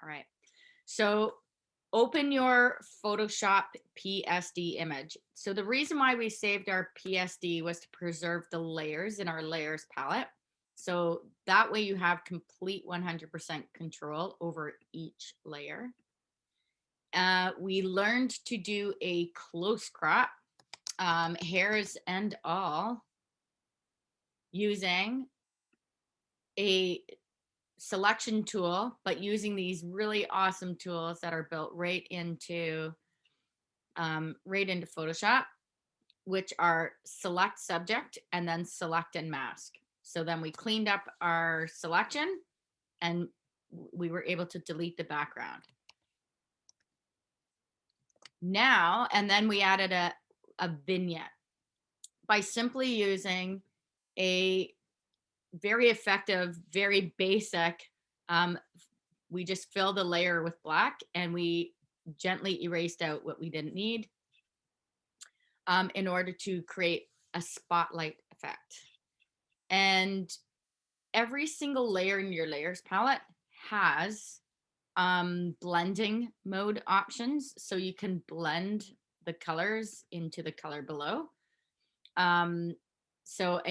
All right. So open your Photoshop PSD image. So the reason why we saved our PSD was to preserve the layers in our layers palette. So that way you have complete 100% control over each layer. We learned to do a close crop, hairs and all, using a selection tool, but using these really awesome tools that are built right into Photoshop, which are select subject and then select and mask. So then we cleaned up our selection and we were able to delete the background. Now, and then we added a vignette by simply using a very effective, very basic, we just filled the layer with black and we gently erased out what we didn't need in order to create a spotlight effect. And every single layer in your layers palette has blending mode options. So you can blend the colors into the color below. And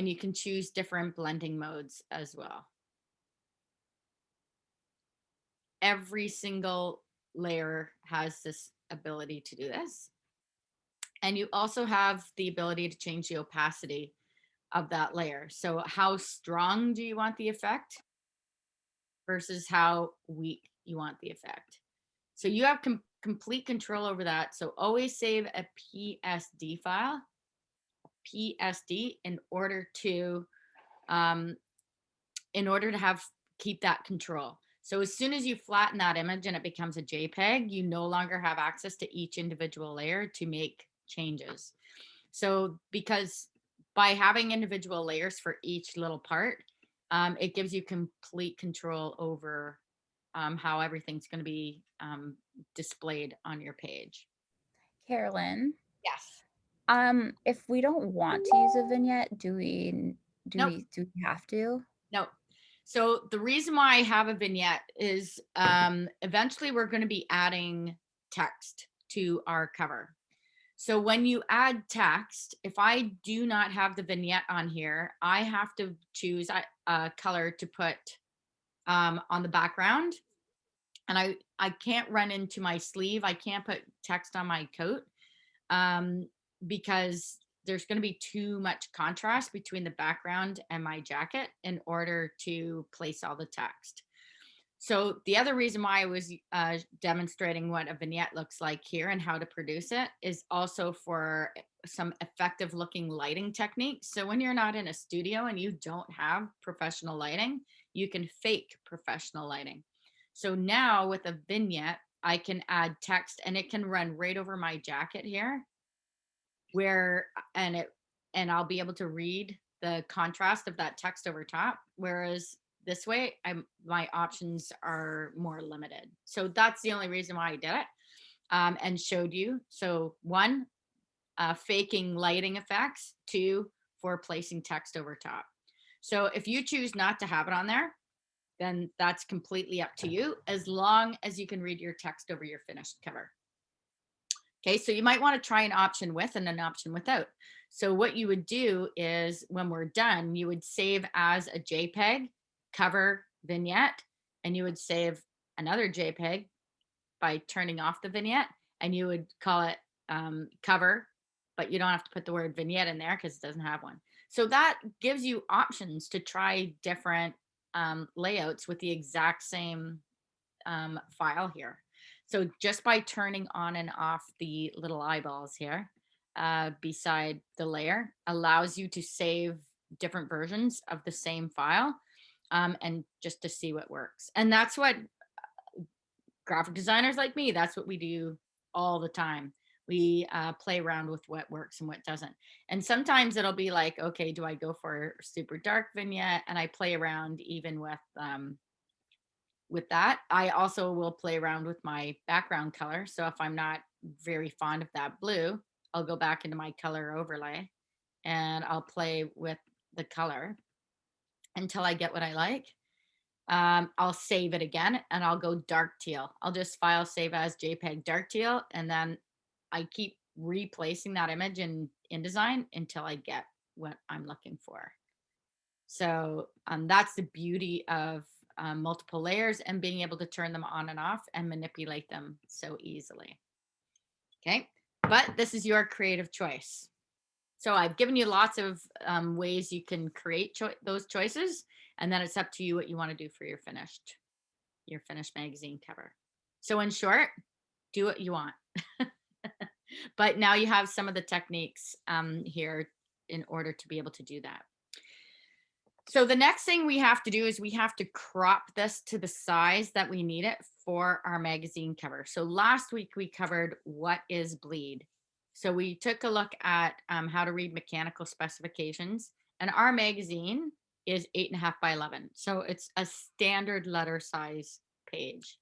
you can choose different blending modes as well. Every single layer has this ability to do this. And you also have the ability to change the opacity of that layer. So how strong do you want the effect versus how weak you want the effect. So you have complete control over that. So always save a PSD file, PSD, in order to keep that control. So as soon as you flatten that image and it becomes a JPEG, you no longer have access to each individual layer to make changes. So because by having individual layers for each little part, it gives you complete control over how everything's going to be displayed on your page. Carolyn, Yes. if we don't want to use a vignette, Nope. do we have to? No. So the reason why I have a vignette is eventually we're going to be adding text to our cover. So when you add text, if I do not have the vignette on here, I have to choose a color to put on the background. And I can't run into my sleeve. I can't put text on my coat because there's going to be too much contrast between the background and my jacket in order to place all the text. So the other reason why I was demonstrating what a vignette looks like here and how to produce it is also for some effective looking lighting techniques. So when you're not in a studio and you don't have professional lighting, you can fake professional lighting. So now with a vignette, I can add text and it can run right over my jacket here and I'll be able to read the contrast of that text over top. Whereas this way, my options are more limited. So that's the only reason why I did it and showed you. So one, faking lighting effects. Two, for placing text over top. So if you choose not to have it on there, then that's completely up to you, as long as you can read your text over your finished cover. Okay, so you might want to try an option with and an option without. So what you would do is when we're done, you would save as a JPEG, cover, vignette, and you would save another JPEG by turning off the vignette, and you would call it cover, but you don't have to put the word vignette in there because it doesn't have one. So that gives you options to try different layouts with the exact same file here. So just by turning on and off the little eyeballs here beside the layer allows you to save different versions of the same file and just to see what works. And that's what graphic designers like me, that's what we do all the time. We play around with what works and what doesn't. And sometimes it'll be like, okay, do I go for super dark vignette? And I play around even with that. I also will play around with my background color. So if I'm not very fond of that blue, I'll go back into my color overlay and I'll play with the color until I get what I like. I'll save it again and I'll go dark teal. I'll just file save as JPEG dark teal. And then I keep replacing that image in InDesign until I get what I'm looking for. So that's the beauty of multiple layers and being able to turn them on and off and manipulate them so easily. Okay, but this is your creative choice. So I've given you lots of ways you can create those choices, and then it's up to you what you want to do for your finished magazine cover. So in short, do what you want. But now you have some of the techniques here in order to be able to do that. So the next thing we have to do is we have to crop this to the size that we need it for our magazine cover. So last week we covered what is bleed. So we took a look at how to read mechanical specifications, and our magazine is 8.5 by 11. So it's a standard letter size page,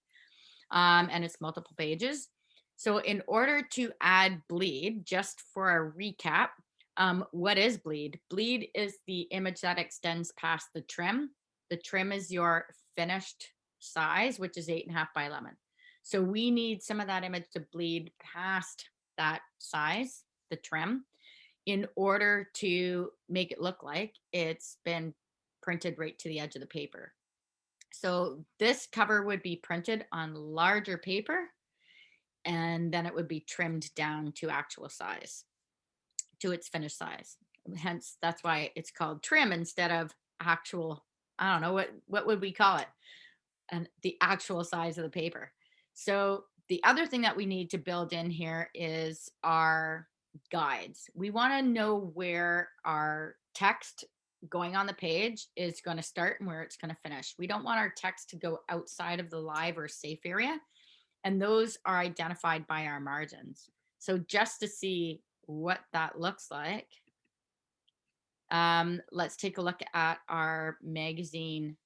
and it's multiple pages. So in order to add bleed, just for a recap, what is bleed? Bleed is the image that extends past the trim. The trim is your finished size, which is 8.5 by 11. So we need some of that image to bleed past that size, the trim, in order to make it look like it's been printed right to the edge of the paper. So this cover would be printed on larger paper, and then it would be trimmed down to actual size, to its finished size. Hence, that's why it's called trim instead of actual. I don't know what would we call it, and the actual size of the paper. So the other thing that we need to build in here is our guides. We want to know where our text going on the page is going to start and where it's going to finish. We don't want our text to go outside of the live or safe area, and those are identified by our margins. So just to see what that looks like, let's take a look at our magazine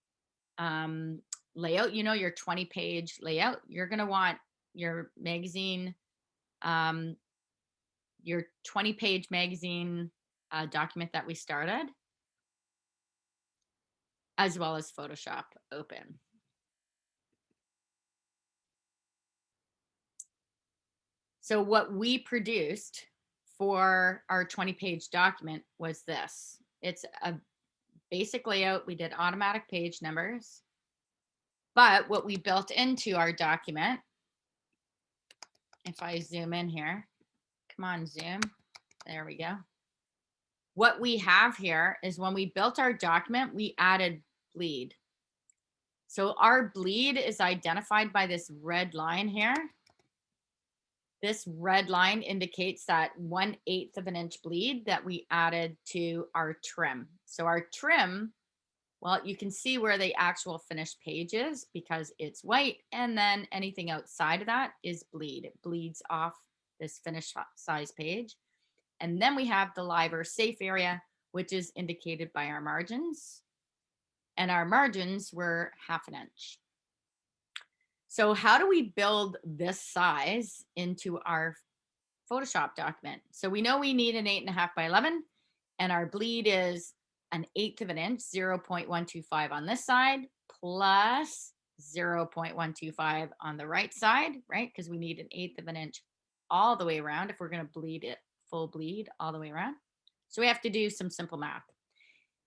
layout. You know, your 20-page layout. You're going to want your magazine, your 20-page magazine document that we started, as well as Photoshop open. So what we produced for our 20-page document was this. It's a basic layout. We did automatic page numbers. But what we built into our document, if I zoom in here, come on, zoom. There we go. What we have here is when we built our document, we added bleed. So our bleed is identified by this red line here. This red line indicates that 1/8 of an inch bleed that we added to our trim. So our trim, well, you can see where the actual finished page is because it's white, and then anything outside of that is bleed. It bleeds off this finished size page. And then we have the live or safe area, which is indicated by our margins. And our margins were 1/2 inch. So how do we build this size into our Photoshop document? So we know we need an 8.5 by 11, and our bleed is 1/8 of an inch, 0.125 on this side, plus 0.125 on the right side, right? Because we need 1/8 of an inch all the way around if we're going to bleed it, full bleed all the way around. So we have to do some simple math.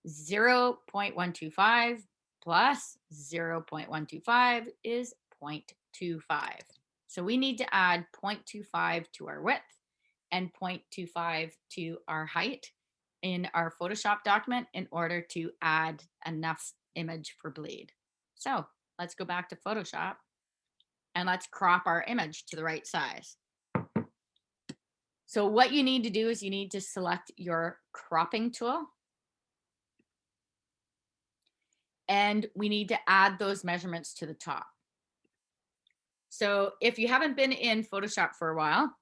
0.125 plus 0.125 is 0.25. So we need to add 0.25 to our width and 0.25 to our height in our Photoshop document in order to add enough image for bleed. So let's go back to Photoshop and let's crop our image to the right size. So what you need to do is you need to select your cropping tool. And we need to add those measurements to the top. So if you haven't been in Photoshop for a while,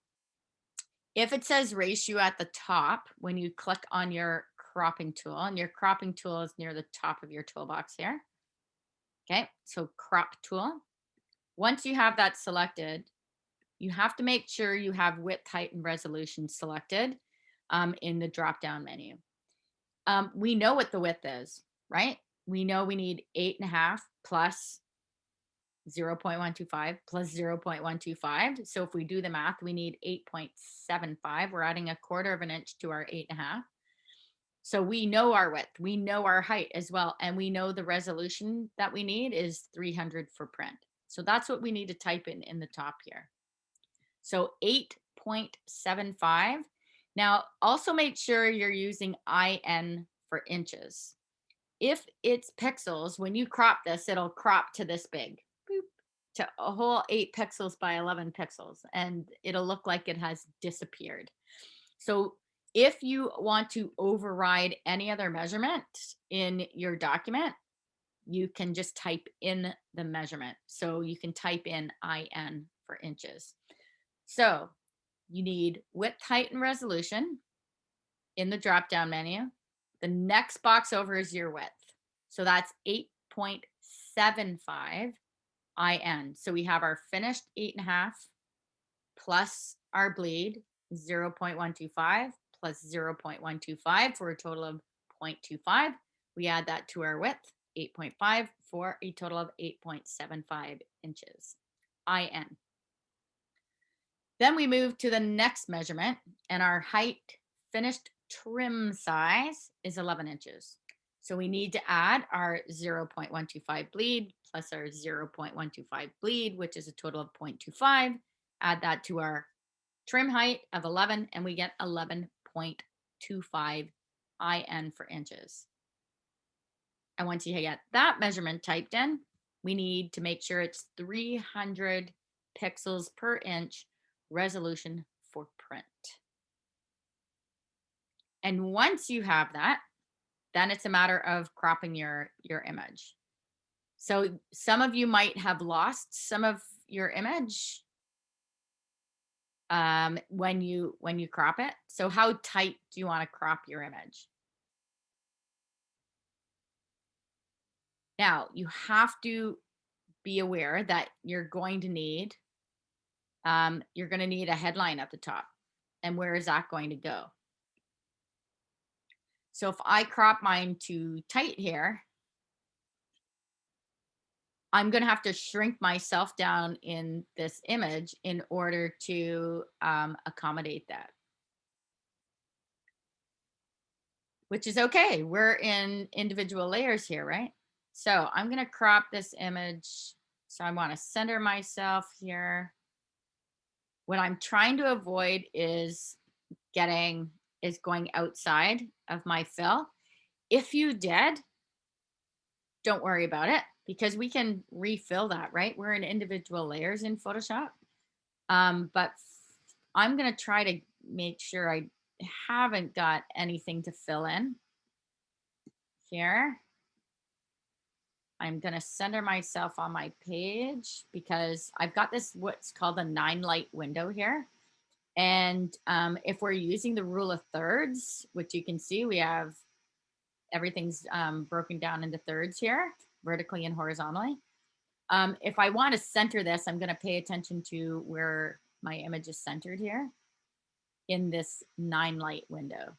if it says ratio at the top, when you click on your cropping tool, and your cropping tool is near the top of your toolbox here. Okay, so crop tool. Once you have that selected, you have to make sure you have width, height, and resolution selected in the drop-down menu. We know what the width is, right? We know we need 8.5 plus 0.125 plus 0.125. So if we do the math, we need 8.75. We're adding 1/4 of an inch to our 8.5. So we know our width, we know our height as well, and we know the resolution that we need is 300 for print. So that's what we need to type in the top here. So 8.75. Now also make sure you're using IN for inches. If it's pixels, when you crop this, it'll crop to this big, boop, to a whole 8 pixels by 11 pixels, and it'll look like it has disappeared. So if you want to override any other measurement in your document, you can just type in the measurement. So you can type in IN for inches. So you need width, height, and resolution in the drop-down menu. The next box over is your width. So that's 8.75 IN. So we have our finished 8.5 plus our bleed 0.125 plus 0.125 for a total of 0.25. We add that to our width, 8.5, for a total of 8.75 inches, IN. Then we move to the next measurement, and our height finished trim size is 11 inches. So we need to add our 0.125 bleed plus our 0.125 bleed, which is a total of 0.25. Add that to our trim height of 11, and we get 11.25 IN for inches. And once you get that measurement typed in, we need to make sure it's 300 pixels per inch resolution for print. And once you have that, then it's a matter of cropping your image. So some of you might have lost some of your image when you crop it. So how tight do you want to crop your image? Now you have to be aware that you're going to need a headline at the top. And where is that going to go? So if I crop mine too tight here, I'm going to have to shrink myself down in this image in order to accommodate that. Which is okay. We're in individual layers here, right? So I'm going to crop this image. So I want to center myself here. What I'm trying to avoid is going outside of my fill. If you did, don't worry about it because we can refill that, right? We're in individual layers in Photoshop. But I'm going to try to make sure I haven't got anything to fill in here. I'm going to center myself on my page because I've got this, what's called a 9 light window here. And if we're using the rule of thirds, which you can see, we have everything's broken down into thirds here, vertically and horizontally. If I want to center this, I'm going to pay attention to where my image is centered here in this 9 light window.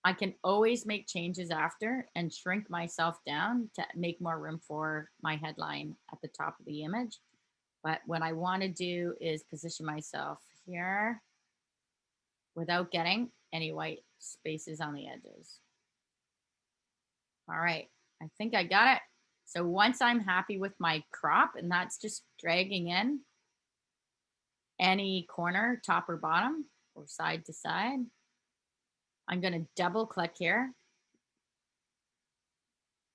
I can always make changes after and shrink myself down to make more room for my headline at the top of the image. But what I want to do is position myself here without getting any white spaces on the edges. All right, I think I got it. So once I'm happy with my crop, and that's just dragging in any corner, top or bottom, or side to side, I'm going to double click here.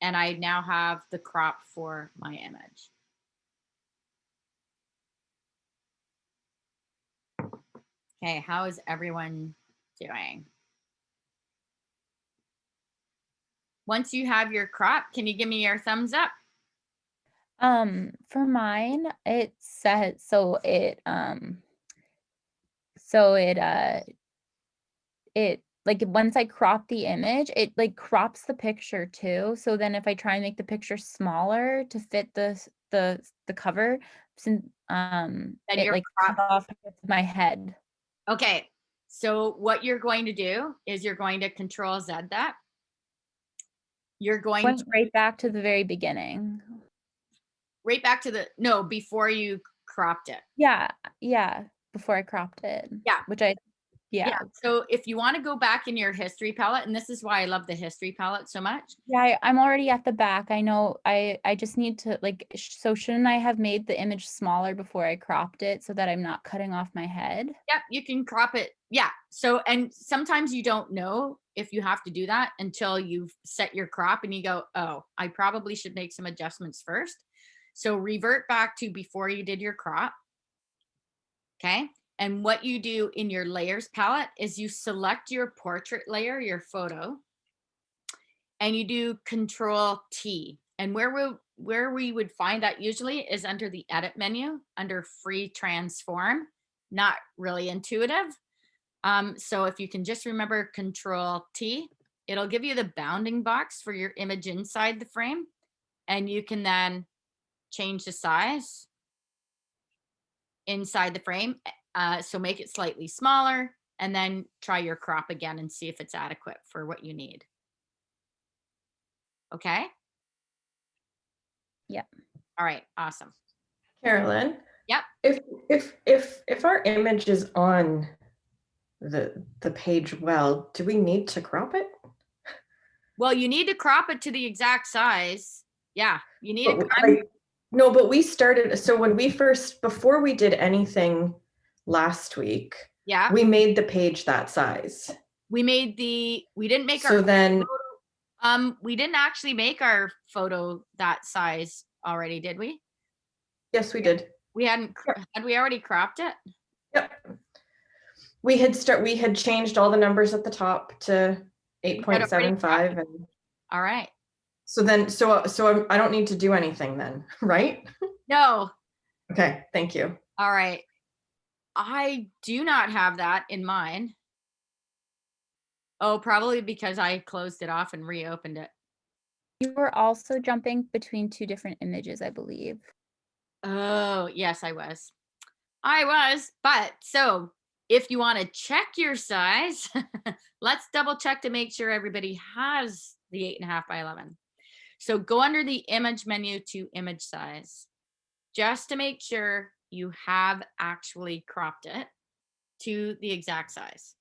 And I now have the crop for my image. Okay, how is everyone doing? Once you have your crop, can you give me your thumbs up? For mine, it says it like once I crop the image, it like crops the picture too. So then if I try and make the picture smaller to fit the cover, since Then it your like crop. cut off my head. Okay, so what you're going to do is you're going to Control Z that. You're going Went to, right back to the very beginning. right back to the, no, before you cropped it. Yeah, yeah, before I cropped it, Yeah. which I Yeah. yeah. So if you want to go back in your history palette, and this is why I love the history palette so much. Yeah, I'm already at the back. I know I just need to like so shouldn't I have made the image smaller before I cropped it so that I'm not cutting off my head? Yep, you can crop it. Yeah. So, and sometimes you don't know if you have to do that until you've set your crop and you go, oh, I probably should make some adjustments first. So revert back to before you did your crop. Okay. And what you do in your layers palette is you select your portrait layer, your photo, and you do Control T. And where we would find that usually is under the edit menu under free transform. Not really intuitive. So if you can just remember Control T, it'll give you the bounding box for your image inside the frame. And you can then change the size inside the frame. So make it slightly smaller and then try your crop again and see if it's adequate for what you need. Okay. Yep. All right. Awesome. Carolyn. Yep. If our image is on the page, well, do we need to crop it? Well, you need to crop it to the exact size. Yeah, you need to. No, but we started, so when we first, before we did anything last week, Yeah, we made the page that size. we didn't make So our then photo, we didn't actually make our photo that size already, did we? yes, we did. We hadn't. Had we already cropped it? Yep. We had changed all the numbers at the top to 8.75 and all right. so I don't need to do anything then, right? No. Okay, thank you. All right. I do not have that in mind. Oh, probably because I closed it off and reopened it. You were also jumping between two different images, I believe. Oh, yes, I was. But so if you want to check your size, let's double check to make sure everybody has the 8.5 by 11. So go under the image menu to image size, just to make sure you have actually cropped it to the exact size.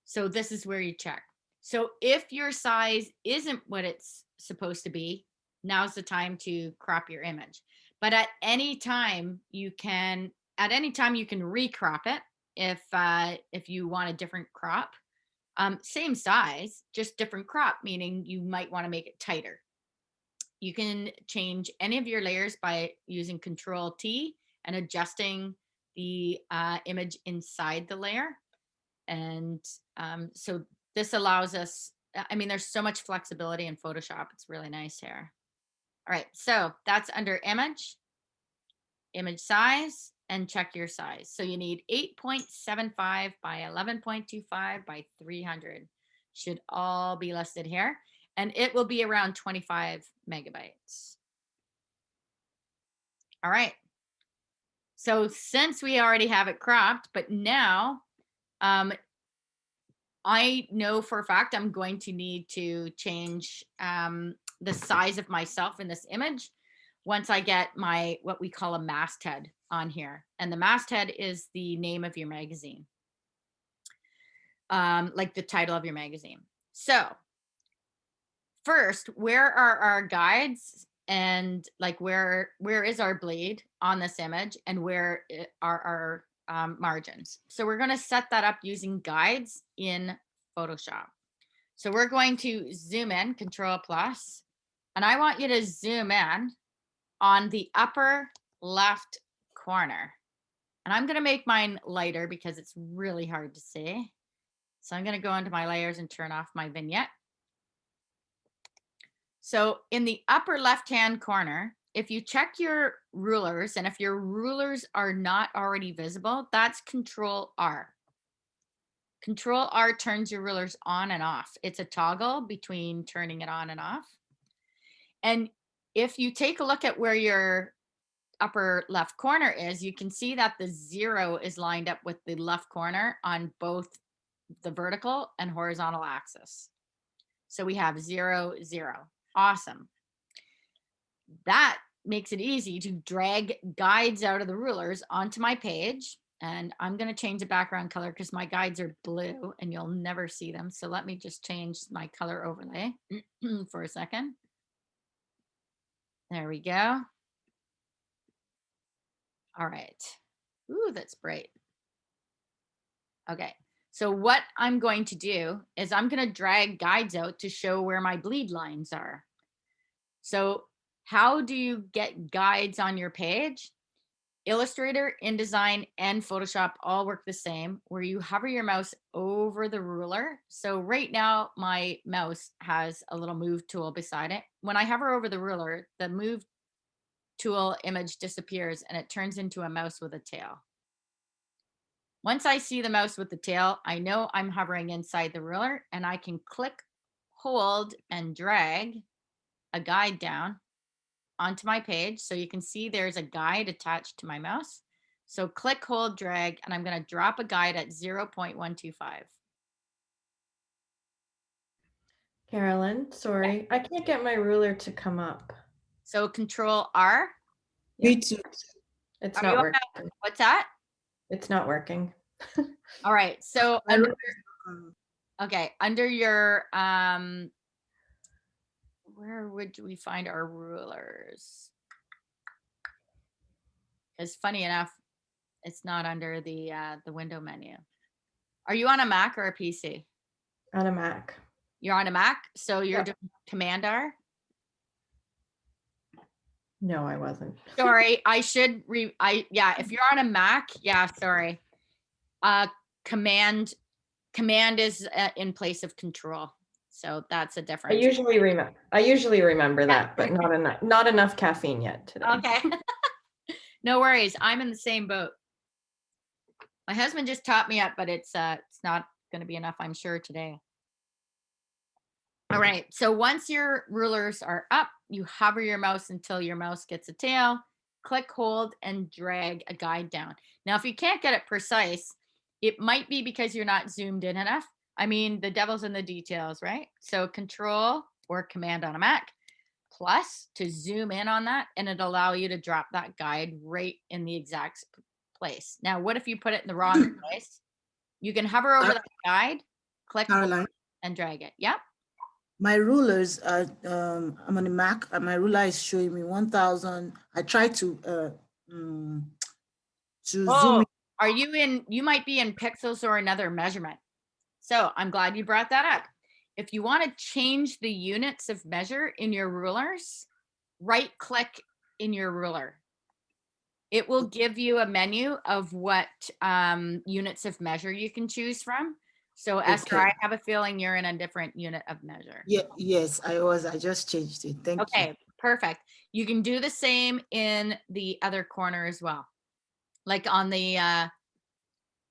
So this is where you check. So if your size isn't what it's supposed to be, now's the time to crop your image. But at any time you can recrop it if you want a different crop. Same size, just different crop, meaning you might want to make it tighter. You can change any of your layers by using Control T and adjusting the image inside the layer. And so this allows us, I mean, there's so much flexibility in Photoshop. It's really nice here. All right, so that's under image size, and check your size. So you need 8.75 by 11.25 by 300. Should all be listed here. And it will be around 25 megabytes. All right. So since we already have it cropped, but now I know for a fact I'm going to need to change the size of myself in this image once I get my, what we call a masthead on here. And the masthead is the name of your magazine, like the title of your magazine. So first, where are our guides and like where is our bleed on this image and where are our margins? So we're going to set that up using guides in Photoshop. So we're going to zoom in, Control plus, and I want you to zoom in on the upper left corner. And I'm going to make mine lighter because it's really hard to see. So I'm going to go into my layers and turn off my vignette. So in the upper left-hand corner, if you check your rulers, and if your rulers are not already visible, that's Control R. Control R turns your rulers on and off. It's a toggle between turning it on and off. And if you take a look at where your upper left corner is, you can see that the 0 is lined up with the left corner on both the vertical and horizontal axis. So we have 0, 0. Awesome. That makes it easy to drag guides out of the rulers onto my page. And I'm going to change the background color because my guides are blue and you'll never see them. So let me just change my color overlay for a second. There we go. All right. Ooh, that's bright. Okay. So what I'm going to do is I'm going to drag guides out to show where my bleed lines are. So how do you get guides on your page? Illustrator, InDesign, and Photoshop all work the same, where you hover your mouse over the ruler. So right now my mouse has a little move tool beside it. When I hover over the ruler, the move tool image disappears and it turns into a mouse with a tail. Once I see the mouse with the tail, I know I'm hovering inside the ruler and I can click, hold, and drag a guide down onto my page. So you can see there's a guide attached to my mouse. So click, hold, drag, and I'm going to drop a guide at 0.125. Carolyn, sorry, I can't get my ruler to come up. So Control R. Me too. It's Are not you on working. What's that? It's not working. All right. So My under, ruler is not coming. okay, under your where would we find our rulers? Because funny enough, it's not under the window menu. Are you on a Mac or a PC? On a Mac. You're on a Mac, so you're Yeah. doing Command R. No, I wasn't. Sorry, I should yeah, if you're on a Mac, yeah, sorry. Command is in place of Control. So that's a I difference. usually remember that, but not enough caffeine yet today. Okay. No worries. I'm in the same boat. My husband just taught me up, but it's not going to be enough, I'm sure, today. All right. So once your rulers are up, you hover your mouse until your mouse gets a tail, click, hold, and drag a guide down. Now, if you can't get it precise, it might be because you're not zoomed in enough. I mean, the devil's in the details, right? So Control or Command on a Mac plus to zoom in on that, and it'll allow you to drop that guide right in the exact place. Now, what if you put it in the wrong place? You can hover over that guide, click, Caroline, and drag it. Yep. my rulers are, I'm on the Mac, and my ruler is showing me 1,000. I try to zoom in. Are you in, you might be in pixels or another measurement. So I'm glad you brought that up. If you want to change the units of measure in your rulers, right click in your ruler. It will give you a menu of what units of measure you can choose from. So Esther, Okay. I have a feeling you're in a different unit of measure. Yeah, yes, I just changed it. Thank you. Okay, perfect. You can do the same in the other corner as well. Like on the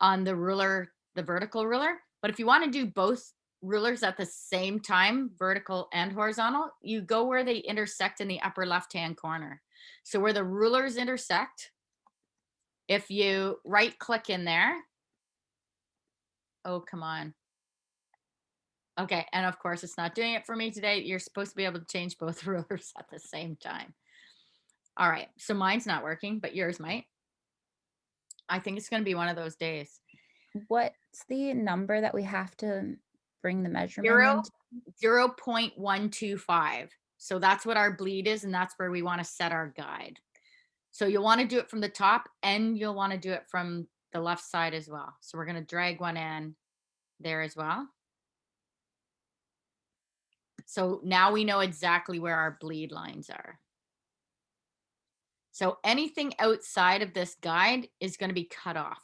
ruler, the vertical ruler. But if you want to do both rulers at the same time, vertical and horizontal, you go where they intersect in the upper left-hand corner. So where the rulers intersect, if you right click in there, oh, come on. Okay, and of course it's not doing it for me today. You're supposed to be able to change both rulers at the same time. All right, so mine's not working, but yours might. I think it's going to be one of those days. What's the number that we have to bring the measurement into? 0.125. So that's what our bleed is, and that's where we want to set our guide. So you'll want to do it from the top, and you'll want to do it from the left side as well. So we're going to drag one in there as well. So now we know exactly where our bleed lines are. So anything outside of this guide is going to be cut off.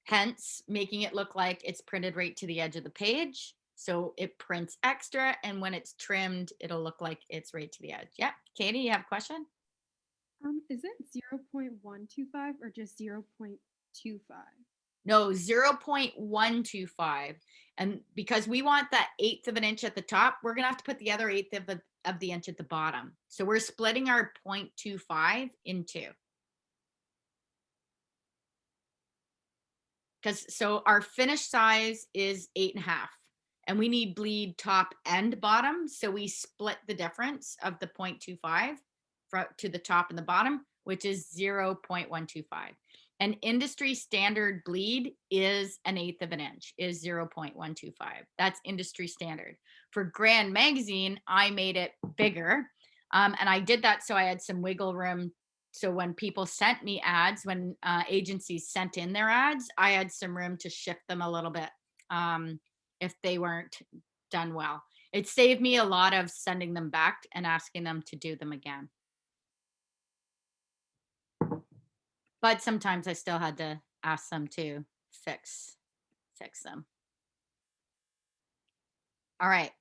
Hence, making it look like it's printed right to the edge of the page. So it prints extra, and when it's trimmed, it'll look like it's right to the edge. Yeah, Katie, you have a question? Is it 0.125 or just 0.25? No, 0.125. And because we want that 1/8 of an inch at the top, we're gonna have to put the other 1/8 of the inch at the bottom. So we're splitting our 0.25 in two. Because so our finished size is 8.5. and we need bleed top and bottom. So we split the difference of the 0.25 to the top and the bottom, which is 0.125. An industry standard bleed is 1/8 of an inch, is 0.125. That's industry standard. For Grand Magazine, I made it bigger. And I did that so I had some wiggle room. So when people sent me ads, when agencies sent in their ads, I had some room to shift them a little bit if they weren't done well. It saved me a lot of sending them back and asking them to do them again. But sometimes I still had to ask them to fix them. All right.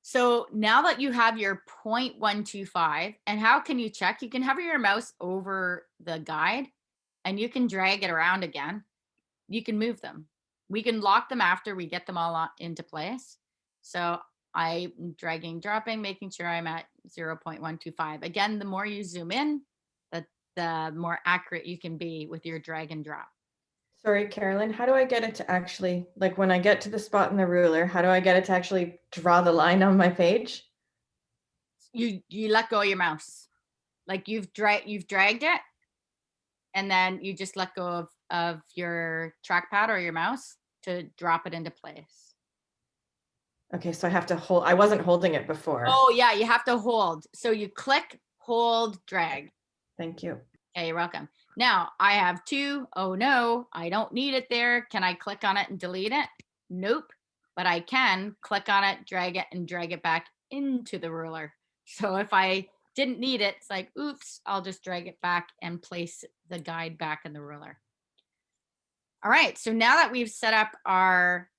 So now that you have your 0.125, and how can you check? You can hover your mouse over the guide and you can drag it around again. You can move them. We can lock them after we get them all into place. So I'm dragging, dropping, making sure I'm at 0.125. Again, the more you zoom in, the more accurate you can be with your drag and drop. Sorry, Carolyn, how do I get it to actually, like when I get to the spot in the ruler, how do I get it to actually draw the line on my page? You let go of your mouse. Like you've dragged it, and then you just let go of your trackpad or your mouse to drop it into place. Okay, so I have to hold, I wasn't holding it before. Oh yeah, you have to hold. So you click, hold, drag. Thank you. Okay, you're welcome. Now I have 2. Oh no, I don't need it there. Can I click on it and delete it? Nope. But I can click on it, drag it, and drag it back into the ruler. So if I didn't need it, it's like, oops, I'll just drag it back and place the guide back in the ruler. All right, so now that we've set up our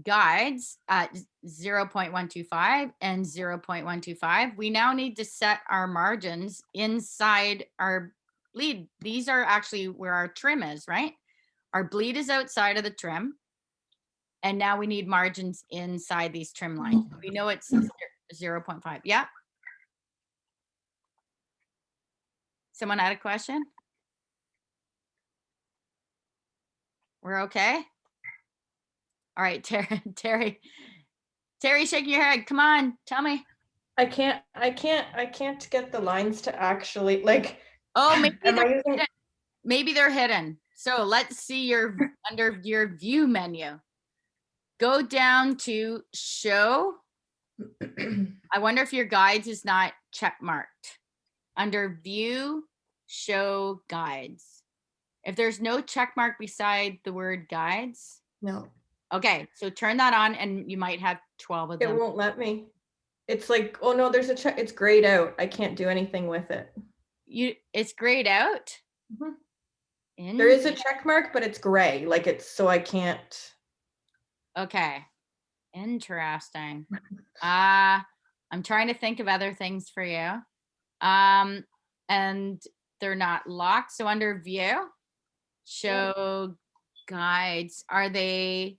guides at 0.125 and 0.125, we now need to set our margins inside our bleed. These are actually where our trim is, right? Our bleed is outside of the trim. And now we need margins inside these trim lines. We know it's 0.5. Yeah. Someone had a question? We're okay? All right, Terry, shaking your head. Come on, tell me. I can't get the lines to actually, like, Oh, maybe they're hidden. So let's see your under your view menu. Go down to show. I wonder if your guides is not check marked. Under view, show guides. If there's no check mark beside the word guides. No. Okay, so turn that on and you might have 12 of them. It won't let me. It's like, oh no, there's a check. It's grayed out. I can't do anything with it. It's grayed out? Mm-hmm. There is a check mark, but it's gray. Like it's, so I can't. Okay. Interesting. I'm trying to think of other things for you. And they're not locked. So under view, show guides, are they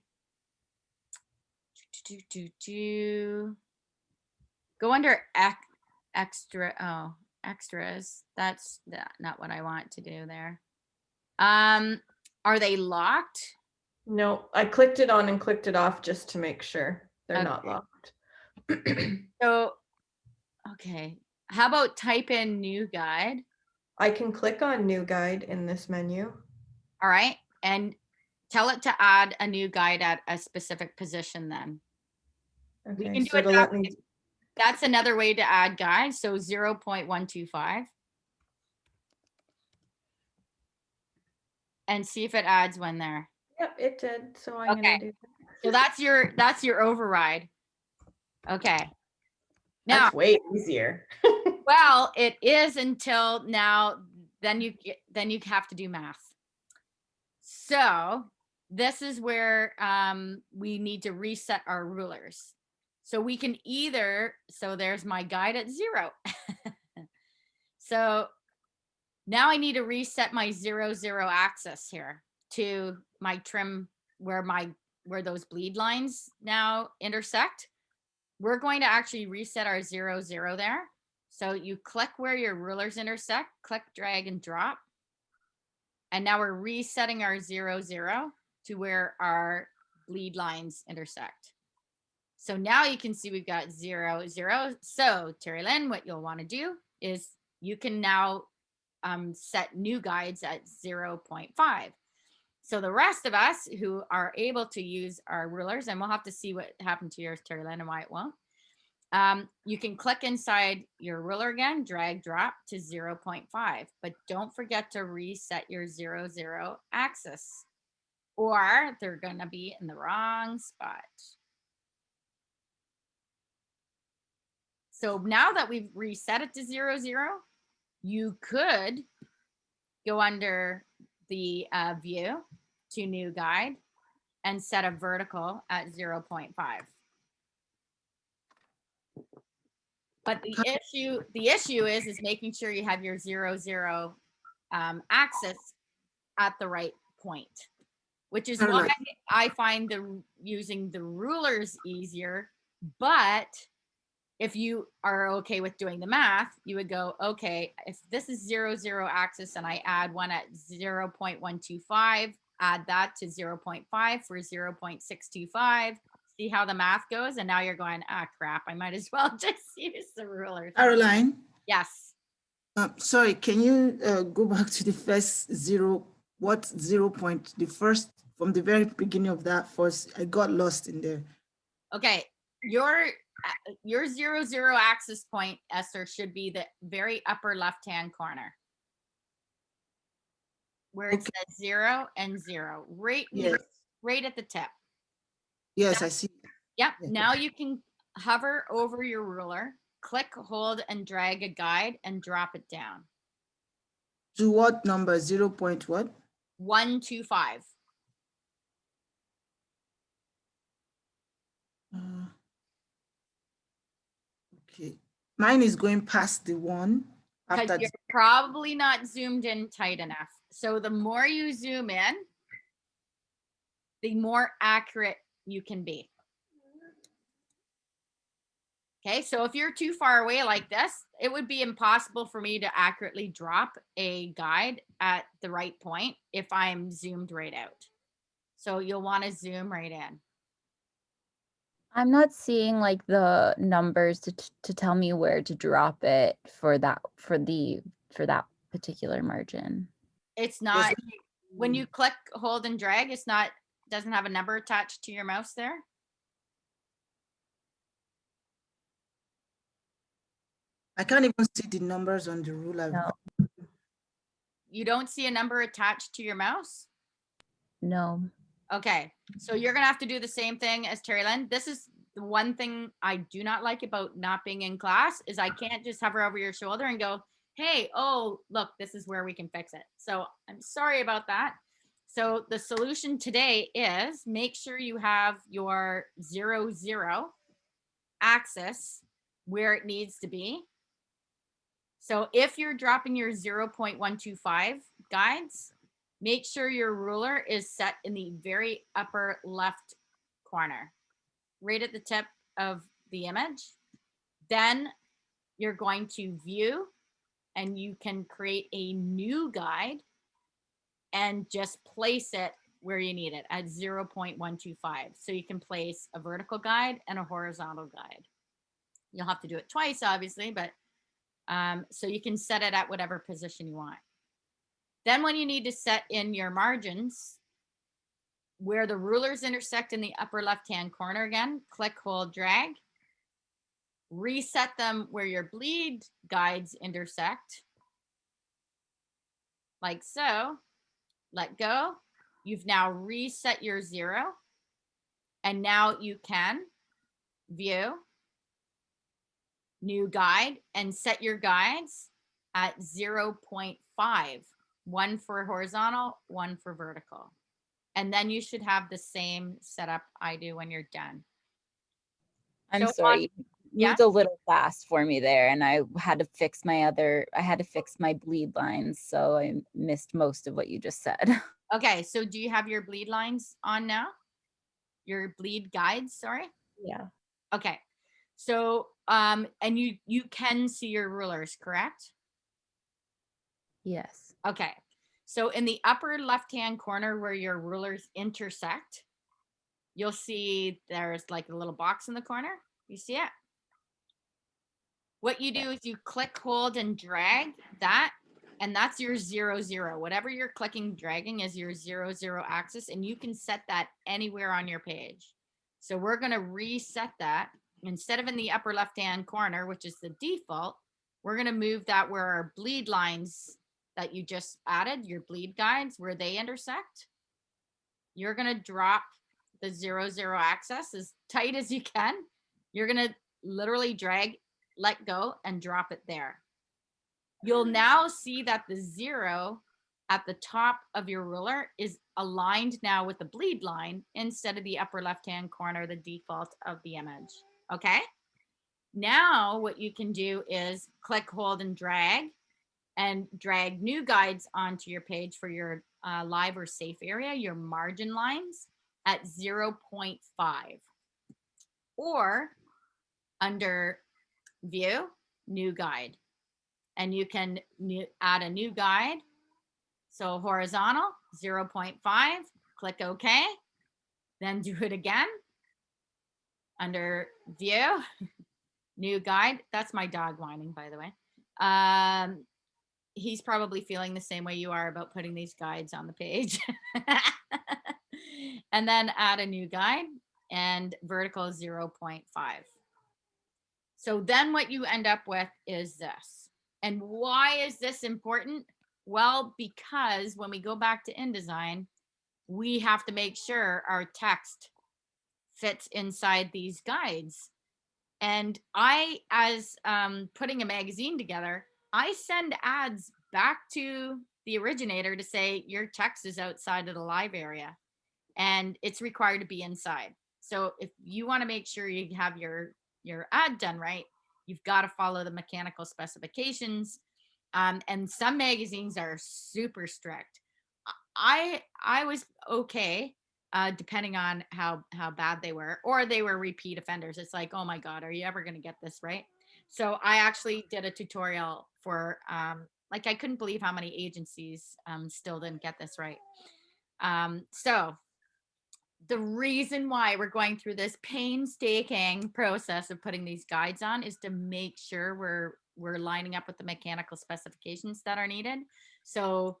go under extra. Oh, extras. That's not what I want to do there. Are they locked? No, I clicked it on and clicked it off just to make sure they're not locked. So, okay. How about type in new guide? I can click on new guide in this menu. All right. And tell it to add a new guide at a specific position then. Okay, We can do so it it'll that let me. way. That's another way to add guides. So 0.125. And see if it adds one there. Yep, it did. So I'm gonna do that. So that's your override. Okay. Now, that's way easier. well, it is until now, then you have to do math. So this is where we need to reset our rulers. So we can either, so there's my guide at 0. So now I need to reset my 0, 0 axis here to my trim where those bleed lines now intersect. We're going to actually reset our 0, 0 there. So you click where your rulers intersect, click, drag, and drop. And now we're resetting our 0, 0 to where our bleed lines intersect. So now you can see we've got 0, 0. So Terry Lynn, what you'll want to do is you can now set new guides at 0.5. So the rest of us who are able to use our rulers, and we'll have to see what happened to yours, Terry Lynn, and why it won't. You can click inside your ruler again, drag drop to 0.5, but don't forget to reset your 0, 0 axis, or they're gonna be in the wrong spot. So now that we've reset it to 0, 0, you could go under the view to new guide and set a vertical at 0.5. But the issue is making sure you have your 0, 0 axis at the right point, which is why I find using the rulers easier. But if you are okay with doing the math, you would go, okay, if this is 0, 0 axis and I add one at 0.125, add that to 0.5 for 0.625, see how the math goes. And now you're going, ah, crap, I might as well just use the rulers. Caroline, Yes. sorry, can you go back to the first zero? What 0 point, the first, from the very beginning of that first, I got lost in there. Okay, your 0, 0 axis point, Esther, should be the very upper left-hand corner, where it says 0 and 0, right, Yes. right at the tip. Yes, I see. Yep. Yeah. Now you can hover over your ruler, click, hold, and drag a guide and drop it down. To what number? 0 point what? 125. Okay. Mine is going past the 1. Because After you're probably not zoomed in tight enough. So the more you zoom in, the more accurate you can be. Okay, so if you're too far away like this, it would be impossible for me to accurately drop a guide at the right point if I'm zoomed right out. So you'll want to zoom right in. I'm not seeing like the numbers to tell me where to drop it for that particular margin. It's not, when you click, hold, and drag, it's not, doesn't have a number attached to your mouse there. I can't even see the numbers on the ruler. No. You don't see a number attached to your mouse? No. Okay, so you're gonna have to do the same thing as Terry Lynn. This is the one thing I do not like about not being in class is I can't just hover over your shoulder and go, hey, oh, look, this is where we can fix it. So I'm sorry about that. So the solution today is make sure you have your 0, 0 axis where it needs to be. So if you're dropping your 0.125 guides, make sure your ruler is set in the very upper left corner, right at the tip of the image. Then you're going to view and you can create a new guide and just place it where you need it at 0.125. So you can place a vertical guide and a horizontal guide. You'll have to do it twice, obviously, but so you can set it at whatever position you want. Then when you need to set in your margins, where the rulers intersect in the upper left-hand corner again, click, hold, drag. Reset them where your bleed guides intersect. Like so. Let go. You've now reset your 0. And now you can view, new guide, and set your guides at 0.5. One for horizontal, one for vertical. And then you should have the same setup I do when you're done. I'm So sorry. yeah? Moved a little fast for me there, and I had to fix my bleed lines, so I missed most of what you just said. Okay, so do you have your bleed lines on now? Your bleed guides, sorry? Yeah. Okay. So and you can see your rulers, correct? Yes. Okay. So in the upper left-hand corner where your rulers intersect, you'll see there's like a little box in the corner. You see it? What you do is you click, hold, and drag that, and that's your 0, 0. Whatever you're clicking, dragging is your 0, 0 axis, and you can set that anywhere on your page. So we're going to reset that. Instead of in the upper left-hand corner, which is the default, we're going to move that where our bleed lines that you just added, your bleed guides, where they intersect. You're going to drop the 0, 0 axis as tight as you can. You're going to literally drag, let go, and drop it there. You'll now see that the 0 at the top of your ruler is aligned now with the bleed line instead of the upper left-hand corner, the default of the image. Okay. Now what you can do is click, hold, and drag new guides onto your page for your live or safe area, your margin lines at 0.5. Or under view, new guide. And you can add a new guide. So horizontal, 0.5, click OK. Then do it again. Under view, new guide. That's my dog whining, by the way. He's probably feeling the same way you are about putting these guides on the page. And then add a new guide and vertical 0.5. So then what you end up with is this. And why is this important? Well, because when we go back to InDesign, we have to make sure our text fits inside these guides. And I, as putting a magazine together, I send ads back to the originator to say your text is outside of the live area and it's required to be inside. So if you want to make sure you have your ad done right, you've got to follow the mechanical specifications. And some magazines are super strict. I was okay, depending on how bad they were, or they were repeat offenders. It's like, oh my God, are you ever going to get this right? So I actually did a tutorial for, like, I couldn't believe how many agencies still didn't get this right. So the reason why we're going through this painstaking process of putting these guides on is to make sure we're lining up with the mechanical specifications that are needed. So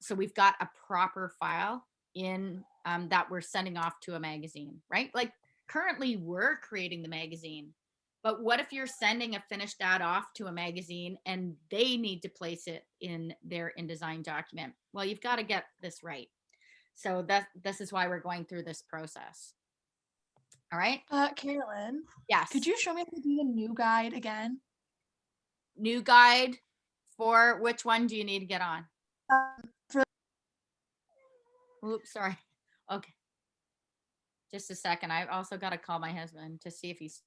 so we've got a proper file in that we're sending off to a magazine, right? Like currently we're creating the magazine, but what if you're sending a finished ad off to a magazine and they need to place it in their InDesign document? Well, you've got to get this right. So this is why we're going through this process. All right. Carolyn. Yes. Could you show me how to do the new guide again? New guide for which one do you need to get on? Oops, sorry. Okay. Just a second. I've also got to call my husband to see if he's.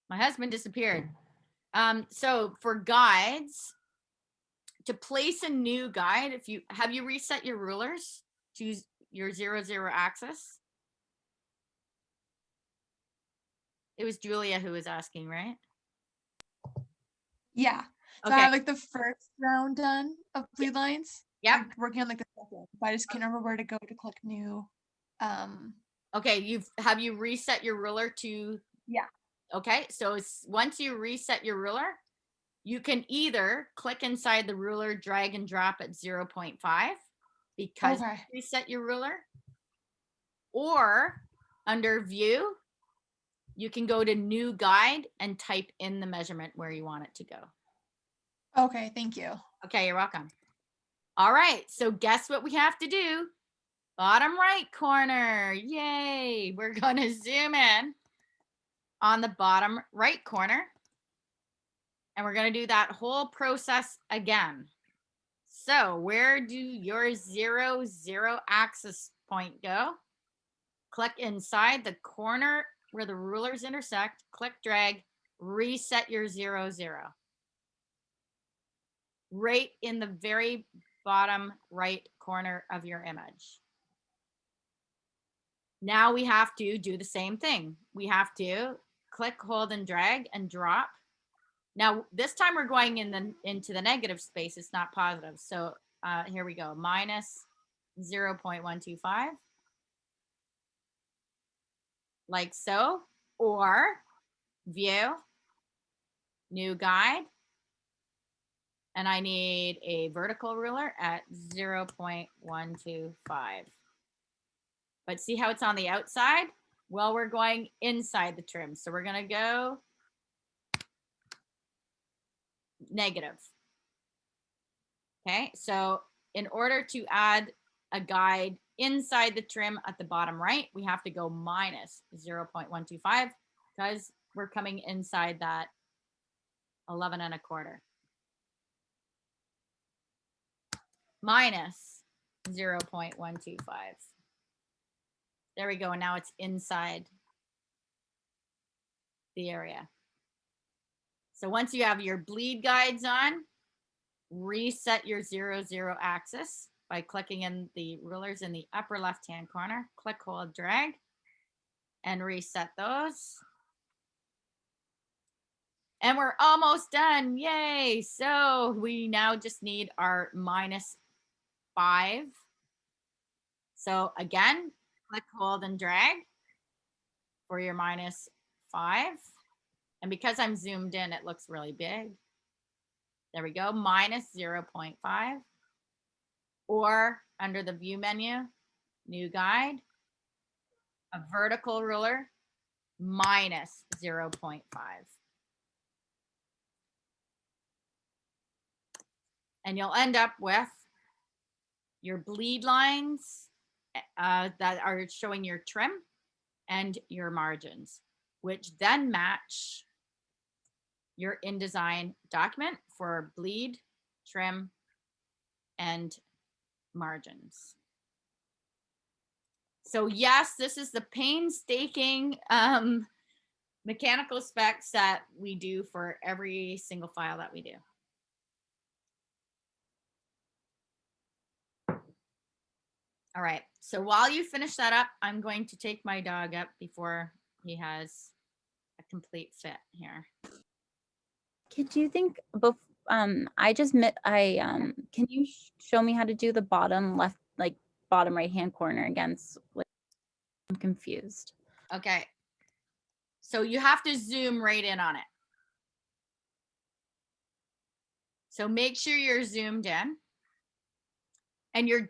My husband disappeared. So for guides, to place a new guide, have you reset your rulers to your 0, 0 axis? It was Julia who was asking, right? Yeah. So Okay. I have like the first round done of bleed lines. Yep. I'm working on like the second, but I just can't remember where to go to click new. Okay, have you reset your ruler to? Yeah. Okay, so once you reset your ruler, you can either click inside the ruler, drag and drop at 0.5 because you reset your ruler, or under view, you can go to new guide and type in the measurement where you want it to go. Okay, thank you. Okay, you're welcome. All right, so guess what we have to do? Bottom right corner, yay. We're gonna zoom in on the bottom right corner. And we're going to do that whole process again. So where do your 0, 0 axis point go? Click inside the corner where the rulers intersect, click, drag, reset your 0, 0. Right in the very bottom right corner of your image. Now we have to do the same thing. We have to click, hold, and drag and drop Now, this time we're going into the negative space. It's not positive. So here we go, minus 0.125, like so, or view, new guide, and I need a vertical ruler at 0.125. But see how it's on the outside? Well, we're going inside the trim. So we're gonna go negative. Okay, so in order to add a guide inside the trim at the bottom right, we have to go minus 0.125 because we're coming inside that 11.25. Minus 0.125. There we go. And now it's inside the area. So once you have your bleed guides on, reset your 0, axis by clicking in the rulers in the upper left-hand corner. Click, hold, drag, and reset those. And we're almost done. Yay. So we now just need our -5. So again, click, hold, and drag for your -5. And because I'm zoomed in, it looks really big. There we go, minus 0.5. Or under the view menu, new guide, a vertical ruler, minus 0.5. And you'll end up with your bleed lines that are showing your trim and your margins, which then match your InDesign document for bleed, trim, and margins. So yes, this is the painstaking mechanical specs that we do for every single file that we do. All right, so while you finish that up, I'm going to take my dog up before he has a complete fit here. Could you think I just can you show me how to do the bottom left, like bottom right hand corner again? Like, I'm confused. Okay, so you have to zoom right in on it. So make sure you're zoomed in, and you're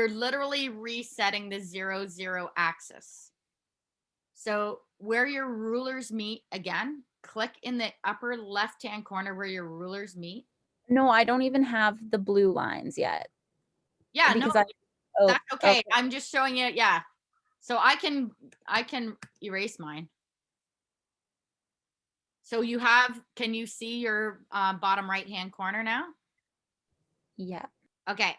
literally resetting the 0, axis. So where your rulers meet, again, click in the upper left-hand corner where your rulers meet. No, I don't even have the blue lines yet. Yeah, because no, that's okay. okay. I'm just showing you, yeah. So I can erase mine. So you have, can you see your bottom right-hand corner now? Yeah. Okay.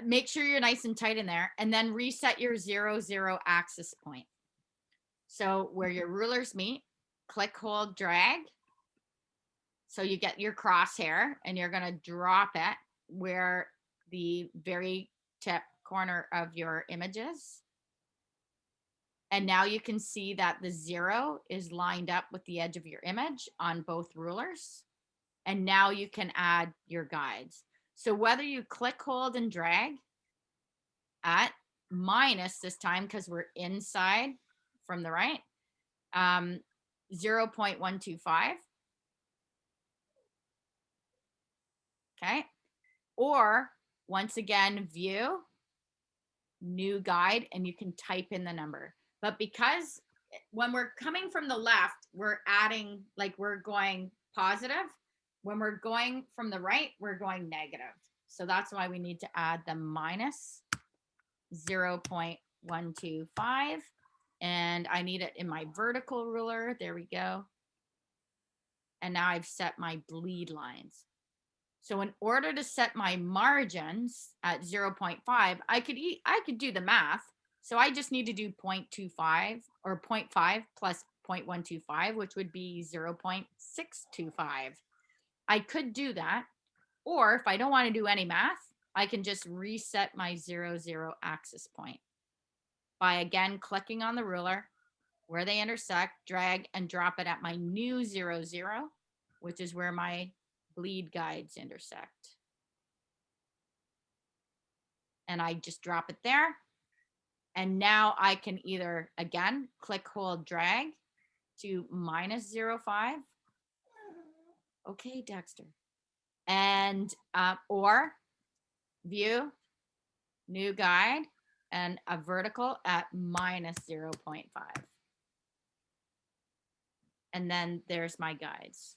Make sure you're nice and tight in there, and then reset your 0, axis point. So where your rulers meet, click, hold, drag. So you get your crosshair, and you're going to drop it where the very tip corner of your image is. And now you can see that the 0 is lined up with the edge of your image on both rulers. And now you can add your guides. So whether you click, hold, and drag at minus this time, because we're inside from the right, 0.125. Okay. Or once again, view, new guide, and you can type in the number. But because when we're coming from the left, we're adding, like we're going positive. When we're going from the right, we're going negative. So that's why we need to add the minus 0.125. And I need it in my vertical ruler. There we go. And now I've set my bleed lines. So in order to set my margins at 0.5, I could do the math. So I just need to do 0.25 or 0.5 plus 0.125, which would be 0.625. I could do that. Or if I don't want to do any math, I can just reset my 0, axis point by again clicking on the ruler where they intersect, drag and drop it at my new 0, which is where my bleed guides intersect. And I just drop it there. And now I can either, again, click, hold, drag to -0.5. Okay, Dexter. And, or view, new guide, and a vertical at -0.5. And then there's my guides.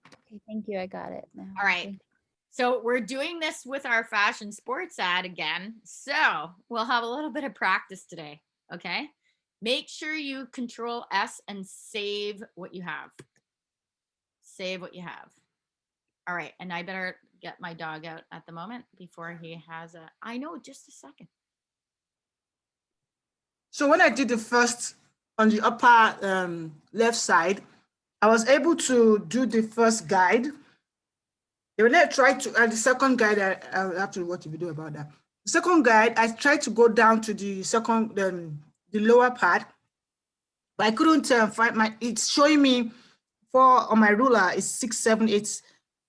Okay, thank you. I got it now. All right. Thank- So we're doing this with our fashion sports ad again. So we'll have a little bit of practice today. Okay. Make sure you Control S and save what you have. Save what you have. All right. And I better get my dog out at the moment before he has a, I know, just a second. So when I did the first on the upper left side, I was able to do the first guide. When I tried to the second guide, I'll have to watch a video about that. The second guide, I tried to go down to the second, the lower part, but I couldn't find my. It's showing me on my ruler is 6, 7, 8.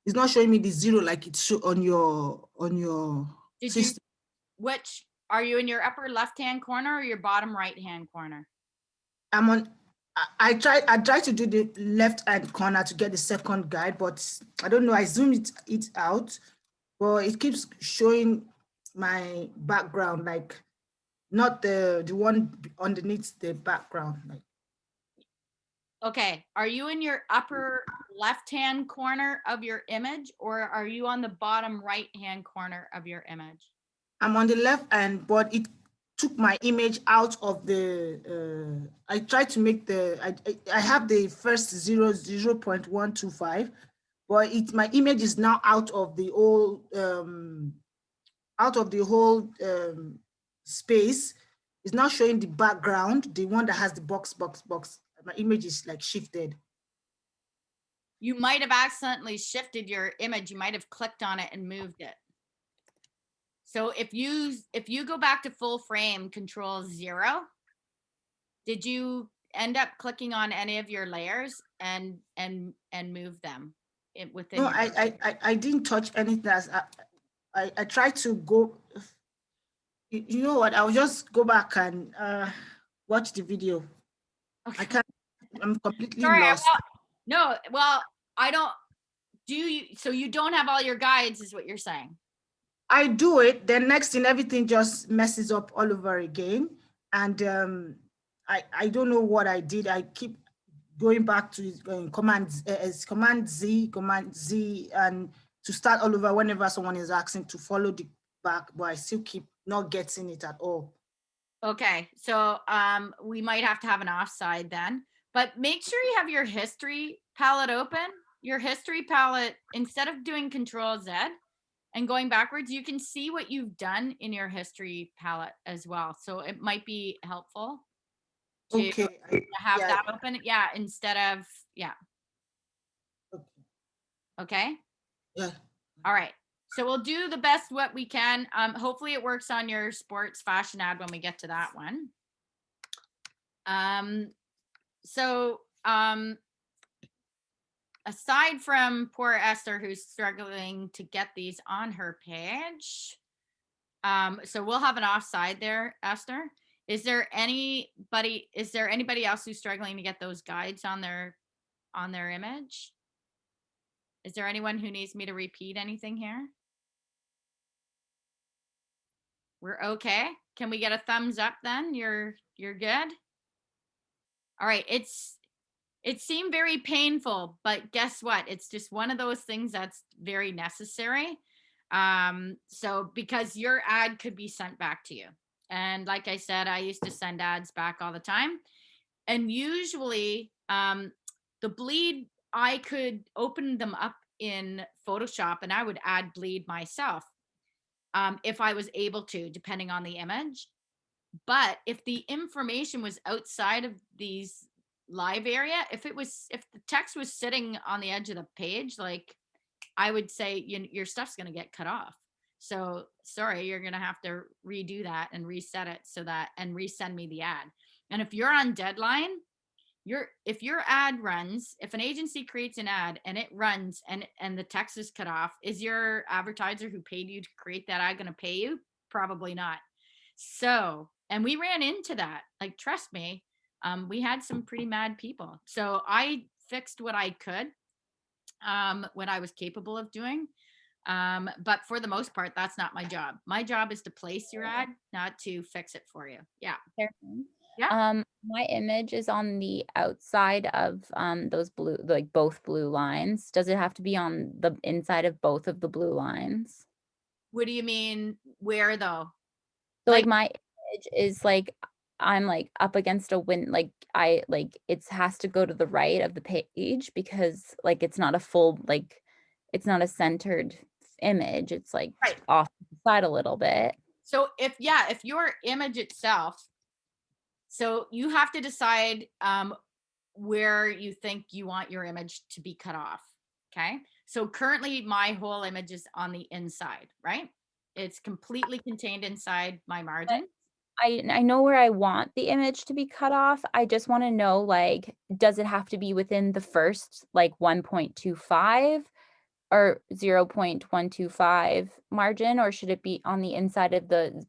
It's not showing me the 0 like it's on your Did system. Which are you in your upper left-hand corner or your bottom right-hand corner? I'm on. I tried to do the left-hand corner to get the second guide, but I don't know. I zoomed it out, but it keeps showing my background, like not the one underneath the background. Like, Okay, are you in your upper left-hand corner of your image or are you on the bottom right-hand corner of your image? I'm on the left hand, but it took my image out of the, I tried to make I have the first 0.125, but my image is now out of the whole, space. It's not showing the background, the one that has the box. My image is like shifted. You might have accidentally shifted your image. You might have clicked on it and moved it. So if you go back to full frame, Control 0, did you end up clicking on any of your layers and move them within? No, I didn't touch anything. I tried to go. You know what? I'll just go back and watch the video. Okay. I can't. I'm completely Sorry, lost. I don't. Do you? So you don't have all your guides, is what you're saying? I do it. Then next thing, everything just messes up all over again, and I don't know what I did. I keep going back to Command Z, and to start all over whenever someone is asking to follow the back, but I still keep not getting it at all. Okay, so we might have to have an offside then, but make sure you have your history palette open. Your history palette, instead of doing Control Z and going backwards, you can see what you've done in your history palette as well. So it might be helpful to have that open. Yeah, instead of, yeah. Okay. Yeah. All right. So we'll do the best what we can. Hopefully it works on your sports fashion ad when we get to that one. Aside from poor Esther, who's struggling to get these on her page, so we'll have an offside there, Esther. Is there anybody else who's struggling to get those guides on their image? Is there anyone who needs me to repeat anything here? We're okay. Can we get a thumbs up then? You're good. All right. It seemed very painful, but guess what? It's just one of those things that's very necessary. So because your ad could be sent back to you. And like I said, I used to send ads back all the time. And usually the bleed, I could open them up in Photoshop and I would add bleed myself. If I was able to, depending on the image. But if the information was outside of these live area, if the text was sitting on the edge of the page, like I would say, your stuff's going to get cut off. So sorry, you're going to have to redo that and reset it and resend me the ad. And if you're on deadline, if your ad runs, if an agency creates an ad and it runs and the text is cut off, is your advertiser who paid you to create that ad going to pay you? Probably not. So, and we ran into that, like, trust me, we had some pretty mad people. So I fixed what I could, what I was capable of doing. But for the most part, that's not my job. My job is to place your ad, not to fix it for you. Yeah. Fair. Yeah. My image is on the outside of those blue, like both blue lines. Does it have to be on the inside of both of the blue lines? What do you mean? Where though? So Like- like my image is like I'm like up against a win, like I like it has to go to the right of the page because like it's not a full, like it's not a centered image. It's like Right. off to the side a little bit. So if your image itself, so you have to decide where you think you want your image to be cut off. Okay. So currently my whole image is on the inside, right? It's completely contained inside my margin. I know where I want the image to be cut off. I just want to know, like, does it have to be within the first like 1.25 or 0.125 margin, or should it be on the inside of the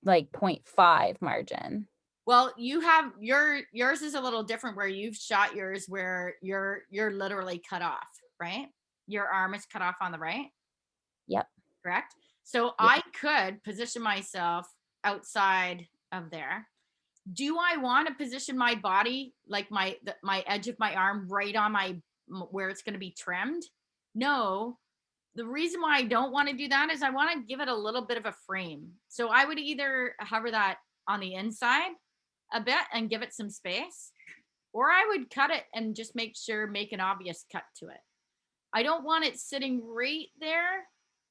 like 0.5 margin? Well, you have yours is a little different where you've shot yours where you're literally cut off, right? Your arm is cut off on the right. Yep. Correct. So I could position myself outside of there. Do I want to position my body like my edge of my arm right on where it's going to be trimmed? No. The reason why I don't want to do that is I want to give it a little bit of a frame. So I would either hover that on the inside a bit and give it some space, or I would cut it and just make an obvious cut to it. I don't want it sitting right there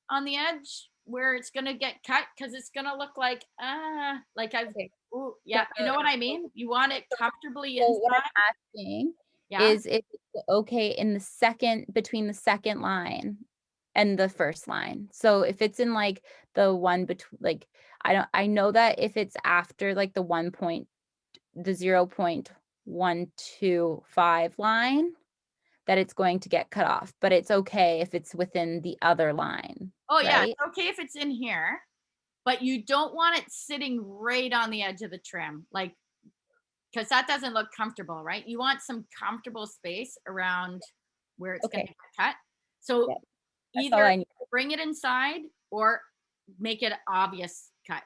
on the edge where it's going to get cut, because it's going to look like I've ooh, yeah, you know what I mean? You want it comfortably So what I'm inside. asking Yeah. is if it's okay in the second, between the second line and the first line. So if it's in like the one between, like, I know that if it's after like the 0.125 line, that it's going to get cut off, but it's okay if it's within the other line. Oh yeah, right? it's okay if it's in here, but you don't want it sitting right on the edge of the trim, like, because that doesn't look comfortable, right? You want some comfortable space around where it's going to Okay. get cut. So Yep. That's all I either need. bring it inside or make it obvious cut.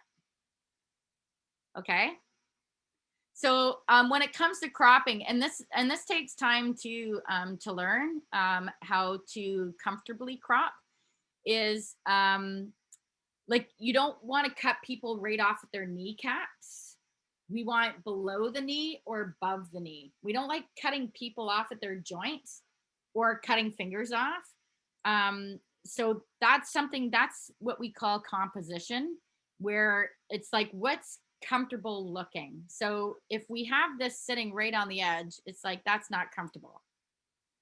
Okay. So when it comes to cropping, and this takes time to learn how to comfortably crop, is like, you don't want to cut people right off at their kneecaps. We want below the knee or above the knee. We don't like cutting people off at their joints or cutting fingers off. So that's what we call composition, where it's like, what's comfortable looking. So if we have this sitting right on the edge, it's like, that's not comfortable.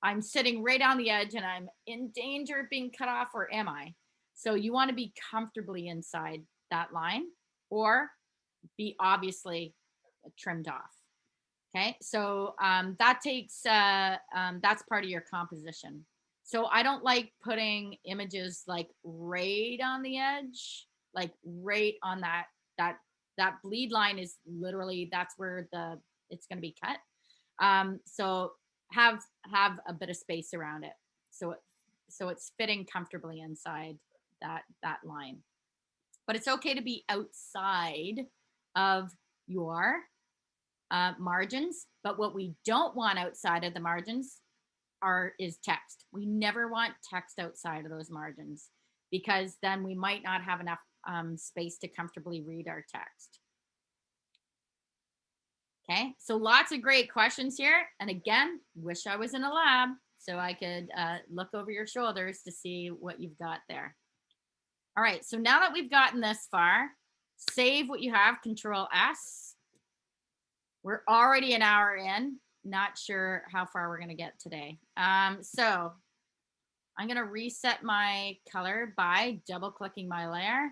I'm sitting right on the edge and I'm in danger of being cut off, or am I? So you want to be comfortably inside that line or be obviously trimmed off. Okay, so that takes that's part of your composition. So I don't like putting images like right on the edge, like right on that bleed line is literally, that's where it's going to be cut. So have a bit of space around it, so it's fitting comfortably inside that line. But it's okay to be outside of your margins. But what we don't want outside of the margins is text. We never want text outside of those margins, because then we might not have enough space to comfortably read our text. Okay, so lots of great questions here. And again, wish I was in a lab so I could look over your shoulders to see what you've got there. All right, so now that we've gotten this far, save what you have, Control S. We're already an hour in, not sure how far we're gonna get today. So I'm gonna reset my color by double clicking my layer.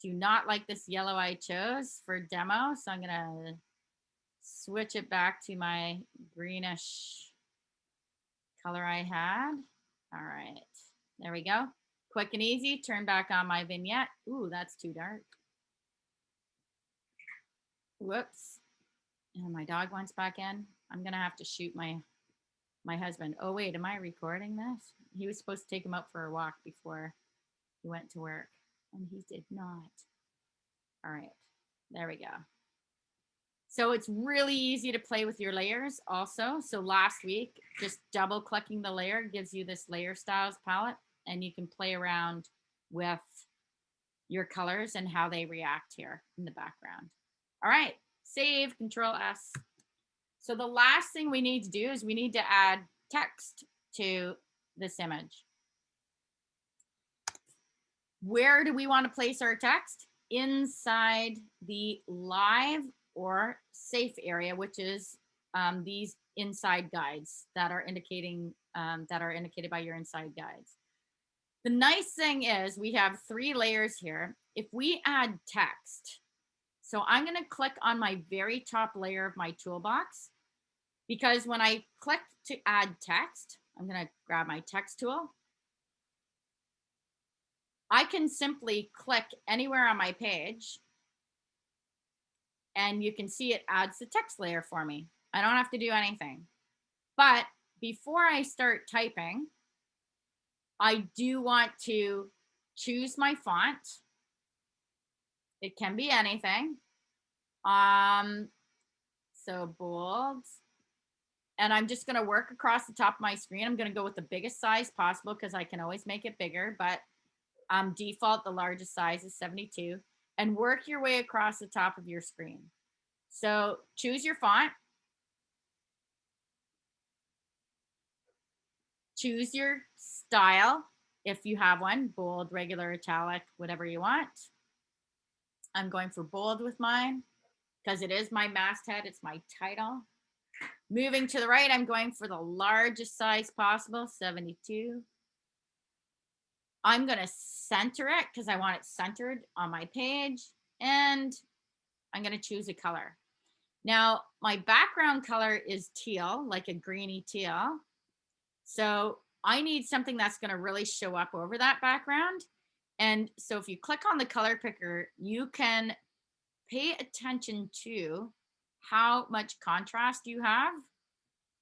Do not like this yellow I chose for demo, so I'm gonna switch it back to my greenish color I had. All right, there we go. Quick and easy, turn back on my vignette. Ooh, that's too dark. Whoops. And my dog wants back in. I'm gonna have to shoot my husband. Oh wait, am I recording this? He was supposed to take him out for a walk before he went to work, and he did not. All right, there we go. So it's really easy to play with your layers also. So last week, just double clicking the layer gives you this layer styles palette, and you can play around with your colors and how they react here in the background. All right, save, Control S. So the last thing we need to do is we need to add text to this image. Where do we want to place our text? Inside the live or safe area, which is these inside guides that are indicating that are indicated by your inside guides. The nice thing is we have 3 layers here. If we add text, so I'm going to click on my very top layer of my toolbox, because when I click to add text, I'm going to grab my text tool. I can simply click anywhere on my page, and you can see it adds the text layer for me. I don't have to do anything. But before I start typing, I do want to choose my font. It can be anything. So bold. And I'm just going to work across the top of my screen. I'm going to go with the biggest size possible because I can always make it bigger, but default, the largest size is 72, and work your way across the top of your screen. So choose your font. Choose your style, if you have one, bold, regular, italic, whatever you want. I'm going for bold with mine because it is my masthead, it's my title. Moving to the right, I'm going for the largest size possible, 72. I'm going to center it because I want it centered on my page, and I'm going to choose a color. Now, my background color is teal, like a greeny teal. So I need something that's going to really show up over that background. And so if you click on the color picker, you can pay attention to how much contrast you have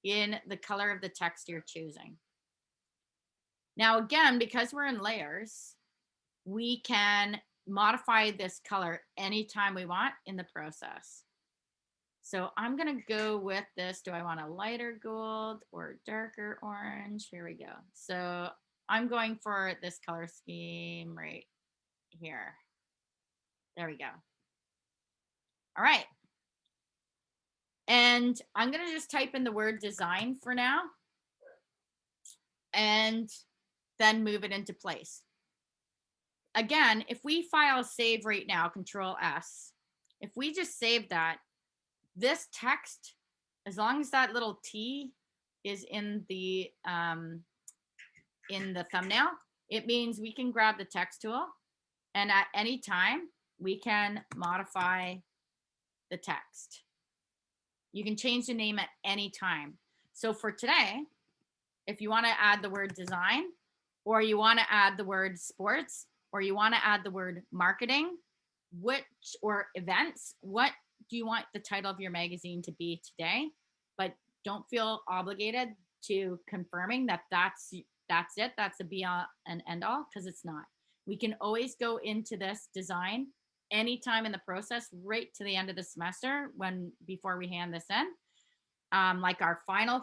in the color of the text you're choosing. Now, again, because we're in layers, we can modify this color anytime we want in the process. So I'm going to go with this. Do I want a lighter gold or darker orange? Here we go. So I'm going for this color scheme right here. There we go. All right. And I'm going to just type in the word design for now, and then move it into place. Again, if we file save right now, Control S, if we just save that, this text, as long as that little T is in the thumbnail, it means we can grab the text tool, and at any time we can modify the text. You can change the name at any time. So for today, if you want to add the word design, or you want to add the word sports, or you want to add the word marketing, or events, what do you want the title of your magazine to be today? But don't feel obligated to confirming that that's it, that's a be all and end all, because it's not. We can always go into this design anytime in the process, right to the end of the semester, before we hand this in. Like our final,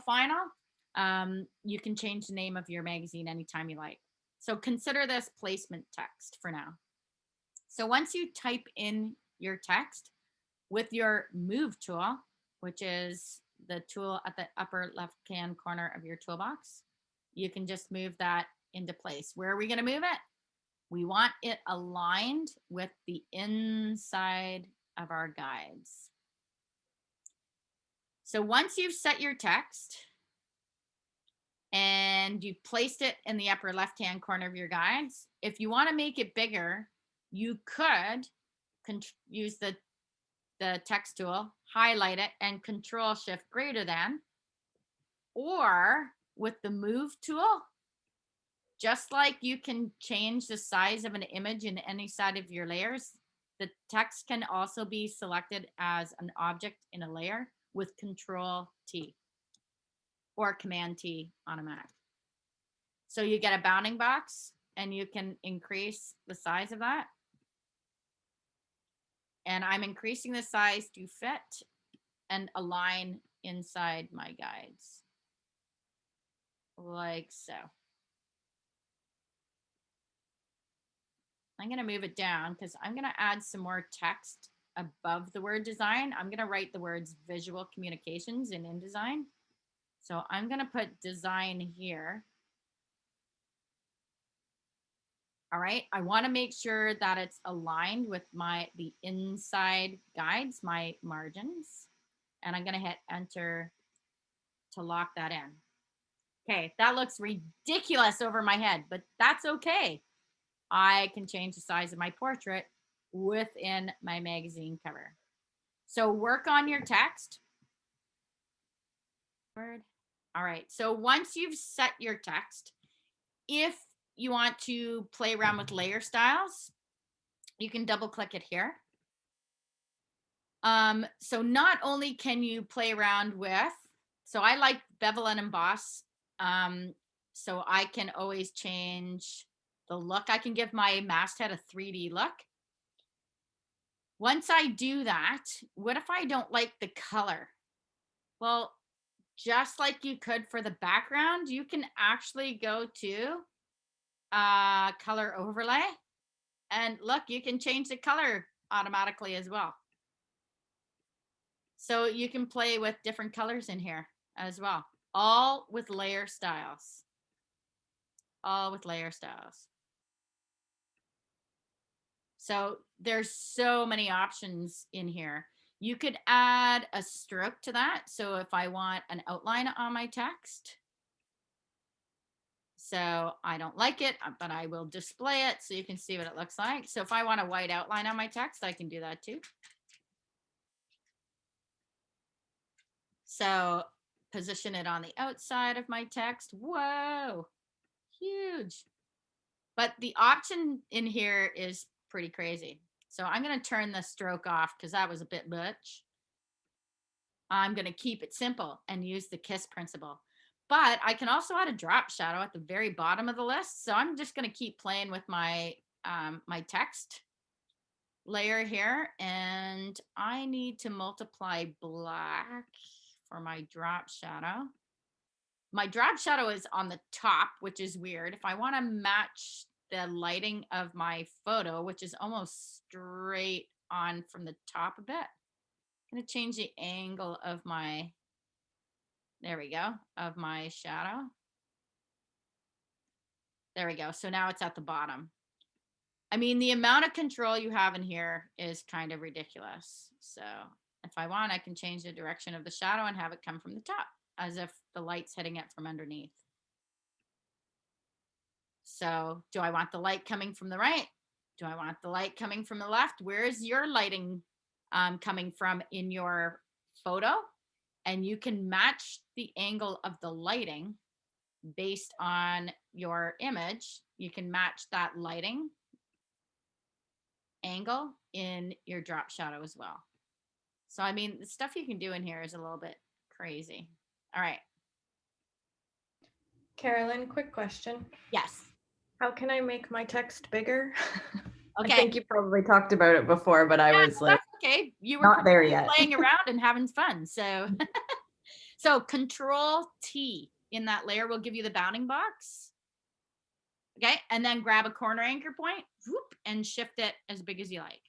you can change the name of your magazine anytime you like. So consider this placement text for now. So once you type in your text with your move tool, which is the tool at the upper left-hand corner of your toolbox, you can just move that into place. Where are we going to move it? We want it aligned with the inside of our guides. So once you've set your text and you've placed it in the upper left-hand corner of your guides, if you want to make it bigger, you could use the the text tool, highlight it, and Control Shift greater than, or with the move tool, just like you can change the size of an image in any side of your layers, the text can also be selected as an object in a layer with Control T or Command T on a Mac. So you get a bounding box and you can increase the size of that. And I'm increasing the size to fit and align inside my guides. Like so. I'm going to move it down because I'm going to add some more text above the word design. I'm going to write the words visual communications in InDesign. So I'm going to put design here. All right. I want to make sure that it's aligned with the inside guides, my margins. And I'm going to hit enter to lock that in. Okay. That looks ridiculous over my head, but that's okay. I can change the size of my portrait within my magazine cover. So work on your text. All right. So once you've set your text, if you want to play around with layer styles, you can double click it here. So not only can you play around with, so I like bevel and emboss. So I can always change the look. I can give my masthead a 3D look. Once I do that, what if I don't like the color? Well, just like you could for the background, you can actually go to color overlay, and look, you can change the color automatically as well. So you can play with different colors in here as well, all with layer styles. All with layer styles. So there's so many options in here. You could add a stroke to that. So if I want an outline on my text, so I don't like it, but I will display it so you can see what it looks like. So if I want a white outline on my text, I can do that too. So position it on the outside of my text. Whoa, huge. But the option in here is pretty crazy. So I'm going to turn the stroke off because that was a bit much. I'm going to keep it simple and use the KISS principle. But I can also add a drop shadow at the very bottom of the list. So I'm just going to keep playing with my my text layer here. And I need to multiply black for my drop shadow. My drop shadow is on the top, which is weird. If I want to match the lighting of my photo, which is almost straight on from the top a bit, I'm going to change the angle of my, there we go, of my shadow. There we go. So now it's at the bottom. I mean, the amount of control you have in here is kind of ridiculous. So if I want, I can change the direction of the shadow and have it come from the top, as if the light's hitting it from underneath. So do I want the light coming from the right? Do I want the light coming from the left? Where is your lighting coming from in your photo? And you can match the angle of the lighting based on your image. You can match that lighting angle in your drop shadow as well. So, I mean, the stuff you can do in here is a little bit crazy. All right. Carolyn, quick question. Yes. How can I make my text bigger? Okay. I think you probably talked about it before, but I was like, that's okay. You were not there yet. playing around and having fun. So, so Control T in that layer will give you the bounding box. Okay. And then grab a corner anchor point, whoop, and shift it as big as you like.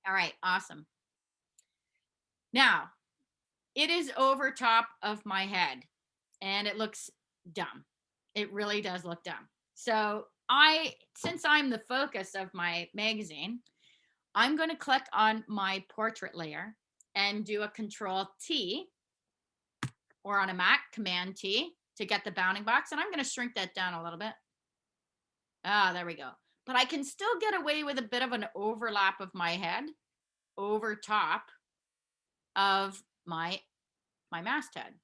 All right. Awesome. Now, it is over top of my head and it looks dumb. It really does look dumb. So since I'm the focus of my magazine, I'm going to click on my portrait layer and do a Control T, or on a Mac, Command T to get the bounding box. And I'm going to shrink that down a little bit. Ah, there we go. But I can still get away with a bit of an overlap of my head over top of my masthead.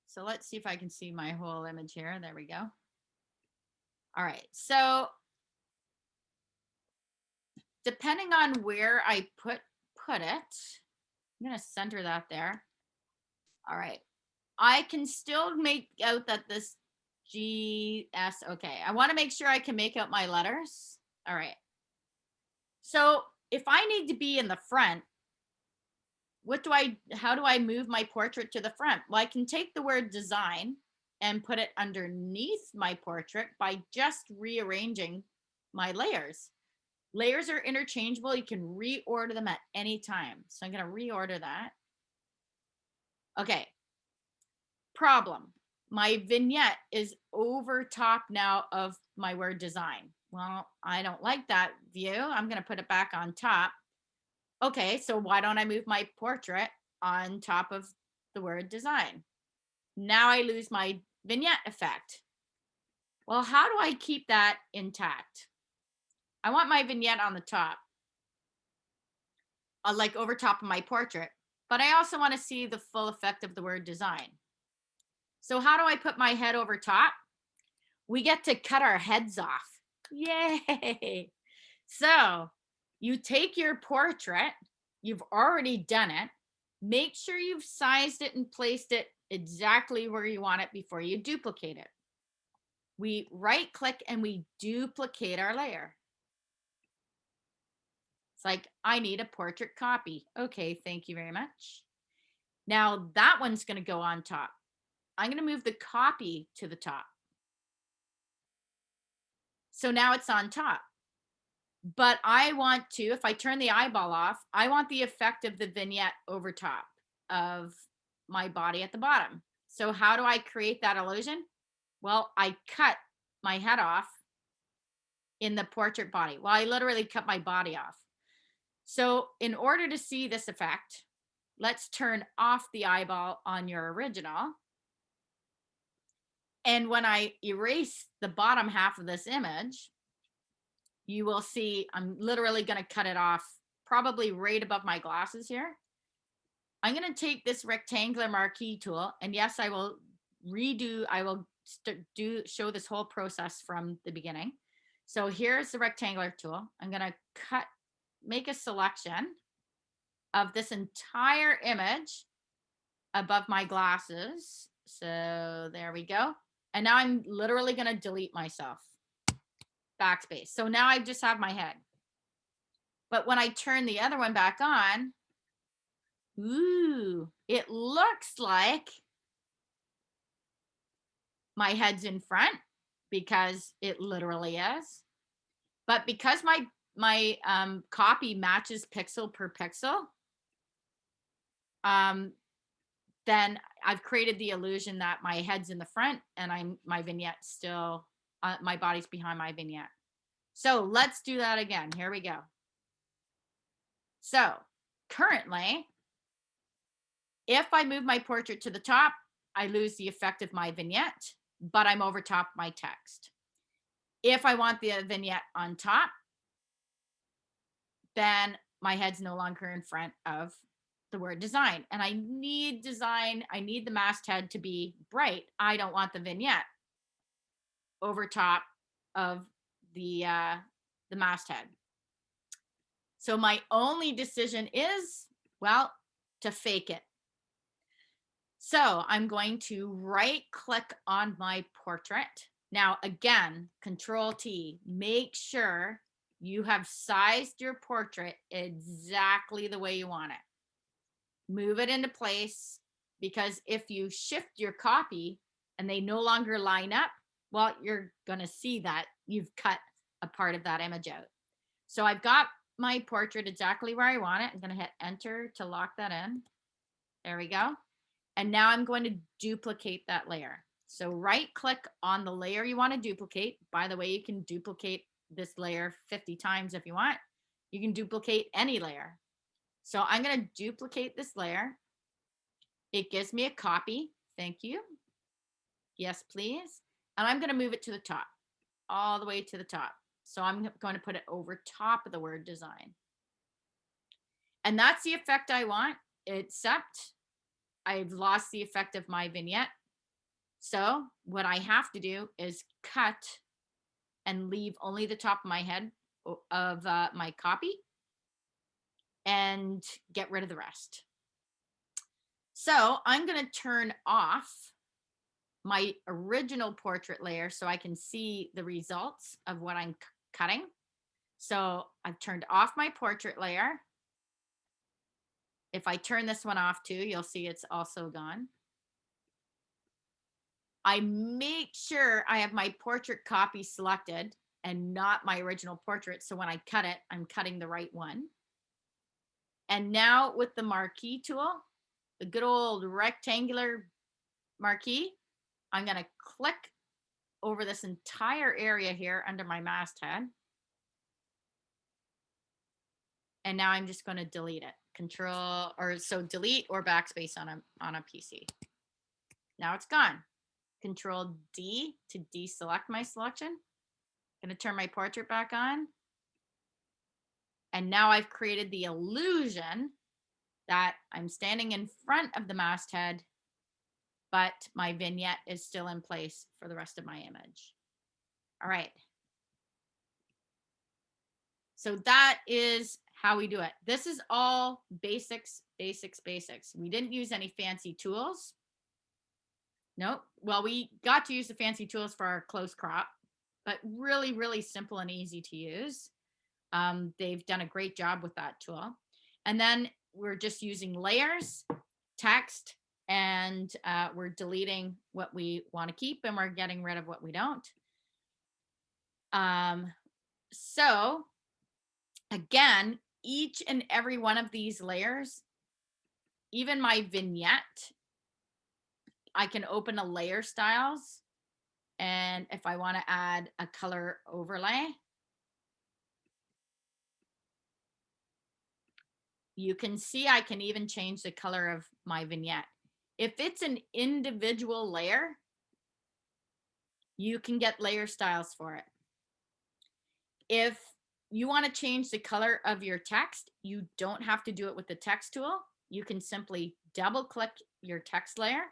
So let's see if I can see my whole image here. There we go. All right. So depending on where I put it, I'm going to center that there. All right. I can still make out that this GS, okay. I want to make sure I can make out my letters. All right. So if I need to be in the front, how do I move my portrait to the front? Well, I can take the word design and put it underneath my portrait by just rearranging my layers. Layers are interchangeable. You can reorder them at any time. So I'm going to reorder that. Okay. Problem. My vignette is over top now of my word design. Well, I don't like that view. I'm going to put it back on top. Okay, so why don't I move my portrait on top of the word design? Now I lose my vignette effect. Well, how do I keep that intact? I want my vignette on the top, like over top of my portrait, but I also want to see the full effect of the word design. So how do I put my head over top? We get to cut our heads off. Yay! So you take your portrait, you've already done it. Make sure you've sized it and placed it exactly where you want it before you duplicate it. We right click and we duplicate our layer. It's like, I need a portrait copy. Okay, thank you very much. Now that one's going to go on top. I'm going to move the copy to the top. So now it's on top. But I want to, if I turn the eyeball off, I want the effect of the vignette over top of my body at the bottom. So how do I create that illusion? Well, I cut my head off in the portrait body. Well, I literally cut my body off. So in order to see this effect, let's turn off the eyeball on your original. And when I erase the bottom half of this image, you will see I'm literally going to cut it off probably right above my glasses here. I'm going to take this rectangular marquee tool, and yes, I will show this whole process from the beginning. So here's the rectangular tool. I'm going to make a selection of this entire image above my glasses. So there we go. And now I'm literally going to delete myself. Backspace. So now I just have my head. But when I turn the other one back on, ooh, it looks like my head's in front because it literally is. But because my copy matches pixel per pixel, then I've created the illusion that my head's in the front and my vignette's still, my body's behind my vignette. So let's do that again. Here we go. So currently, if I move my portrait to the top, I lose the effect of my vignette, but I'm over top my text. If I want the vignette on top, then my head's no longer in front of the word design. And I need design. I need the masthead to be bright. I don't want the vignette over top of the masthead. So my only decision is, well, to fake it. So I'm going to right click on my portrait. Now, again, Control T, make sure you have sized your portrait exactly the way you want it. Move it into place, because if you shift your copy and they no longer line up, well, you're going to see that you've cut a part of that image out. So I've got my portrait exactly where I want it. I'm going to hit enter to lock that in. There we go. And now I'm going to duplicate that layer. So right click on the layer you want to duplicate. By the way, you can duplicate this layer 50 times if you want. You can duplicate any layer. So I'm going to duplicate this layer. It gives me a copy. Thank you. Yes, please. And I'm going to move it to the top, all the way to the top. So I'm going to put it over top of the word design. And that's the effect I want, except I've lost the effect of my vignette. So what I have to do is cut and leave only the top of my head of my copy and get rid of the rest. So I'm going to turn off my original portrait layer so I can see the results of what I'm cutting. So I've turned off my portrait layer. If I turn this one off too, you'll see it's also gone. I make sure I have my portrait copy selected and not my original portrait. So when I cut it, I'm cutting the right one. And now with the marquee tool, the good old rectangular marquee, I'm going to click over this entire area here under my masthead. And now I'm just going to delete it. Delete or backspace on a PC. Now it's gone. Control D to deselect my selection. I'm going to turn my portrait back on. And now I've created the illusion that I'm standing in front of the masthead, but my vignette is still in place for the rest of my image. All right. So that is how we do it. This is all basics, basics, basics. We didn't use any fancy tools. Nope. Well, we got to use the fancy tools for our close crop, but really, really simple and easy to use. They've done a great job with that tool. And then we're just using layers, text, and we're deleting what we want to keep and we're getting rid of what we don't. So again, each and every one of these layers, even my vignette, I can open a layer styles. And if I want to add a color overlay, you can see I can even change the color of my vignette. If it's an individual layer, you can get layer styles for it. If you want to change the color of your text, you don't have to do it with the text tool. You can simply double click your text layer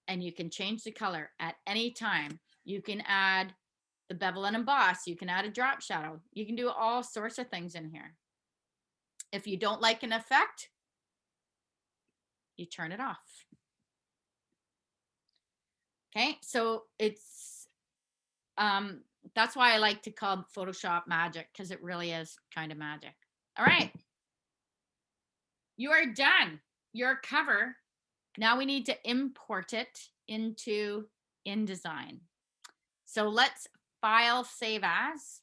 and you can change the color at any time. You can add the bevel and emboss. You can add a drop shadow. You can do all sorts of things in here. If you don't like an effect, you turn it off. Okay, so it's that's why I like to call Photoshop magic, because it really is kind of magic. All right, you are done. Your cover. Now we need to import it into InDesign. So let's file, save as.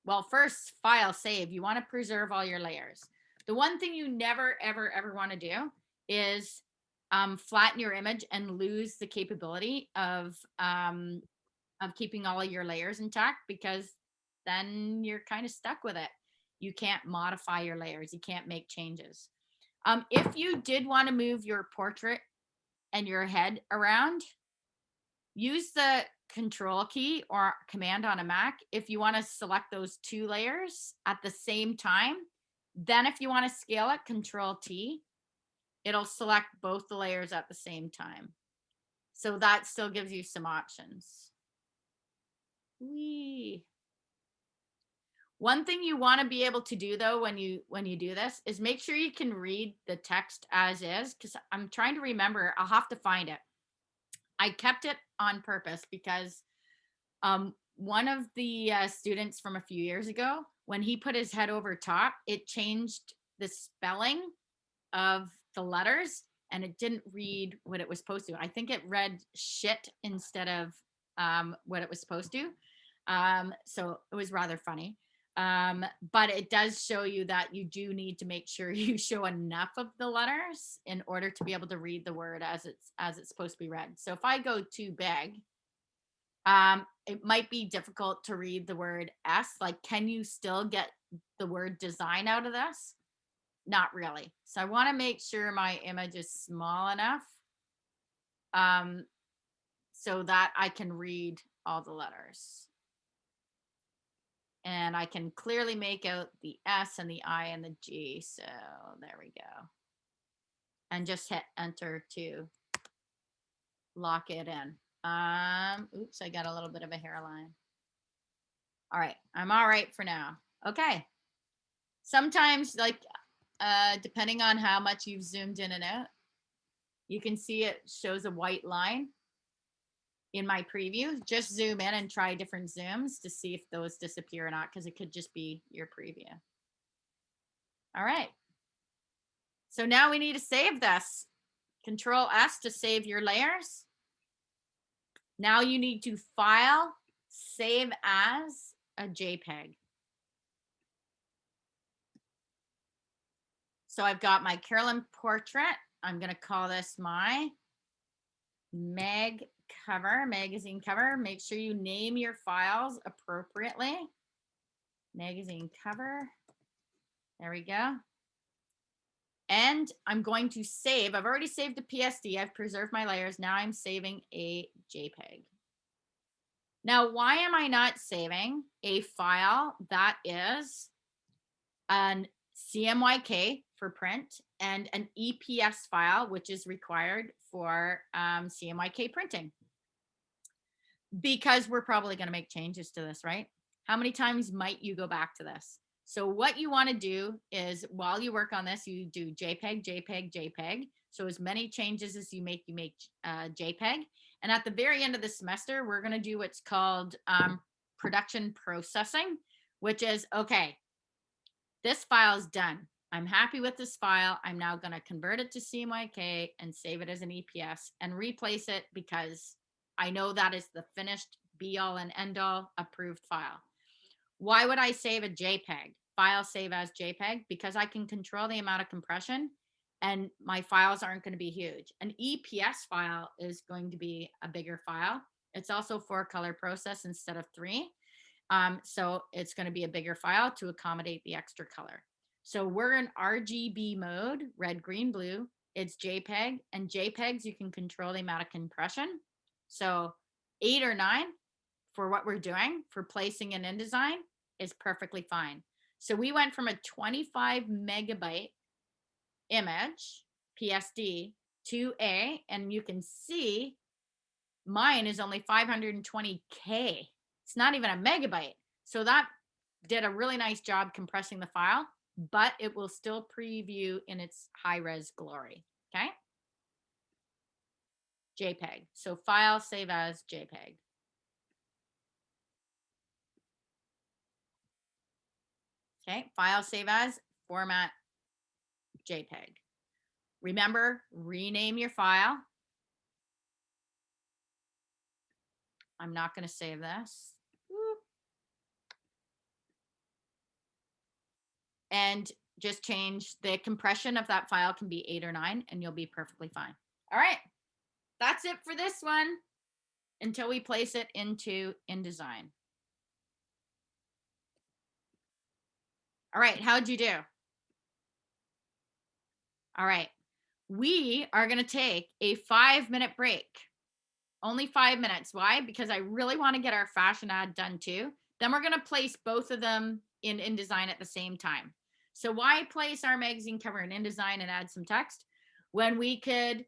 Well, first, file, save. You want to preserve all your layers. The one thing you never, ever, ever want to do is flatten your image and lose the capability of keeping all of your layers intact, because then you're kind of stuck with it. You can't modify your layers. You can't make changes. If you did want to move your portrait and your head around, use the Control key or Command on a Mac if you want to select those two layers at the same time. Then if you want to scale it, Control T, it'll select both the layers at the same time. So that still gives you some options. Whee. One thing you want to be able to do though when you do this is make sure you can read the text as is, because I'm trying to remember. I'll have to find it. I kept it on purpose because one of the students from a few years ago, when he put his head over top, it changed the spelling of the letters and it didn't read what it was supposed to. I think it read shit instead of what it was supposed to. So it was rather funny. But it does show you that you do need to make sure you show enough of the letters in order to be able to read the word as it's supposed to be read. So if I go too big, it might be difficult to read the word S. Like, can you still get the word design out of this? Not really. So I want to make sure my image is small enough so that I can read all the letters. And I can clearly make out the S and the I and the G. So there we go. And just hit enter to lock it in. Oops, I got a little bit of a hairline. All right, I'm all right for now. Okay. Sometimes, like, depending on how much you've zoomed in and out, you can see it shows a white line in my preview. Just zoom in and try different zooms to see if those disappear or not, because it could just be your preview. All right. So now we need to save this. Control S to save your layers. Now you need to file, save as a JPEG. So I've got my Carolyn portrait. I'm going to call this my mag cover, magazine cover. Make sure you name your files appropriately. Magazine cover. There we go. And I'm going to save. I've already saved the PSD. I've preserved my layers. Now I'm saving a JPEG. Now, why am I not saving a file that is an CMYK for print and an EPS file, which is required for CMYK printing? Because we're probably going to make changes to this, right? How many times might you go back to this? So what you want to do is, while you work on this, you do JPEG, JPEG, JPEG. So as many changes as you make JPEG. And at the very end of the semester, we're going to do what's called production processing, which is, okay, this file is done. I'm happy with this file. I'm now going to convert it to CMYK and save it as an EPS and replace it, because I know that is the finished be all and end all approved file. Why would I save a JPEG? File save as JPEG, because I can control the amount of compression and my files aren't going to be huge. An EPS file is going to be a bigger file. It's also 4-color process instead of 3. So it's going to be a bigger file to accommodate the extra color. So we're in RGB mode, red, green, blue. It's JPEG, and JPEGs, you can control the amount of compression. So 8 or 9 for what we're doing for placing in InDesign is perfectly fine. So we went from a 25 megabyte image PSD to and you can see mine is only 520K. It's not even a megabyte. So that did a really nice job compressing the file, but it will still preview in its high res glory. Okay. JPEG. So file save as JPEG. Okay. File save as format JPEG. Remember, rename your file. I'm not going to save this. And just change the compression of that file, can be 8 or 9, and you'll be perfectly fine. All right. That's it for this one until we place it into InDesign. All right. How'd you do? All right. We are going to take a 5-minute break. Only 5 minutes. Why? Because I really want to get our fashion ad done too. Then we're going to place both of them in InDesign at the same time. So why place our magazine cover in InDesign and add some text when we could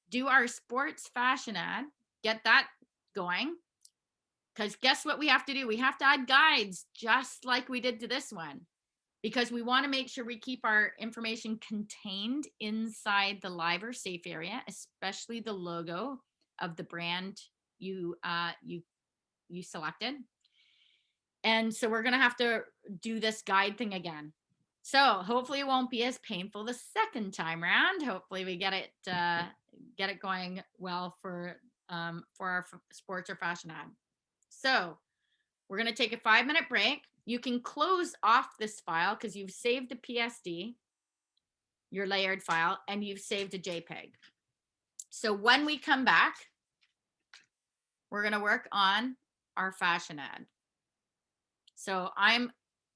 do our sports fashion ad, get that going? Because guess what we have to do? We have to add guides just like we did to this one, because we want to make sure we keep our information contained inside the live or safe area, especially the logo of the brand you selected. And so we're going to have to do this guide thing again. So hopefully it won't be as painful the second time around. Hopefully we get it going well for our sports or fashion ad. So we're going to take a 5-minute break. You can close off this file because you've saved a PSD, your layered file, and you've saved a JPEG. So when we come back, we're going to work on our fashion ad. So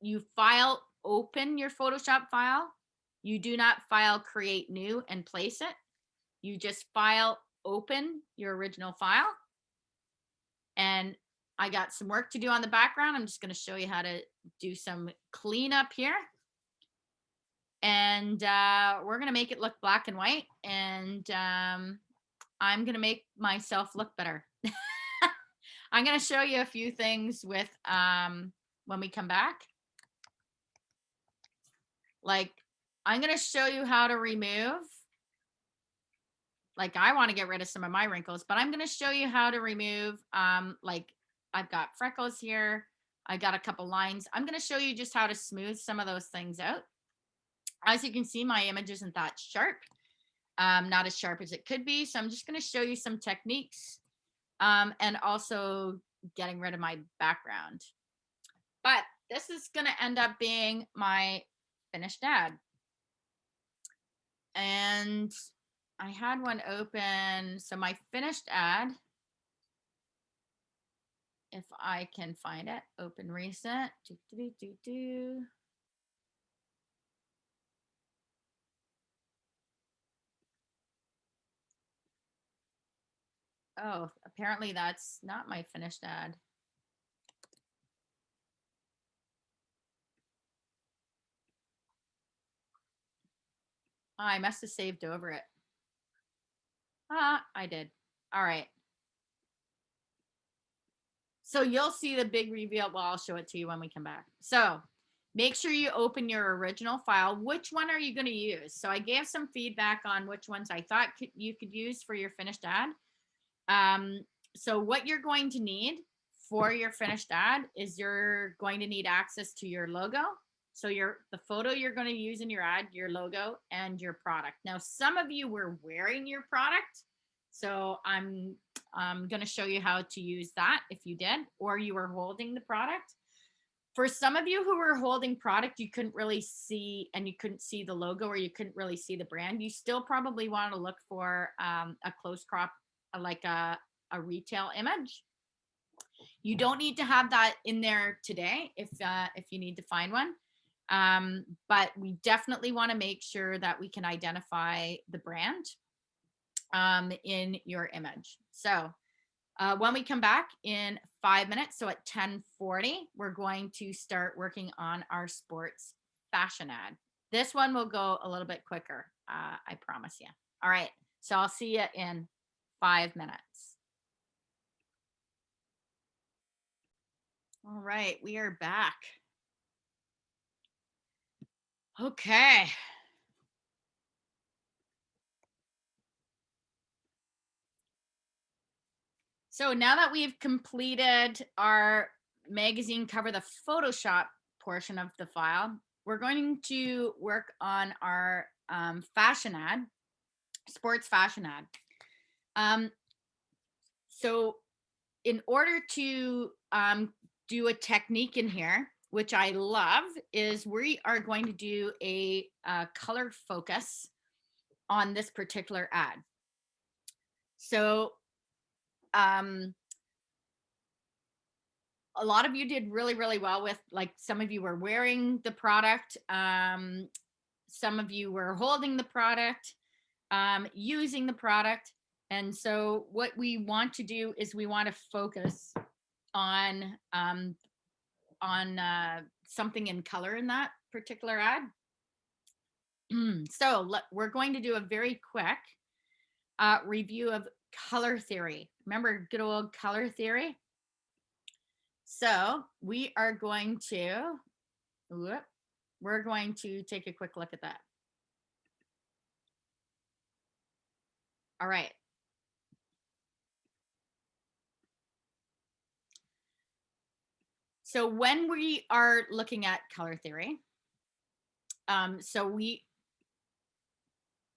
you file open your Photoshop file. You do not file create new and place it. You just file open your original file and I got some work to do on the background. I'm just going to show you how to do some cleanup here. And we're going to make it look black and white. And I'm going to make myself look better. I'm going to show you a few things with when we come back. Like, I'm going to show you how to remove. Like, I want to get rid of some of my wrinkles, but I'm going to show you how to remove, like, I've got freckles here. I got a couple lines. I'm going to show you just how to smooth some of those things out. As you can see, my image isn't that sharp, not as sharp as it could be. So I'm just going to show you some techniques and also getting rid of my background. But this is going to end up being my finished ad. And I had one open. So my finished ad, if I can find it, open recent. Oh, apparently that's not my finished ad. I must have saved over it. I did. All right. So you'll see the big reveal. Well, I'll show it to you when we come back. So make sure you open your original file. Which one are you going to use? So I gave some feedback on which ones I thought you could use for your finished ad. So what you're going to need for your finished ad is you're going to need access to your logo. So the photo you're going to use in your ad, your logo, and your product. Now, some of you were wearing your product. So I'm going to show you how to use that if you did, or you were holding the product. For some of you who were holding product, you couldn't really see, and you couldn't see the logo, or you couldn't really see the brand. You still probably want to look for a close crop, like a retail image. You don't need to have that in there today if you need to find one. But we definitely want to make sure that we can identify the brand in your image. So when we come back in 5 minutes, so at 10:40, we're going to start working on our sports fashion ad. This one will go a little bit quicker, I promise you. All right, so I'll see you in 5 minutes. All right, we are back. Okay. So now that we've completed our magazine cover, the Photoshop portion of the file, we're going to work on our fashion ad, sports fashion ad. So in order to do a technique in here, which I love, is we are going to do a color focus on this particular ad. So a lot of you did really, really well with, like, some of you were wearing the product. Some of you were holding the product, using the product. And so what we want to do is we want to focus on something in color in that particular ad. So we're going to do a very quick review of color theory. Remember good old color theory? So we are going to, we're going to take a quick look at that. All right. So when we are looking at color theory, so we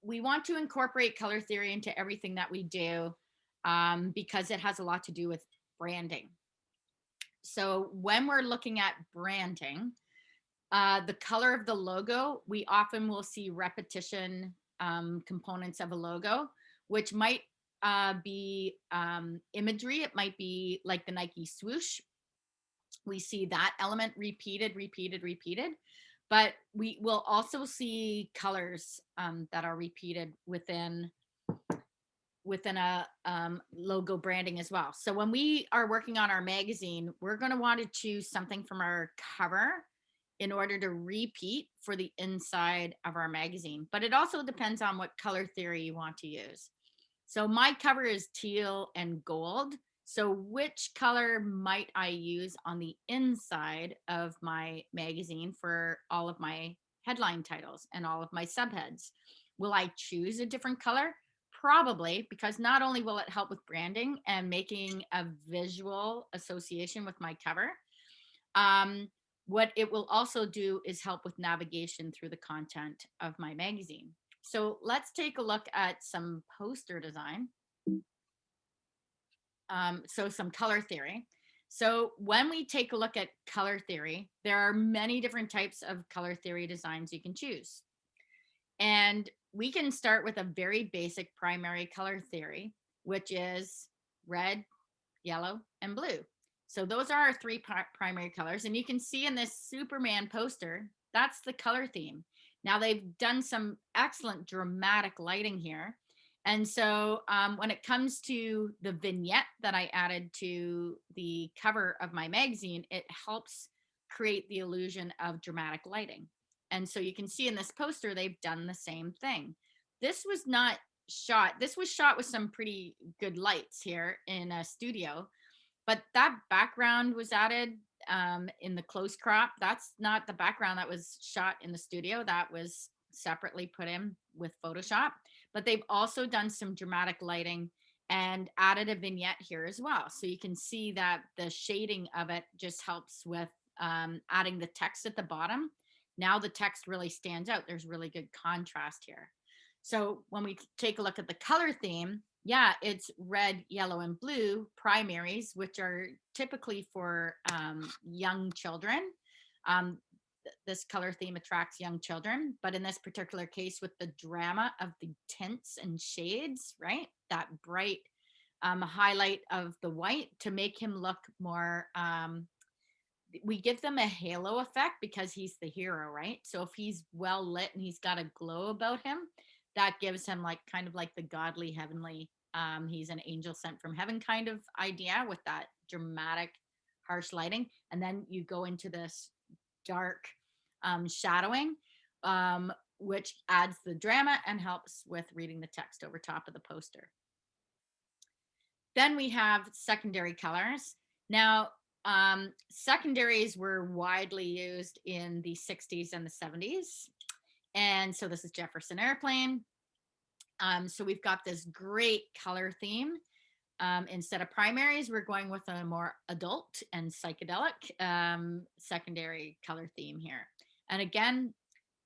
want to incorporate color theory into everything that we do because it has a lot to do with branding. So when we're looking at branding, the color of the logo, we often will see repetition components of a logo, which might be imagery. It might be like the Nike swoosh. We see that element repeated, but we will also see colors that are repeated within within a logo branding as well. So when we are working on our magazine, we're going to want to choose something from our cover in order to repeat for the inside of our magazine. But it also depends on what color theory you want to use. So my cover is teal and gold. So which color might I use on the inside of my magazine for all of my headline titles and all of my subheads? Will I choose a different color? Probably, because not only will it help with branding and making a visual association with my cover, what it will also do is help with navigation through the content of my magazine. So let's take a look at some poster design. So some color theory. So when we take a look at color theory, there are many different types of color theory designs you can choose. And we can start with a very basic primary color theory, which is red, yellow, and blue. So those are our three primary colors. And you can see in this Superman poster, that's the color theme. Now they've done some excellent dramatic lighting here. And so when it comes to the vignette that I added to the cover of my magazine, it helps create the illusion of dramatic lighting. And so you can see in this poster, they've done the same thing. This was not shot. This was shot with some pretty good lights here in a studio, but that background was added in the close crop. That's not the background that was shot in the studio. That was separately put in with Photoshop, but they've also done some dramatic lighting and added a vignette here as well. So you can see that the shading of it just helps with adding the text at the bottom. Now the text really stands out. There's really good contrast here. So when we take a look at the color theme, yeah, it's red, yellow, and blue primaries, which are typically for young children. This color theme attracts young children, but in this particular case with the drama of the tints and shades, right? That bright highlight of the white to make him look more, we give them a halo effect because he's the hero, right? So if he's well lit and he's got a glow about him, that gives him like kind of like the godly heavenly, he's an angel sent from heaven kind of idea with that dramatic harsh lighting. And then you go into this dark shadowing, which adds the drama and helps with reading the text over top of the poster. Then we have secondary colors. Now, secondaries were widely used in the 60s and the 70s. And so this is Jefferson Airplane. So we've got this great color theme. Instead of primaries, we're going with a more adult and psychedelic secondary color theme here. And again,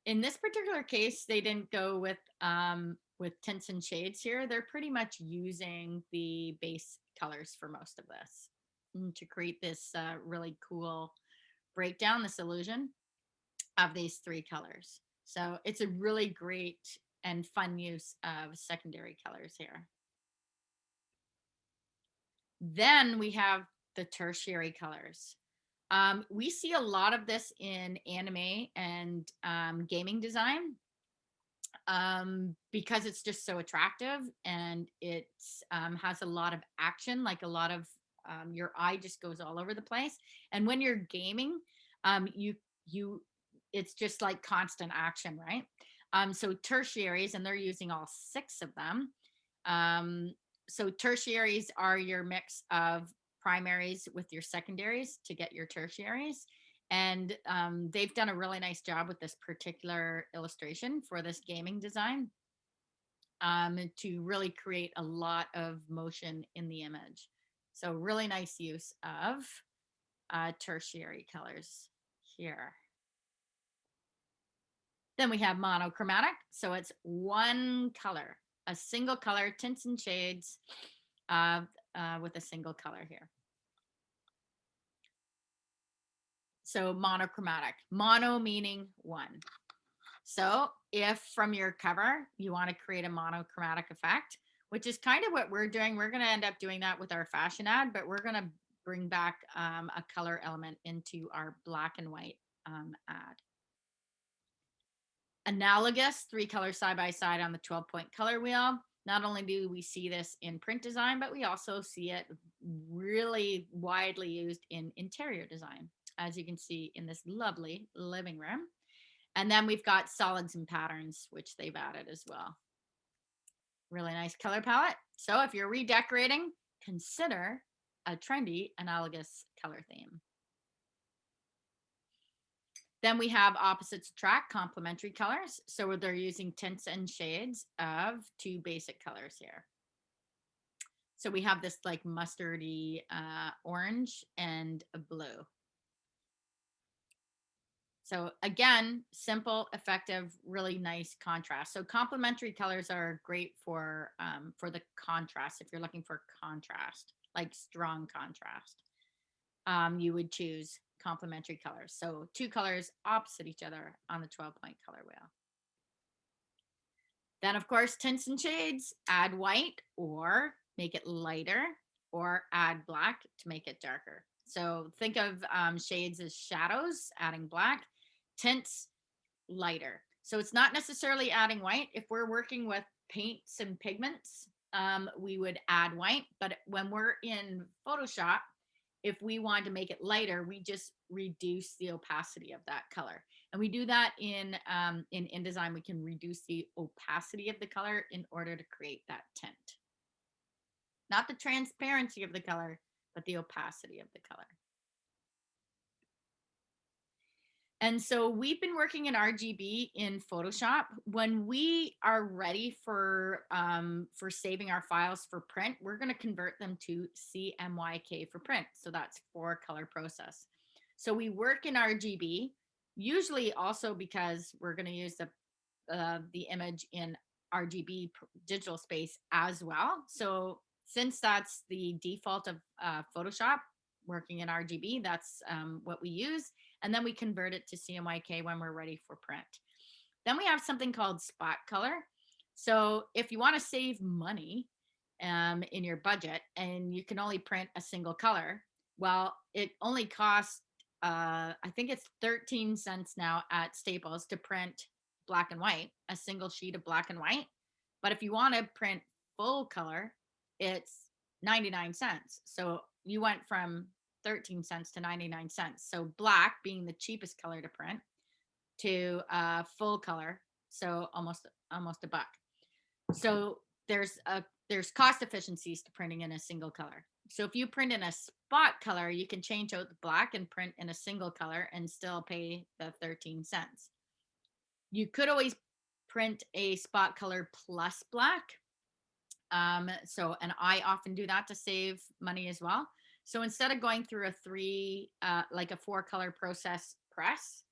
in this particular case, they didn't go with tints and shades here. They're pretty much using the base colors for most of this to create this really cool breakdown, this illusion of these three colors. So it's a really great and fun use of secondary colors here. Then we have the tertiary colors. We see a lot of this in anime and gaming design because it's just so attractive and it has a lot of action, like a lot of your eye just goes all over the place. And when you're gaming, it's just like constant action, right? So tertiaries, and they're using all 6 of them. So tertiaries are your mix of primaries with your secondaries to get your tertiaries. And they've done a really nice job with this particular illustration for this gaming design to really create a lot of motion in the image. So really nice use of tertiary colors here. Then we have monochromatic. So it's one color, a single color, tints and shades with a single color here. So monochromatic, mono meaning one. So if from your cover, you want to create a monochromatic effect, which is kind of what we're doing. We're going to end up doing that with our fashion ad, but we're going to bring back a color element into our black and white ad. Analogous, 3 colors side by side on the 12-point color wheel. Not only do we see this in print design, but we also see it really widely used in interior design, as you can see in this lovely living room. And then we've got solids and patterns, which they've added as well. Really nice color palette. So if you're redecorating, consider a trendy analogous color theme. Then we have opposites attract, complementary colors. So they're using tints and shades of two basic colors here. So we have this like mustardy orange and a blue. So again, simple, effective, really nice contrast. So complementary colors are great for the contrast. If you're looking for contrast, like strong contrast, you would choose complementary colors. So two colors opposite each other on the 12-point color wheel. Then of course, tints and shades, add white or make it lighter, or add black to make it darker. So think of shades as shadows, adding black, tints, lighter. So it's not necessarily adding white. If we're working with paints and pigments, we would add white. But when we're in Photoshop, if we want to make it lighter, we just reduce the opacity of that color. And we do that in InDesign. We can reduce the opacity of the color in order to create that tint. Not the transparency of the color, but the opacity of the color. And so we've been working in RGB in Photoshop. When we are ready for saving our files for print, we're going to convert them to CMYK for print. So that's for color process. So we work in RGB, usually also because we're going to use the image in RGB digital space as well. So since that's the default of Photoshop, working in RGB, that's what we use. And then we convert it to CMYK when we're ready for print. Then we have something called spot color. So if you want to save money in your budget and you can only print a single color, well, it only costs, I think it's 13 cents now at Staples to print black and white, a single sheet of black and white. But if you want to print full color, it's 99 cents. So you went from 13 cents to 99 cents. So black being the cheapest color to print to full color. So almost a buck. So there's cost efficiencies to printing in a single color. So if you print in a spot color, you can change out the black and print in a single color and still pay the 13 cents. You could always print a spot color plus black. And I often do that to save money as well. So instead of going through like a 4-color process press,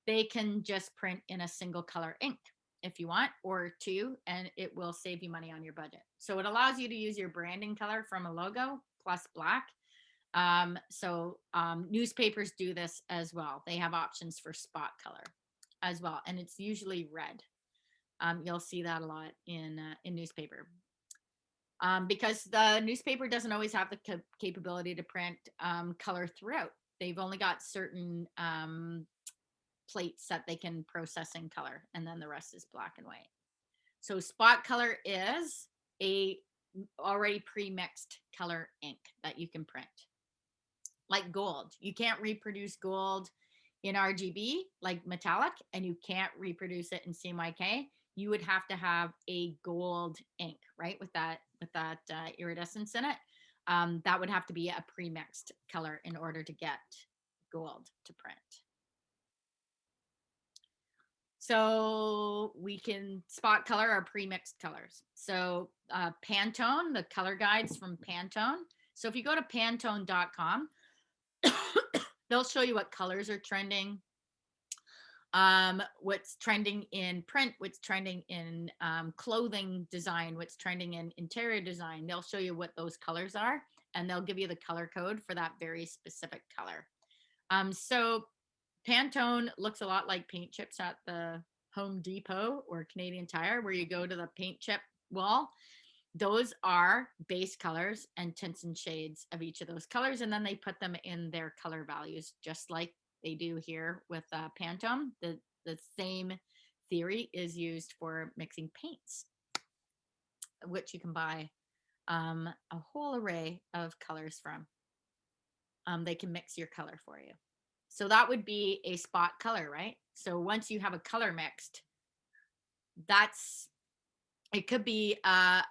they can just print in a single color ink if you want, or 2, and it will save you money on your budget. So it allows you to use your branding color from a logo plus black. Newspapers do this as well. They have options for spot color as well, and it's usually red. You'll see that a lot in newspaper. Because the newspaper doesn't always have the capability to print color throughout. They've only got certain plates that they can process in color, and then the rest is black and white. So spot color is a already pre-mixed color ink that you can print. Like gold. You can't reproduce gold in RGB like metallic, and you can't reproduce it in CMYK. You would have to have a gold ink, right? With that iridescence in it. That would have to be a pre-mixed color in order to get gold to print. So we can spot color our pre-mixed colors. So Pantone, the color guides from Pantone. So if you go to Pantone.com, they'll show you what colors are trending, what's trending in print, what's trending in clothing design, what's trending in interior design. They'll show you what those colors are, and they'll give you the color code for that very specific color. So Pantone looks a lot like paint chips at the Home Depot or Canadian Tire, where you go to the paint chip wall. Those are base colors and tints and shades of each of those colors, and then they put them in their color values, just like they do here with Pantone. The same theory is used for mixing paints. which you can buy a whole array of colors from. They can mix your color for you. So that would be a spot color, right? So once you have a color mixed, it could be a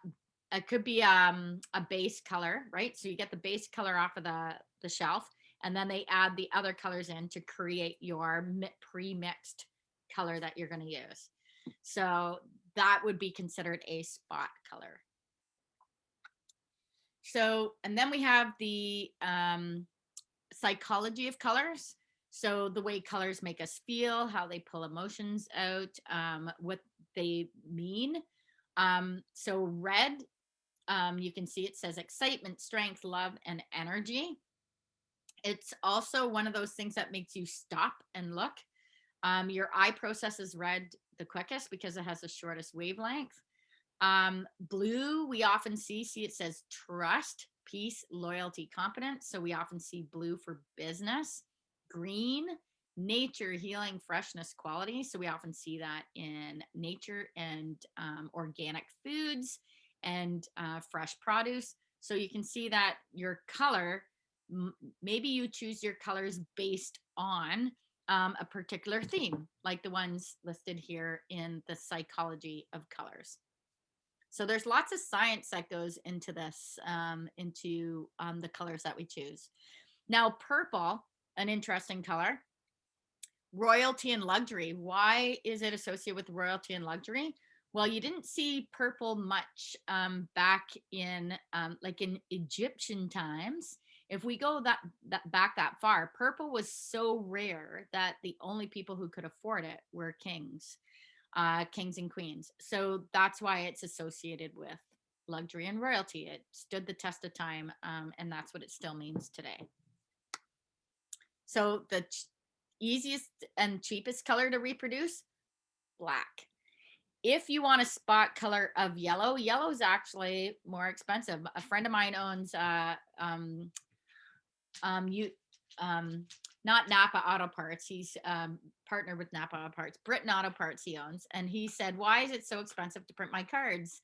base color, right? So you get the base color off of the shelf, and then they add the other colors in to create your pre-mixed color that you're going to use. So that would be considered a spot color. So, and then we have the psychology of colors. So the way colors make us feel, how they pull emotions out, what they mean. So red, you can see it says excitement, strength, love, and energy. It's also one of those things that makes you stop and look. Your eye processes red the quickest because it has the shortest wavelength. Blue, we often see it says trust, peace, loyalty, competence. So we often see blue for business. Green, nature, healing, freshness, quality. So we often see that in nature and organic foods and fresh produce. So you can see that your color, maybe you choose your colors based on a particular theme, like the ones listed here in the psychology of colors. So there's lots of science that goes into this, into the colors that we choose. Now, purple, an interesting color, royalty and luxury. Why is it associated with royalty and luxury? Well, you didn't see purple much back in like in Egyptian times. If we go back that far, purple was so rare that the only people who could afford it were kings and queens. So that's why it's associated with luxury and royalty. It stood the test of time, and that's what it still means today. So the easiest and cheapest color to reproduce, black. If you want a spot color of yellow, yellow is actually more expensive. A friend of mine owns not Napa Auto Parts. He's partnered with Napa Auto Parts. Britain Auto Parts he owns. And he said, why is it so expensive to print my cards?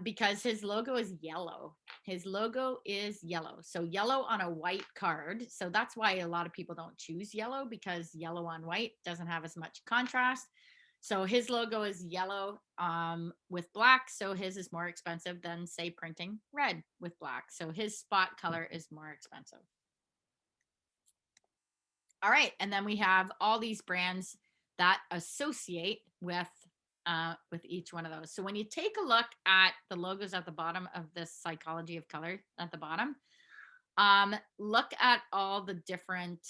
Because his logo is yellow. His logo is yellow. So yellow on a white card. So that's why a lot of people don't choose yellow, because yellow on white doesn't have as much contrast. So his logo is yellow with black. So his is more expensive than, say, printing red with black. So his spot color is more expensive. All right, and then we have all these brands that associate with each one of those. So when you take a look at the logos at the bottom of this psychology of color at the bottom, look at all the different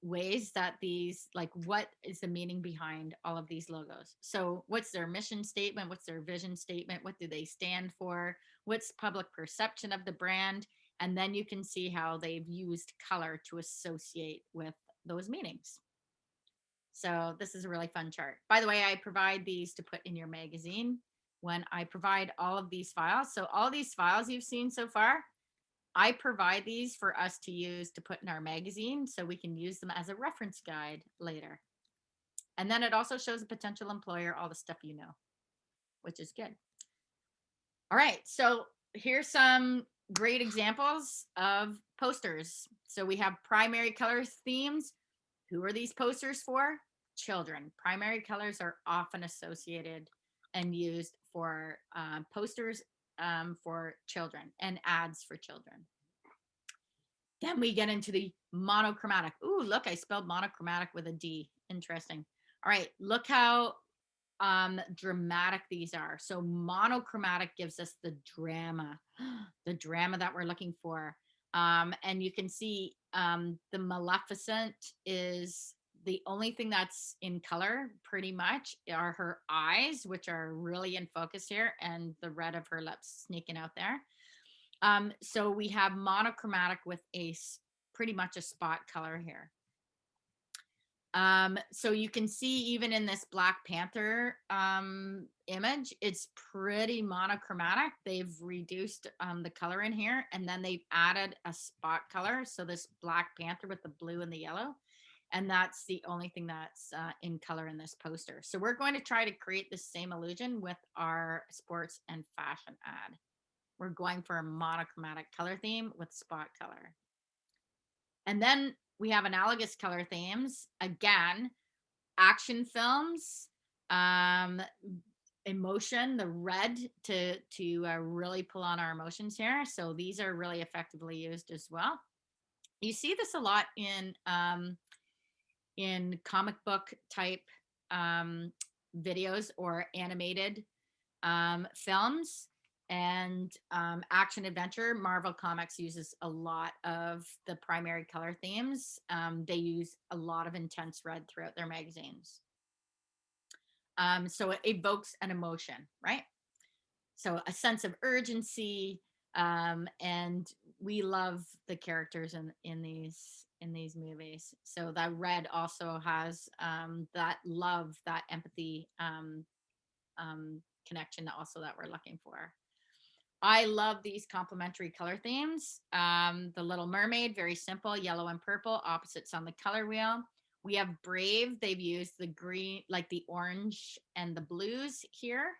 ways that these, like, what is the meaning behind all of these logos? So what's their mission statement? What's their vision statement? What do they stand for? What's public perception of the brand? And then you can see how they've used color to associate with those meanings. So this is a really fun chart. By the way, I provide these to put in your magazine when I provide all of these files. So all these files you've seen so far, I provide these for us to use to put in our magazine so we can use them as a reference guide later. And then it also shows a potential employer all the stuff you know, which is good. All right, so here's some great examples of posters. So we have primary color themes. Who are these posters for? Children. Primary colors are often associated and used for posters for children and ads for children. Then we get into the monochromatic. Ooh, look, I spelled monochromatic with a D. Interesting. All right, look how dramatic these are. So monochromatic gives us the drama that we're looking for. And you can see the Maleficent is the only thing that's in color pretty much are her eyes, which are really in focus here, and the red of her lips sneaking out there. So we have monochromatic with pretty much a spot color here. So you can see even in this Black Panther image, it's pretty monochromatic. They've reduced the color in here, and then they've added a spot color. So this Black Panther with the blue and the yellow. And that's the only thing that's in color in this poster. So we're going to try to create the same illusion with our sports and fashion ad. We're going for a monochromatic color theme with spot color. And then we have analogous color themes. Again, action films, emotion, the red to really pull on our emotions here. So these are really effectively used as well. You see this a lot in comic book type videos or animated films and action adventure. Marvel Comics uses a lot of the primary color themes. They use a lot of intense red throughout their magazines. So it evokes an emotion, right? So a sense of urgency, and we love the characters in these movies. So that red also has that love, that empathy connection also that we're looking for. I love these complementary color themes. The Little Mermaid, very simple, yellow and purple, opposites on the color wheel. We have Brave. They've used the green, like the orange and the blues here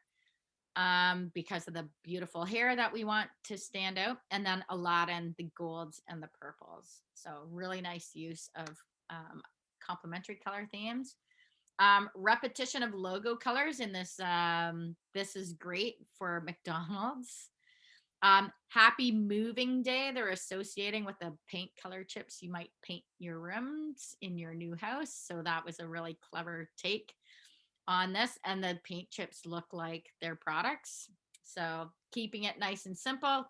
because of the beautiful hair that we want to stand out. And then Aladdin, the golds and the purples. So really nice use of complementary color themes. Repetition of logo colors in this. This is great for McDonald's. Happy moving day. They're associating with the paint color chips you might paint your rooms in your new house. So that was a really clever take on this. And the paint chips look like their products. So keeping it nice and simple,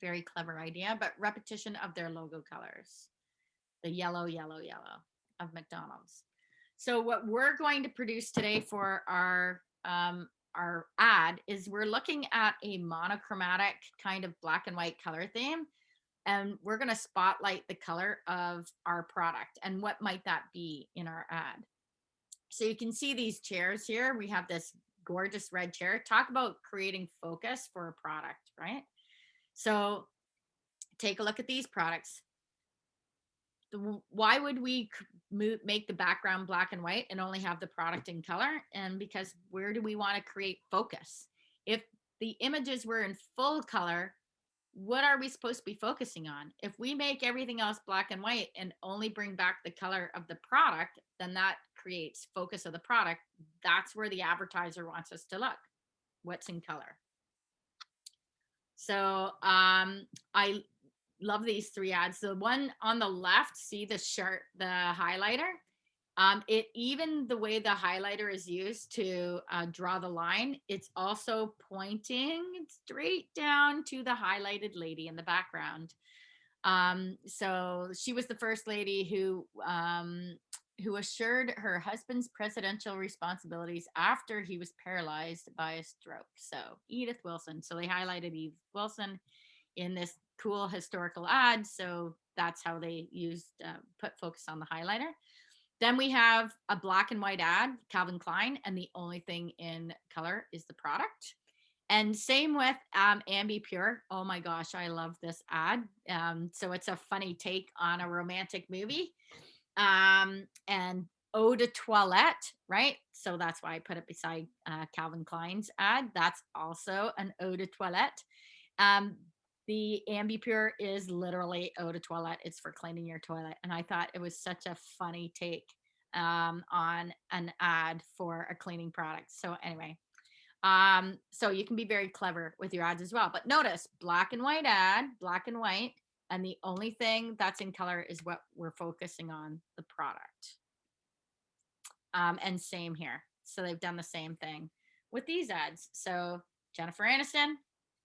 very clever idea, but repetition of their logo colors. The yellow, yellow, yellow of McDonald's. So what we're going to produce today for our ad is we're looking at a monochromatic kind of black and white color theme, and we're going to spotlight the color of our product and what might that be in our ad. So you can see these chairs here. We have this gorgeous red chair. Talk about creating focus for a product, right? So take a look at these products. Why would we make the background black and white and only have the product in color? And because where do we want to create focus? If the images were in full color, what are we supposed to be focusing on? If we make everything else black and white and only bring back the color of the product, then that creates focus of the product. That's where the advertiser wants us to look. What's in color? So I love these three ads. The one on the left, see the highlighter. Even the way the highlighter is used to draw the line, it's also pointing straight down to the highlighted lady in the background. So she was the first lady who assured her husband's presidential responsibilities after he was paralyzed by a stroke. So Edith Wilson. So they highlighted Edith Wilson in this cool historical ad. So that's how they put focus on the highlighter. Then we have a black and white ad, Calvin Klein, and the only thing in color is the product. And same with Ambi Pure. Oh my gosh, I love this ad. So it's a funny take on a romantic movie. And Eau de Toilette, right? So that's why I put it beside Calvin Klein's ad. That's also an Eau de Toilette. The Ambi Pure is literally Eau de Toilette. It's for cleaning your toilet. And I thought it was such a funny take on an ad for a cleaning product. So anyway, so you can be very clever with your ads as well. But notice black and white ad, black and white. And the only thing that's in color is what we're focusing on, the product. And same here. So they've done the same thing with these ads. So Jennifer Aniston,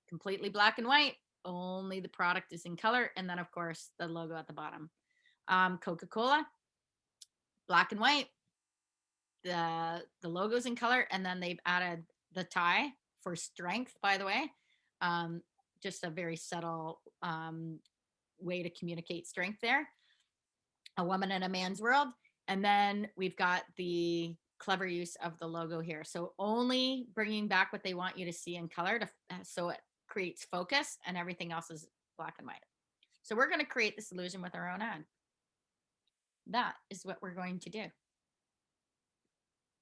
completely black and white, only the product is in color. And then of course the logo at the bottom. Coca-Cola, black and white, the logo's in color. And then they've added the tie for strength, by the way. Just a very subtle way to communicate strength there. A woman in a man's world. And then we've got the clever use of the logo here. So only bringing back what they want you to see in color so it creates focus, and everything else is black and white. So we're going to create this illusion with our own ad. that is what we're going to do.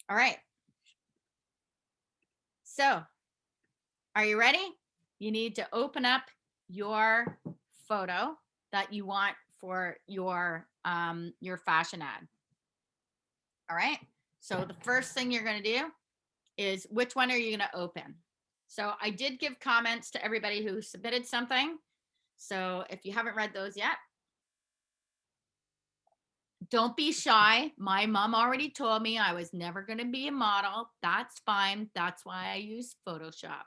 All right. So, are you ready? You need to open up your photo that you want for your fashion ad. All right. So the first thing you're going to do is, which one are you going to open? So I did give comments to everybody who submitted something. So if you haven't read those yet, don't be shy. My mom already told me I was never going to be a model. That's fine. That's why I use Photoshop.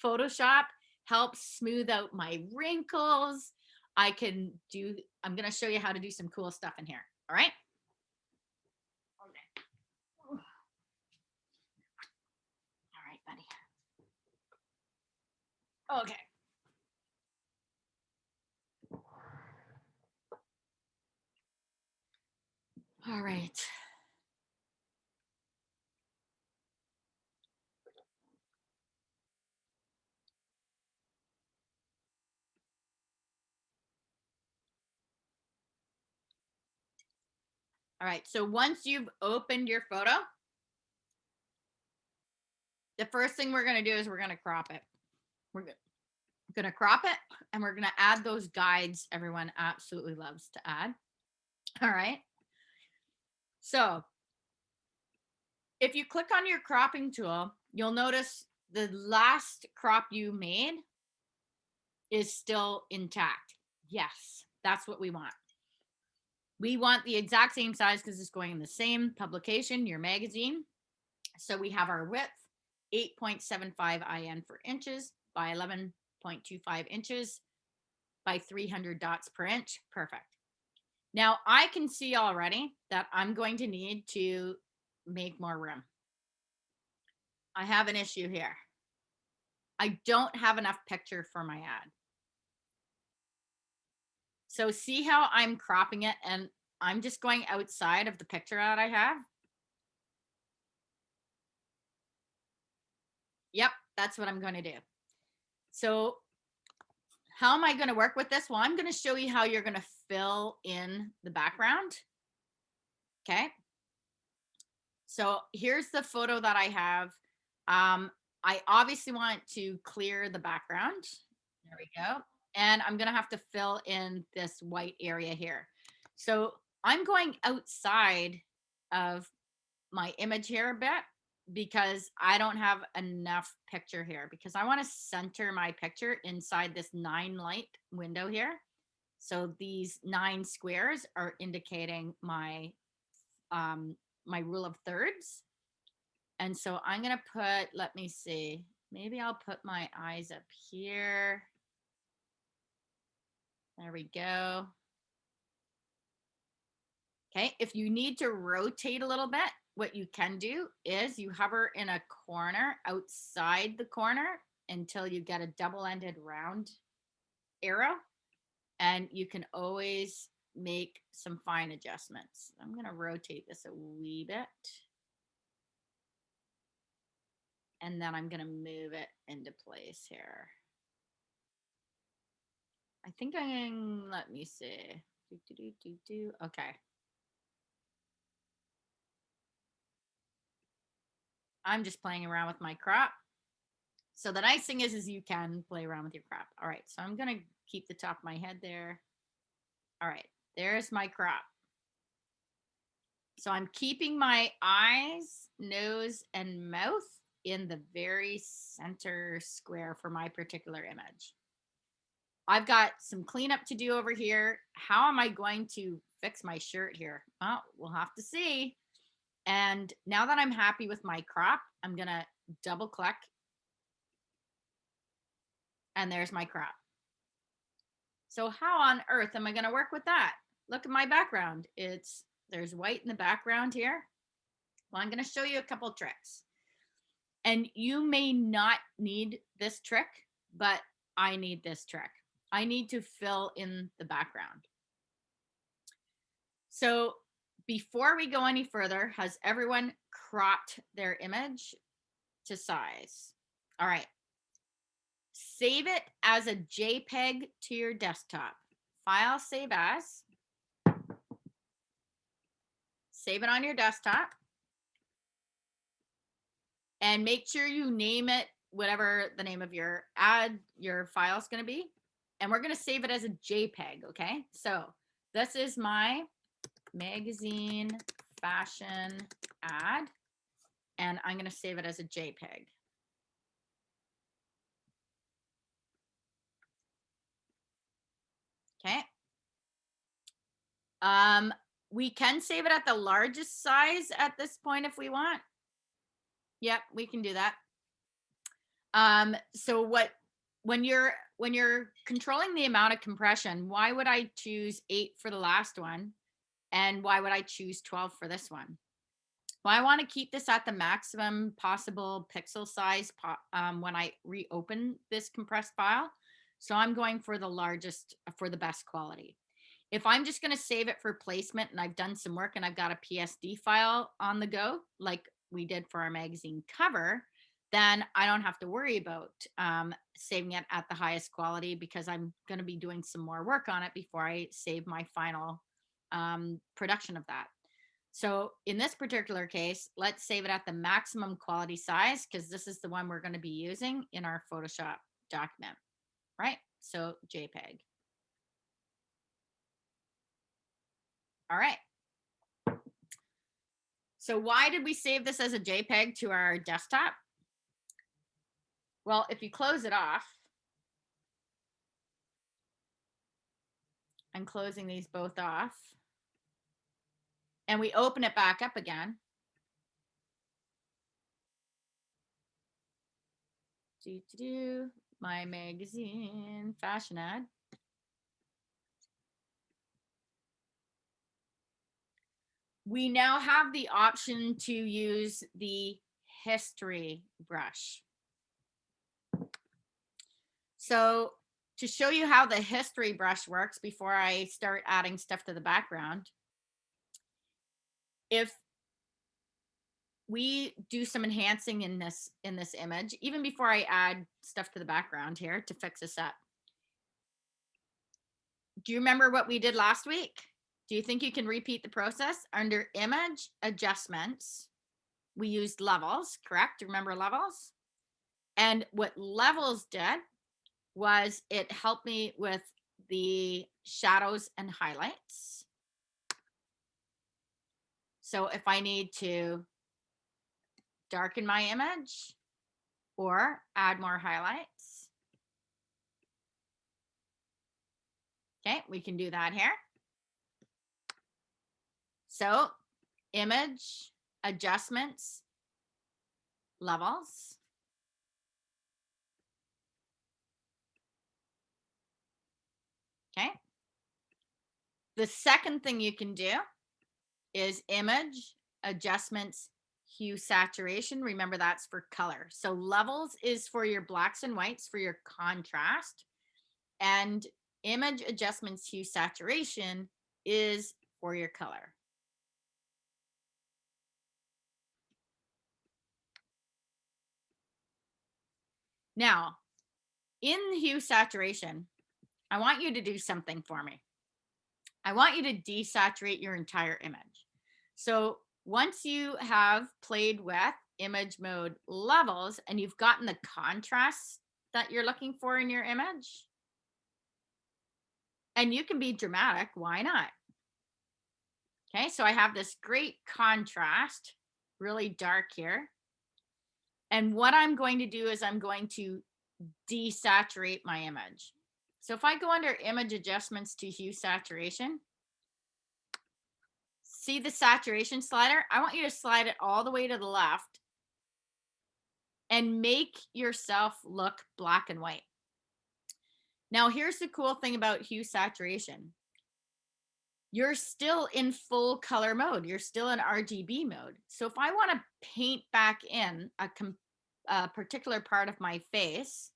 Photoshop helps smooth out my wrinkles. I'm going to show you how to do some cool stuff in here. All right. Okay. All right, buddy. Okay. All right. All right. So once you've opened your photo, the first thing we're going to do is we're going to crop it. We're going to crop it, and we're going to add those guides everyone absolutely loves to add. All right. So if you click on your cropping tool, you'll notice the last crop you made is still intact. Yes, that's what we want. We want the exact same size because it's going in the same publication, your magazine. So we have our width, 8.75 IN for inches by 11.25 inches by 300 dots per inch. Perfect. Now I can see already that I'm going to need to make more room. I have an issue here. I don't have enough picture for my ad. So see how I'm cropping it and I'm just going outside of the picture that I have? Yep, that's what I'm going to do. So how am I going to work with this? Well, I'm going to show you how you're going to fill in the background. Okay. So here's the photo that I have. I obviously want to clear the background. There we go. And I'm going to have to fill in this white area here. So I'm going outside of my image here a bit because I don't have enough picture here, because I want to center my picture inside this 9 light window here. So these 9 squares are indicating my my rule of thirds. And so I'm going to put, let me see, maybe I'll put my eyes up here. There we go. Okay, if you need to rotate a little bit, what you can do is you hover in a corner outside the corner until you get a double-ended round arrow, and you can always make some fine adjustments. I'm going to rotate this a wee bit, and then I'm going to move it into place here. I think I'm going, let me see. Okay. I'm just playing around with my crop. So the nice thing is you can play around with your crop. All right, so I'm gonna keep the top of my head there. All right, there's my crop. So I'm keeping my eyes, nose, and mouth in the very center square for my particular image. I've got some cleanup to do over here. How am I going to fix my shirt here? Well, we'll have to see. And now that I'm happy with my crop, I'm gonna double click. And there's my crop. So how on earth am I going to work with that? Look at my background. There's white in the background here. Well, I'm going to show you a couple tricks. And you may not need this trick, but I need this trick. I need to fill in the background. So before we go any further, has everyone cropped their image to size? All right. Save it as a JPEG to your desktop. File, save as. save it on your desktop. And make sure you name it whatever the name of your file is going to be. And we're going to save it as a JPEG, okay? So this is my magazine fashion ad, and I'm going to save it as a JPEG. Okay. We can save it at the largest size at this point if we want. Yep, we can do that. So when you're controlling the amount of compression, why would I choose 8 for the last one? And why would I choose 12 for this one? Well, I want to keep this at the maximum possible pixel size when I reopen this compressed file. So I'm going for the largest, for the best quality. If I'm just going to save it for placement and I've done some work and I've got a PSD file on the go, like we did for our magazine cover, then I don't have to worry about saving it at the highest quality because I'm going to be doing some more work on it before I save my final production of that. So in this particular case, let's save it at the maximum quality size because this is the one we're going to be using in our Photoshop document, right? So JPEG. All right. So why did we save this as a JPEG to our desktop? Well, if you close it off, I'm closing these both off, and we open it back up again. My magazine fashion ad. We now have the option to use the history brush. So to show you how the history brush works before I start adding stuff to the background, if we do some enhancing in this image, even before I add stuff to the background here to fix this up. Do you remember what we did last week? Do you think you can repeat the process? Under image adjustments, we used levels, correct? Remember levels? And what levels did was it helped me with the shadows and highlights. So if I need to darken my image or add more highlights, okay, we can do that here. So image adjustments, levels. Okay. The second thing you can do is image adjustments, hue saturation. Remember, that's for color. So levels is for your blacks and whites for your contrast, and image adjustments, hue saturation is for your color. Now, in hue saturation, I want you to do something for me. I want you to desaturate your entire image. So once you have played with image mode levels and you've gotten the contrast that you're looking for in your image, and you can be dramatic, why not? Okay, so I have this great contrast, really dark here. And what I'm going to do is I'm going to desaturate my image. So if I go under image adjustments to hue saturation, see the saturation slider? I want you to slide it all the way to the left and make yourself look black and white. Now, here's the cool thing about hue saturation. You're still in full color mode. You're still in RGB mode. So if I want to paint back in a particular part of my face,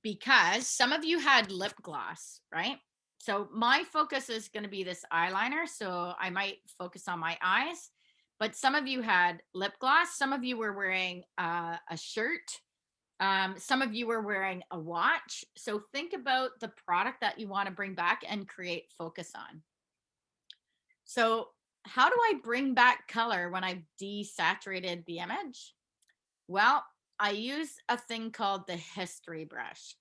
because some of you had lip gloss, right? So my focus is going to be this eyeliner. So I might focus on my eyes, but some of you had lip gloss. Some of you were wearing a shirt. Some of you were wearing a watch. So think about the product that you want to bring back and create focus on. So how do I bring back color when I've desaturated the image? Well, I use a thing called the history brush.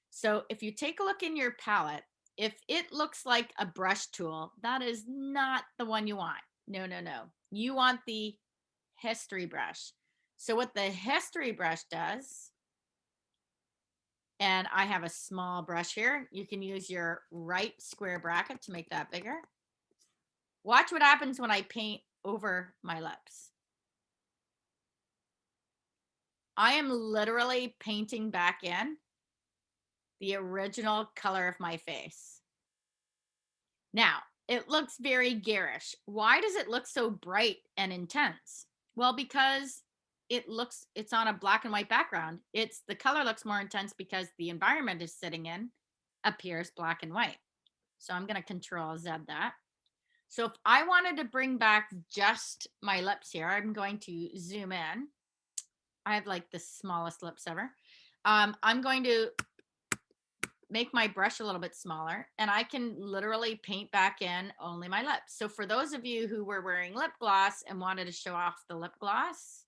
So if you take a look in your palette, if it looks like a brush tool, that is not the one you want. No, no, no. You want the history brush. So what the history brush does, and I have a small brush here, you can use your right square bracket to make that bigger. Watch what happens when I paint over my lips. I am literally painting back in the original color of my face. Now, it looks very garish. Why does it look so bright and intense? Well, because it's on a black and white background. The color looks more intense because the environment is sitting in appears black and white. So I'm going to Control Z that. So if I wanted to bring back just my lips here, I'm going to zoom in. I have like the smallest lips ever. I'm going to make my brush a little bit smaller, and I can literally paint back in only my lips. So for those of you who were wearing lip gloss and wanted to show off the lip gloss,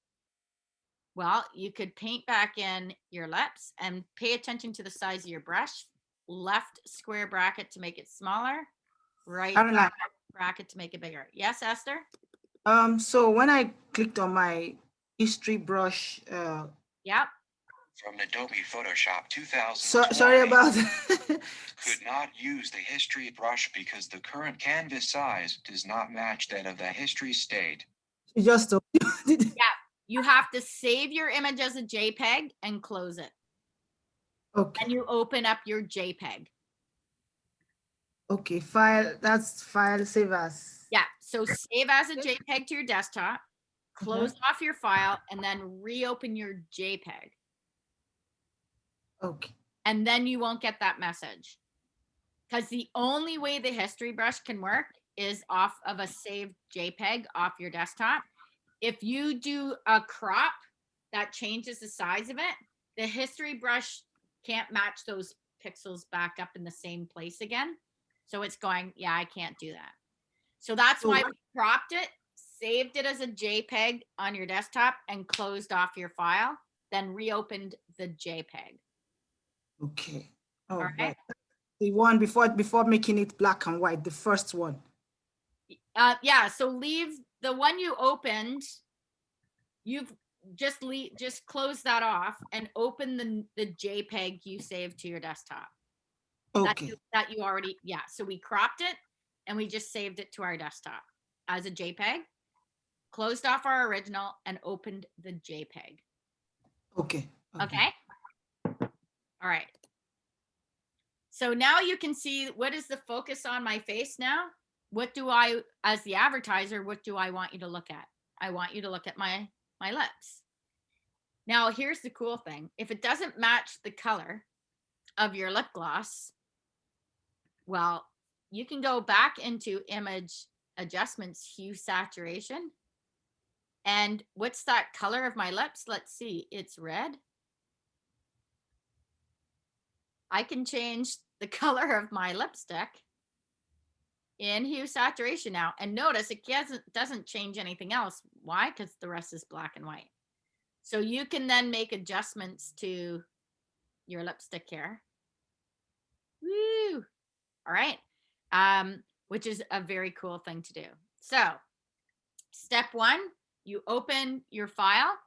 well, you could paint back in your lips and pay attention to the size of your brush. Left square bracket to make it smaller, right Caroline, bracket to make it bigger. Yes, Esther? so when I clicked on my history brush, Yep. From Adobe Photoshop 2020. sorry about Could not use the history brush because the current canvas size does not match that of the history state. just You have to save your image as a JPEG and close it. okay. And you open up your JPEG. Okay, file, that's file, save as. Yeah, so save as a JPEG to your desktop, close off your file, and then reopen your JPEG. Okay. And then you won't get that message. Because the only way the history brush can work is off of a saved JPEG off your desktop. If you do a crop that changes the size of it, the history brush can't match those pixels back up in the same place again. So it's going, yeah, I can't do that. So that's why we cropped it, saved it as a JPEG on your desktop, and closed off your file, then reopened the JPEG. Okay. All right. The one before making it black and white, the first one. Yeah, so leave the one you opened, you've just close that off and open the JPEG you saved to your desktop. Okay. That you already, yeah. So we cropped it and we just saved it to our desktop as a JPEG, closed off our original and opened the JPEG. Okay. Okay. All right. So now you can see what is the focus on my face now. What do I, as the advertiser, what do I want you to look at? I want you to look at my lips. Now, here's the cool thing. If it doesn't match the color of your lip gloss, well, you can go back into image adjustments, hue, saturation. And what's that color of my lips? Let's see, it's red. I can change the color of my lipstick in hue saturation now. And notice it doesn't change anything else. Why? Because the rest is black and white. So you can then make adjustments to your lipstick here. Woo! All right. Which is a very cool thing to do. So step one, you open your file,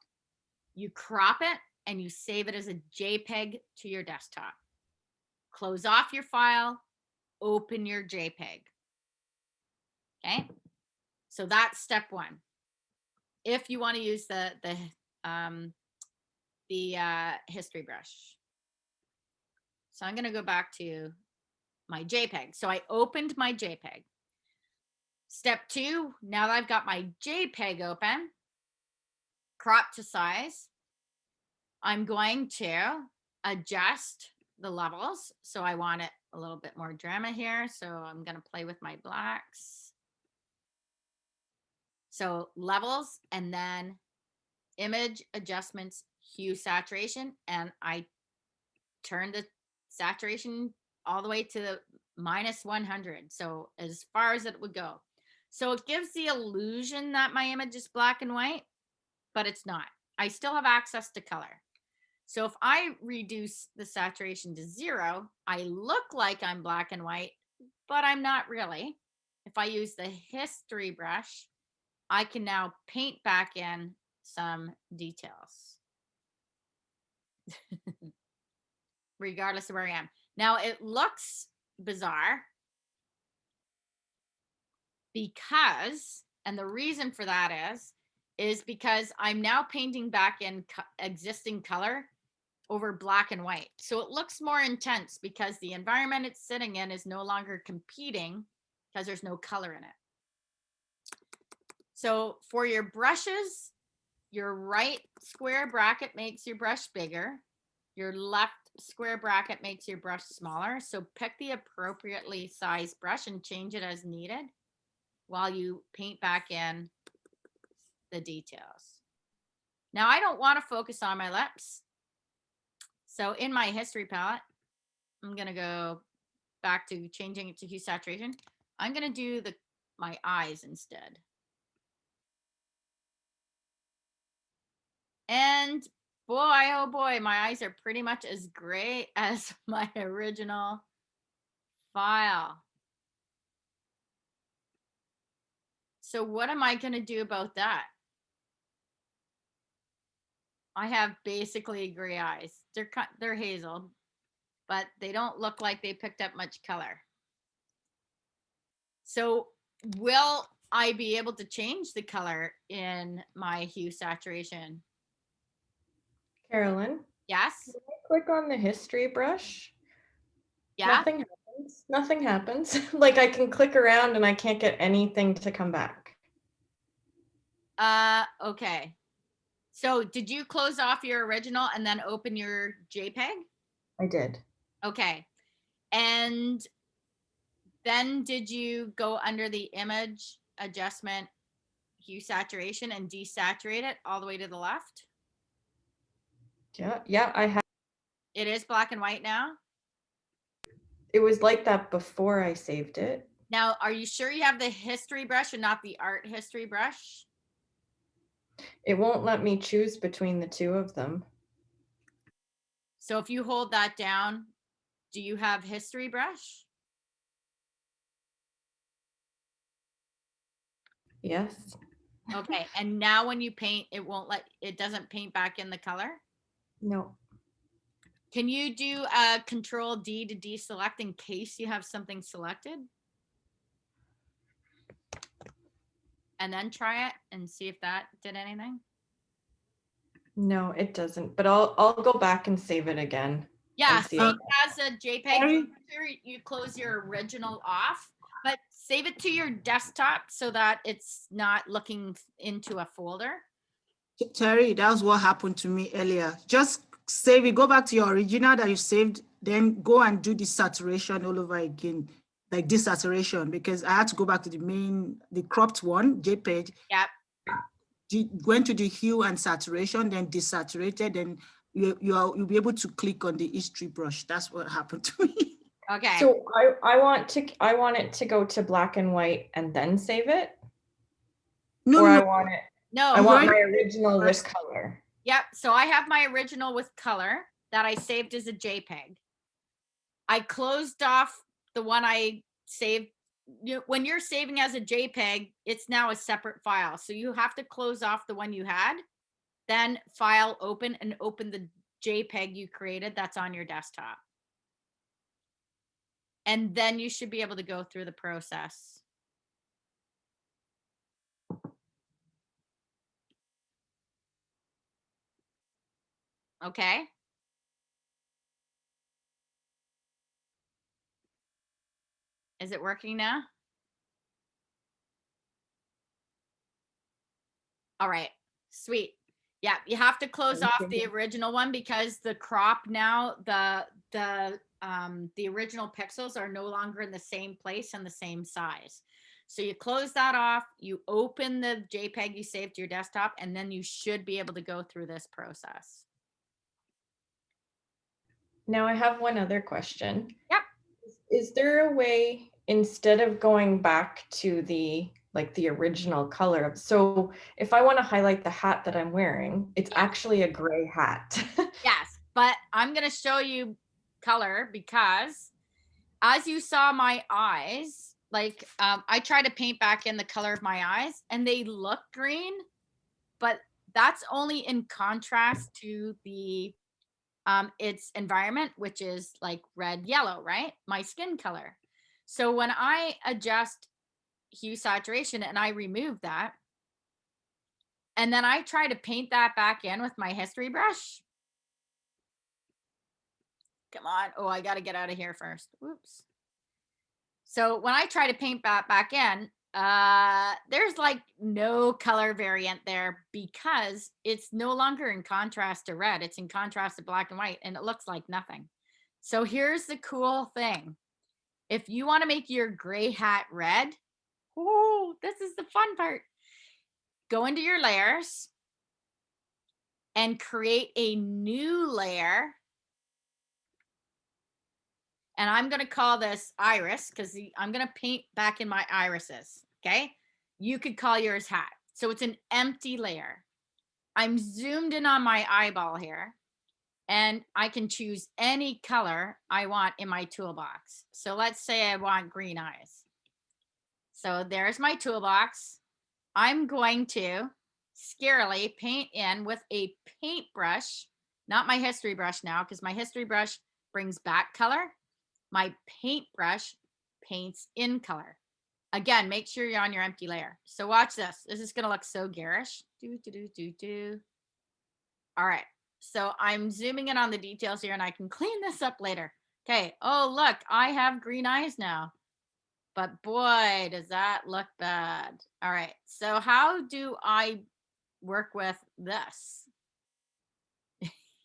you crop it, and you save it as a JPEG to your desktop. Close off your file, open your JPEG. Okay, so that's step one. If you want to use the history brush. So I'm going to go back to my JPEG. So I opened my JPEG. Step two, now that I've got my JPEG open, crop to size, I'm going to adjust the levels. So I want it a little bit more drama here. So I'm going to play with my blacks. So levels and then image adjustments, hue saturation. And I turn the saturation all the way to the -100. So as far as it would go. So it gives the illusion that my image is black and white, but it's not. I still have access to color. So if I reduce the saturation to 0, I look like I'm black and white, but I'm not really. If I use the history brush, I can now paint back in some details. Regardless of where I am. Now it looks bizarre because, and the reason for that is because I'm now painting back in existing color over black and white. So it looks more intense because the environment it's sitting in is no longer competing because there's no color in it. So for your brushes, your right square bracket makes your brush bigger. Your left square bracket makes your brush smaller. So pick the appropriately sized brush and change it as needed while you paint back in the details. Now I don't want to focus on my lips. So in my history palette, I'm going to go back to changing it to hue saturation. I'm going to do my eyes instead. And boy, oh boy, my eyes are pretty much as gray as my original file. So what am I going to do about that? I have basically gray eyes. They're hazel, but they don't look like they picked up much color. So will I be able to change the color in my hue saturation? Carolyn, Yes. can I click on the history brush? Yeah. Nothing happens. Nothing happens. Like I can click around and I can't get anything to come back. Okay. So did you close off your original and then open your JPEG? I did. Okay. And then did you go under the image adjustment hue saturation and desaturate it all the way to the left? Yeah, I have. It is black and white now. It was like that before I saved it. Now, are you sure you have the history brush and not the art history brush? It won't let me choose between the two of them. So if you hold that down, do you have history brush? Yes. Okay. And now when you paint, it doesn't paint back in the color? No. Can you do a Control D to deselect in case you have something selected? And then try it and see if that did anything. No, it doesn't. But I'll go back and save it again. Yeah, see save it. as a JPEG. Make sure you close your original off, but save it to your desktop so that it's not looking into a folder. Terry, that was what happened to me earlier. Just save it, go back to your original that you saved, then go and do the saturation all over again, like desaturation, because I had to go back to the cropped one, JPEG. Yep. Went to the hue and saturation, then desaturated, then you'll be able to click on the history brush. That's what happened to me. Okay. So I want it to go to black and white and then save it. No, I no, want it. No. I want my original with color. Yep. So I have my original with color that I saved as a JPEG. I closed off the one I saved. When you're saving as a JPEG, it's now a separate file. So you have to close off the one you had, then file open and open the JPEG you created that's on your desktop. And then you should be able to go through the process. Okay. Is it working now? All right, sweet. Yeah, you have to close off the original one because the crop now, the original pixels are no longer in the same place and the same size. So you close that off, you open the JPEG you saved to your desktop, and then you should be able to go through this process. Now I have one other question. Yep. Is there a way, instead of going back to the like the original color of, so if I want to highlight the hat that I'm wearing, it's actually a gray hat. Yes, but I'm going to show you color because as you saw my eyes, like I try to paint back in the color of my eyes and they look green, but that's only in contrast to the its environment, which is like red, yellow, right? My skin color. So when I adjust hue saturation and I remove that, and then I try to paint that back in with my history brush. Come on. Oh, I got to get out of here first. Whoops. So when I try to paint that back in, there's like no color variant there because it's no longer in contrast to red. It's in contrast to black and white, and it looks like nothing. So here's the cool thing. If you want to make your gray hat red, oh, this is the fun part. Go into your layers and create a new layer. And I'm going to call this iris because I'm going to paint back in my irises. Okay. You could call yours hat. So it's an empty layer. I'm zoomed in on my eyeball here and I can choose any color I want in my toolbox. So let's say I want green eyes. So there's my toolbox. I'm going to scarily paint in with a paintbrush, not my history brush now, because my history brush brings back color. My paintbrush paints in color. Again, make sure you're on your empty layer. So watch this. This is going to look so garish. All right. So I'm zooming in on the details here and I can clean this up later. Okay. Oh, look, I have green eyes now. But boy, does that look bad. All right. So how do I work with this?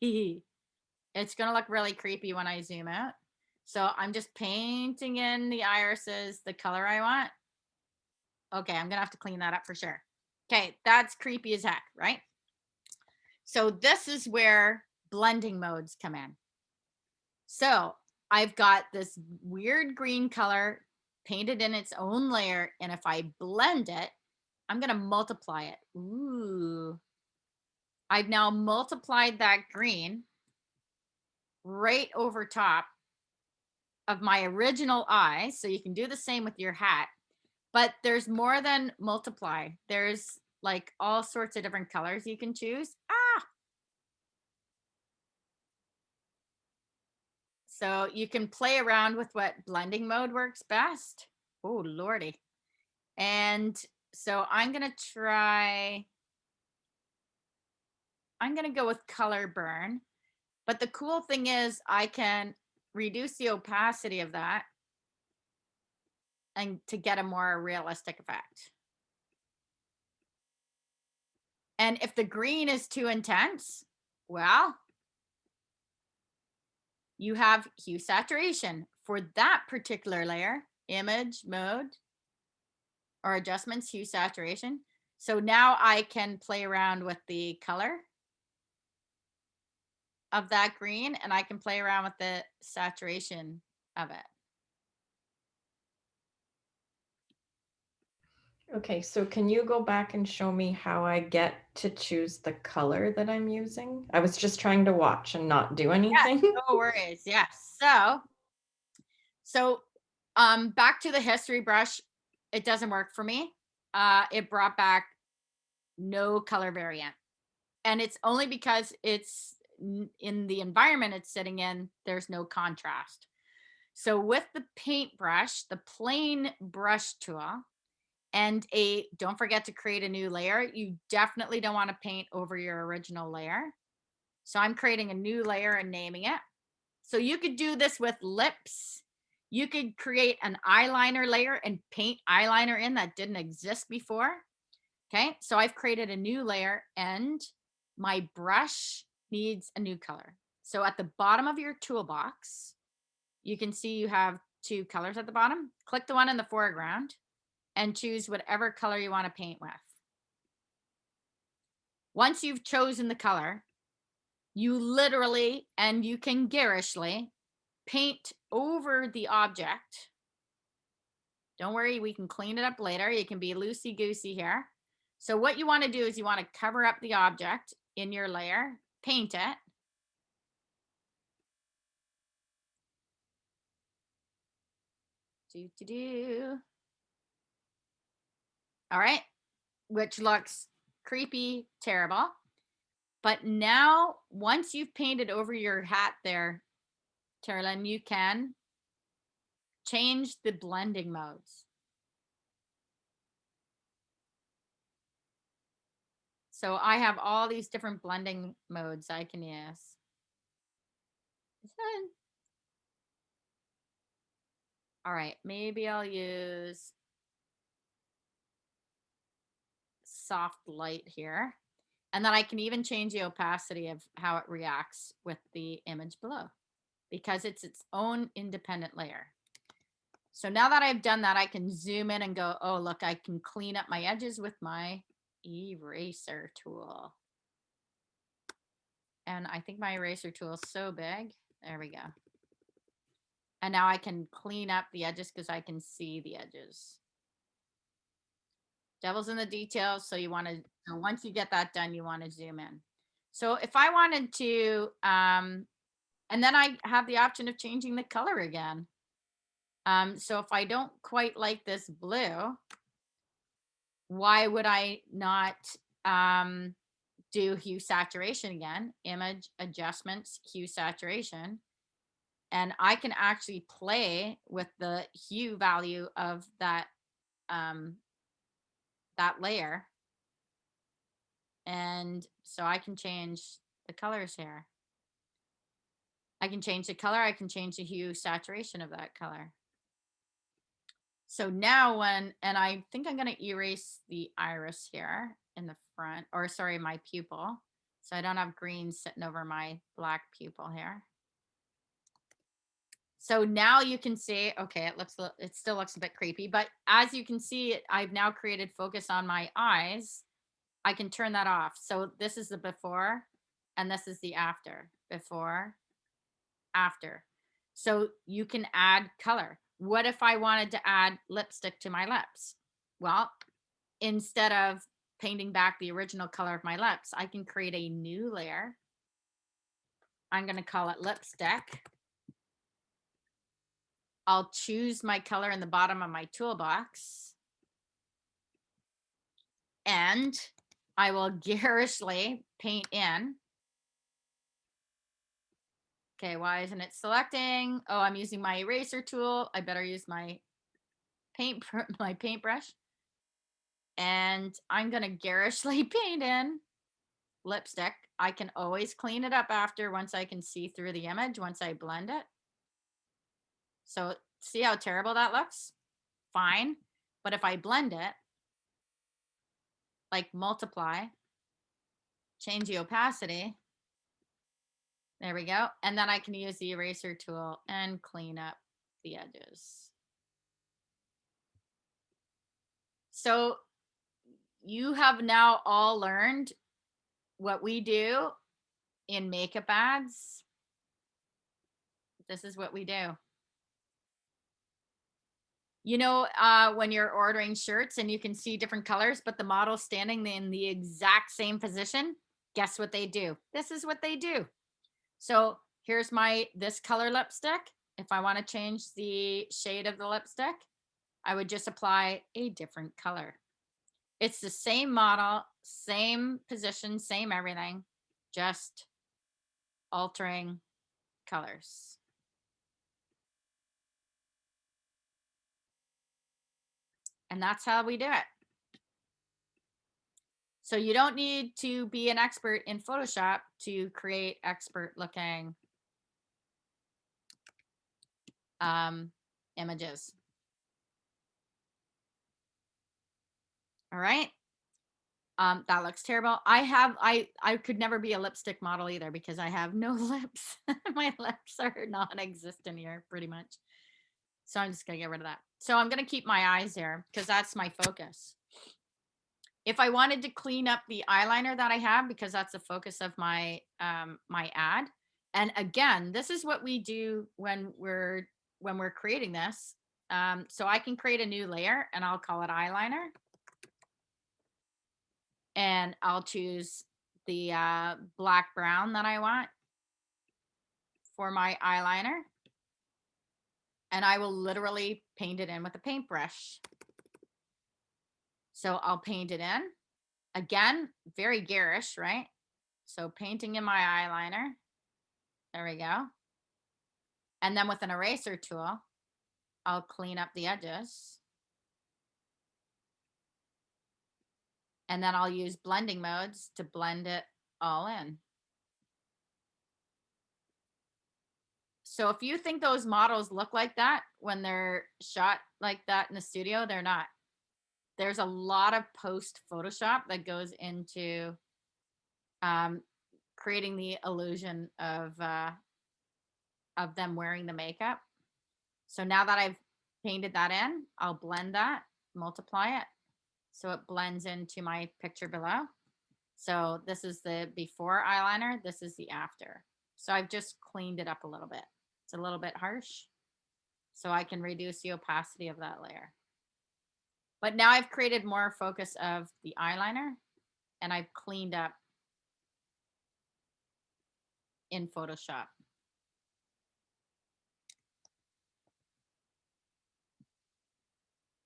It's going to look really creepy when I zoom out. So I'm just painting in the irises, the color I want. Okay, I'm going to have to clean that up for sure. Okay, that's creepy as heck, right? So this is where blending modes come in. So I've got this weird green color painted in its own layer. And if I blend it, I'm going to multiply it. Ooh. I've now multiplied that green right over top of my original eye. So you can do the same with your hat, but there's more than multiply. There's like all sorts of different colors you can choose. So you can play around with what blending mode works best. Oh, Lordy. And so I'm going to go with color burn. But the cool thing is I can reduce the opacity of that and to get a more realistic effect. And if the green is too intense, well, you have hue saturation for that particular layer, image mode or adjustments, hue saturation. So now I can play around with the color of that green and I can play around with the saturation of it. Okay, so can you go back and show me how I get to choose the color that I'm using? I was just trying to watch and not do anything. Yes, no worries. Yes. So back to the history brush. It doesn't work for me. It brought back no color variant. And it's only because it's in the environment it's sitting in, there's no contrast. So with the paintbrush, the plain brush tool, and don't forget to create a new layer. You definitely don't want to paint over your original layer. So I'm creating a new layer and naming it. So you could do this with lips. You could create an eyeliner layer and paint eyeliner in that didn't exist before. Okay, so I've created a new layer and my brush needs a new color. So at the bottom of your toolbox, you can see you have two colors at the bottom. Click the one in the foreground and choose whatever color you want to paint with. Once you've chosen the color, you literally, and you can garishly paint over the object Don't worry, we can clean it up later. You can be loosey-goosey here. So what you want to do is you want to cover up the object in your layer, paint it. All right, which looks creepy, terrible. But now, once you've painted over your hat there, Carolyn, you can change the blending modes. So I have all these different blending modes I can use. All right, maybe I'll use soft light here. And then I can even change the opacity of how it reacts with the image below, because it's its own independent layer. So now that I've done that, I can zoom in and go, oh, look, I can clean up my edges with my eraser tool. And I think my eraser tool is so big. There we go. And now I can clean up the edges because I can see the edges. Devil's in the details. So you want to, so once you get that done, you want to zoom in. So if I wanted to, and then I have the option of changing the color again. So if I don't quite like this blue, why would I not do hue saturation again? Image adjustments, hue saturation. And I can actually play with the hue value of that that layer. And so I can change the colors here. I can change the color. I can change the hue saturation of that color. So now when, and I think I'm going to erase the iris here in the front, or sorry, my pupil. So I don't have green sitting over my black pupil here. So now you can see, okay, it still looks a bit creepy, but as you can see, I've now created focus on my eyes. I can turn that off. So this is the before and this is the after. Before, after. So you can add color. What if I wanted to add lipstick to my lips? Well, instead of painting back the original color of my lips, I can create a new layer. I'm going to call it lipstick. I'll choose my color in the bottom of my toolbox. And I will garishly paint in. Okay, why isn't it selecting? Oh, I'm using my eraser tool. I better use my paintbrush. And I'm gonna garishly paint in lipstick. I can always clean it up after once I can see through the image, once I blend it. So see how terrible that looks? Fine. But if I blend it, like multiply, change the opacity, there we go. And then I can use the eraser tool and clean up the edges. So you have now all learned what we do in makeup ads. This is what we do. You know, when you're ordering shirts and you can see different colors, but the model's standing in the exact same position, guess what they do? This is what they do. So here's this color lipstick. If I want to change the shade of the lipstick, I would just apply a different color. It's the same model, same position, same everything, just altering colors. And that's how we do it. So you don't need to be an expert in Photoshop to create expert looking images. All right. That looks terrible. I could never be a lipstick model either because I have no lips. My lips are non-existent here pretty much. So I'm just gonna get rid of that. So I'm gonna keep my eyes there because that's my focus. If I wanted to clean up the eyeliner that I have, because that's the focus of my my ad. And again, this is what we do when we're creating this. So I can create a new layer and I'll call it eyeliner. And I'll choose the black brown that I want for my eyeliner. And I will literally paint it in with a paintbrush. So I'll paint it in. Again, very garish, right? So painting in my eyeliner. There we go. And then with an eraser tool, I'll clean up the edges. And then I'll use blending modes to blend it all in. So if you think those models look like that when they're shot like that in the studio, they're not. There's a lot of post Photoshop that goes into creating the illusion of them wearing the makeup. So now that I've painted that in, I'll blend that, multiply it, so it blends into my picture below. So this is the before eyeliner, this is the after. So I've just cleaned it up a little bit. It's a little bit harsh, so I can reduce the opacity of that layer. But now I've created more focus of the eyeliner, and I've cleaned up in Photoshop.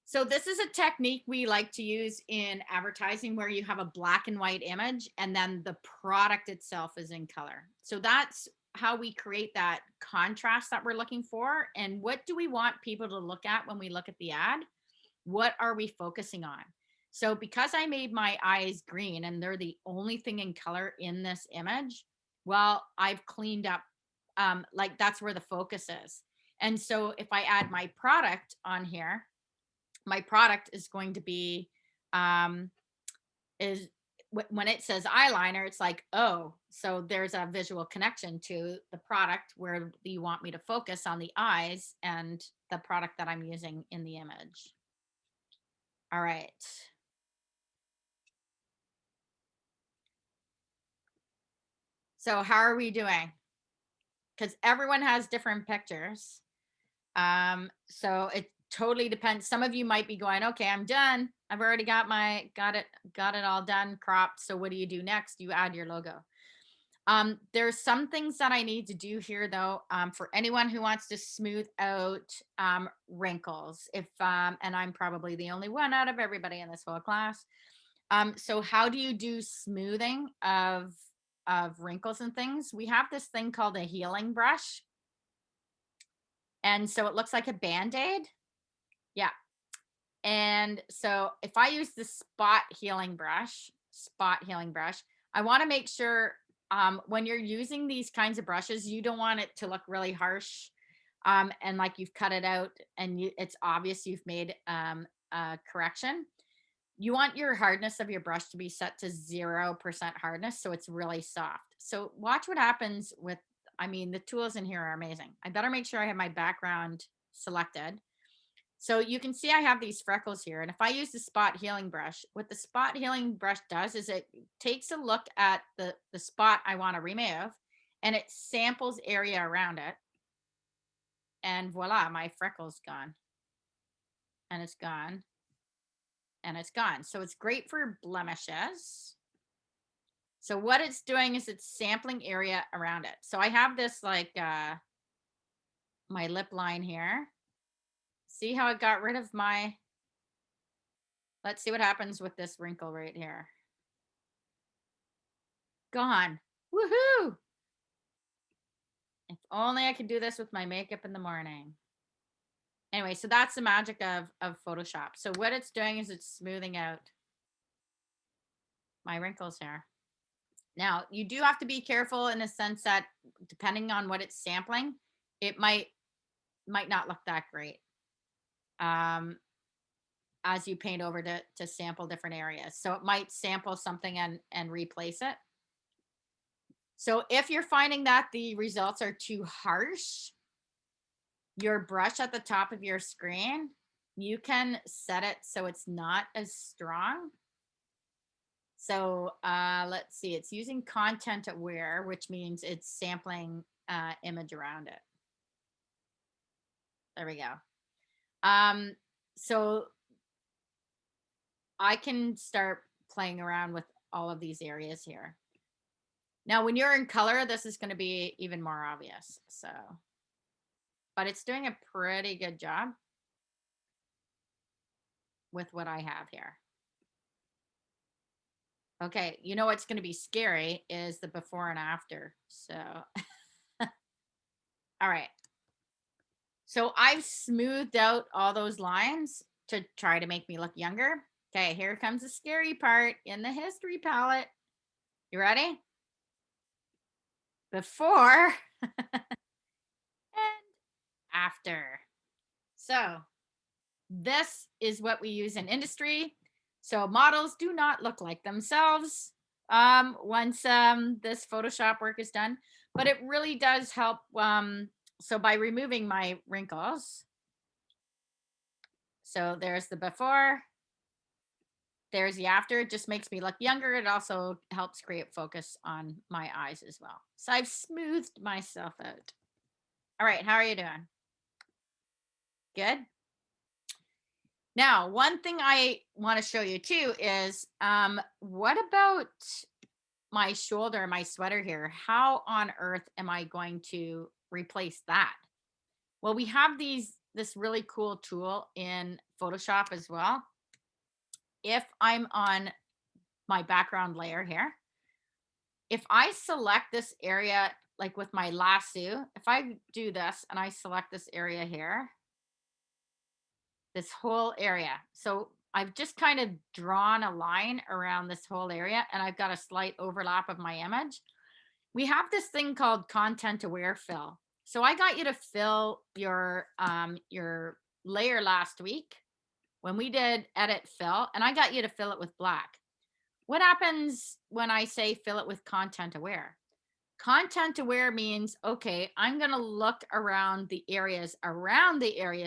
So this is a technique we like to use in advertising where you have a black and white image and then the product itself is in color. So that's how we create that contrast that we're looking for. And what do we want people to look at when we look at the ad? What are we focusing on? So because I made my eyes green and they're the only thing in color in this image, well, I've cleaned up, like that's where the focus is. And so if I add my product on here, my product is going to be, is when it says eyeliner, it's like, oh, so there's a visual connection to the product where you want me to focus on the eyes and the product that I'm using in the image. All right. So how are we doing? Because everyone has different pictures. So it totally depends. Some of you might be going, okay, I'm done. I've already got it all done, cropped. So what do you do next? You add your logo. There's some things that I need to do here though, for anyone who wants to smooth out wrinkles. And I'm probably the only one out of everybody in this whole class. So how do you do smoothing of wrinkles and things? We have this thing called a healing brush. And so it looks like a Band-Aid. Yeah. And so if I use the spot healing brush, I want to make sure when you're using these kinds of brushes, you don't want it to look really harsh and like you've cut it out and it's obvious you've made a correction. You want your hardness of your brush to be set to 0% hardness, so it's really soft. So watch what happens with, I mean, the tools in here are amazing. I better make sure I have my background selected. So you can see I have these freckles here. And if I use the spot healing brush, what the spot healing brush does is it takes a look at the spot I want to remove and it samples area around it. And voila, my freckle's gone. And it's gone. And it's gone. So it's great for blemishes. So what it's doing is it's sampling area around it. So I have this like my lip line here. See how it got rid of my, let's see what happens with this wrinkle right here. Gone. Woohoo! If only I could do this with my makeup in the morning. Anyway, so that's the magic of Photoshop. So what it's doing is it's smoothing out my wrinkles here. Now, you do have to be careful in the sense that depending on what it's sampling, it might not look that great as you paint over to sample different areas. So it might sample something and replace it. So if you're finding that the results are too harsh, your brush at the top of your screen, you can set it so it's not as strong. So let's see, it's using content aware, which means it's sampling image around it. There we go. So I can start playing around with all of these areas here. Now, when you're in color, this is going to be even more obvious. So, but it's doing a pretty good job with what I have here. Okay, you know what's going to be scary is the before and after. So, all right. So I've smoothed out all those lines to try to make me look younger. Okay, here comes the scary part in the history palette. You ready? Before and after. So this is what we use in industry. So models do not look like themselves once this Photoshop work is done, but it really does help. So by removing my wrinkles, so there's the before, there's the after. It just makes me look younger. It also helps create focus on my eyes as well. So I've smoothed myself out. All right, how are you doing? Good. Now, one thing I want to show you too is what about my shoulder, my sweater here? How on earth am I going to replace that? Well, we have this really cool tool in Photoshop as well. If I'm on my background layer here, if I select this area, like with my lasso, if I do this and I select this area here, this whole area. So I've just kind of drawn a line around this whole area and I've got a slight overlap of my image. We have this thing called content aware fill. So I got you to fill your layer last week when we did edit fill, and I got you to fill it with black. What happens when I say fill it with content aware? Content aware means, okay, I'm going to look around the areas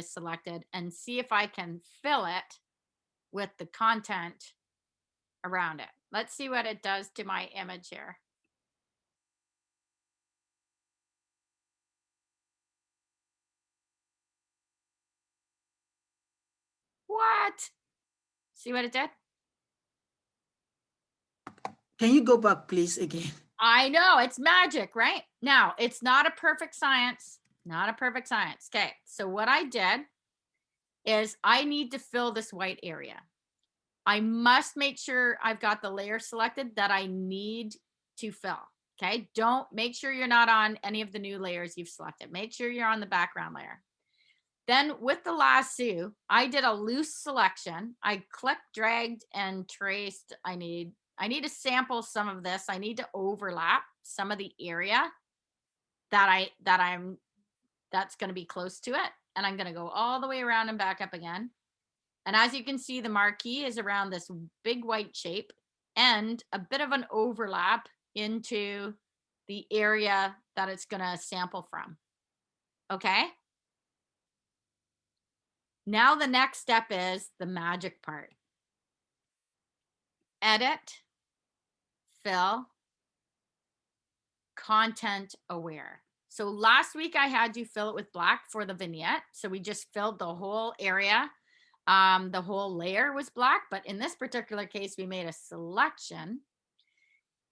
selected and see if I can fill it with the content around it. Let's see what it does to my image here. What? See what it did? Can you go back, please, again? I know, it's magic, right? Now, it's not a perfect science, not a perfect science. Okay, so what I did is I need to fill this white area. I must make sure I've got the layer selected that I need to fill. Okay, make sure you're not on any of the new layers you've selected. Make sure you're on the background layer. Then with the lasso, I did a loose selection. I clicked, dragged, and traced. I need to sample some of this. I need to overlap some of the area that's going to be close to it. And I'm going to go all the way around and back up again. And as you can see, the marquee is around this big white shape and a bit of an overlap into the area that it's going to sample from. Okay. Now the next step is the magic part. Edit, fill, content aware. So last week I had you fill it with black for the vignette. So we just filled the whole area. The whole layer was black, but in this particular case, we made a selection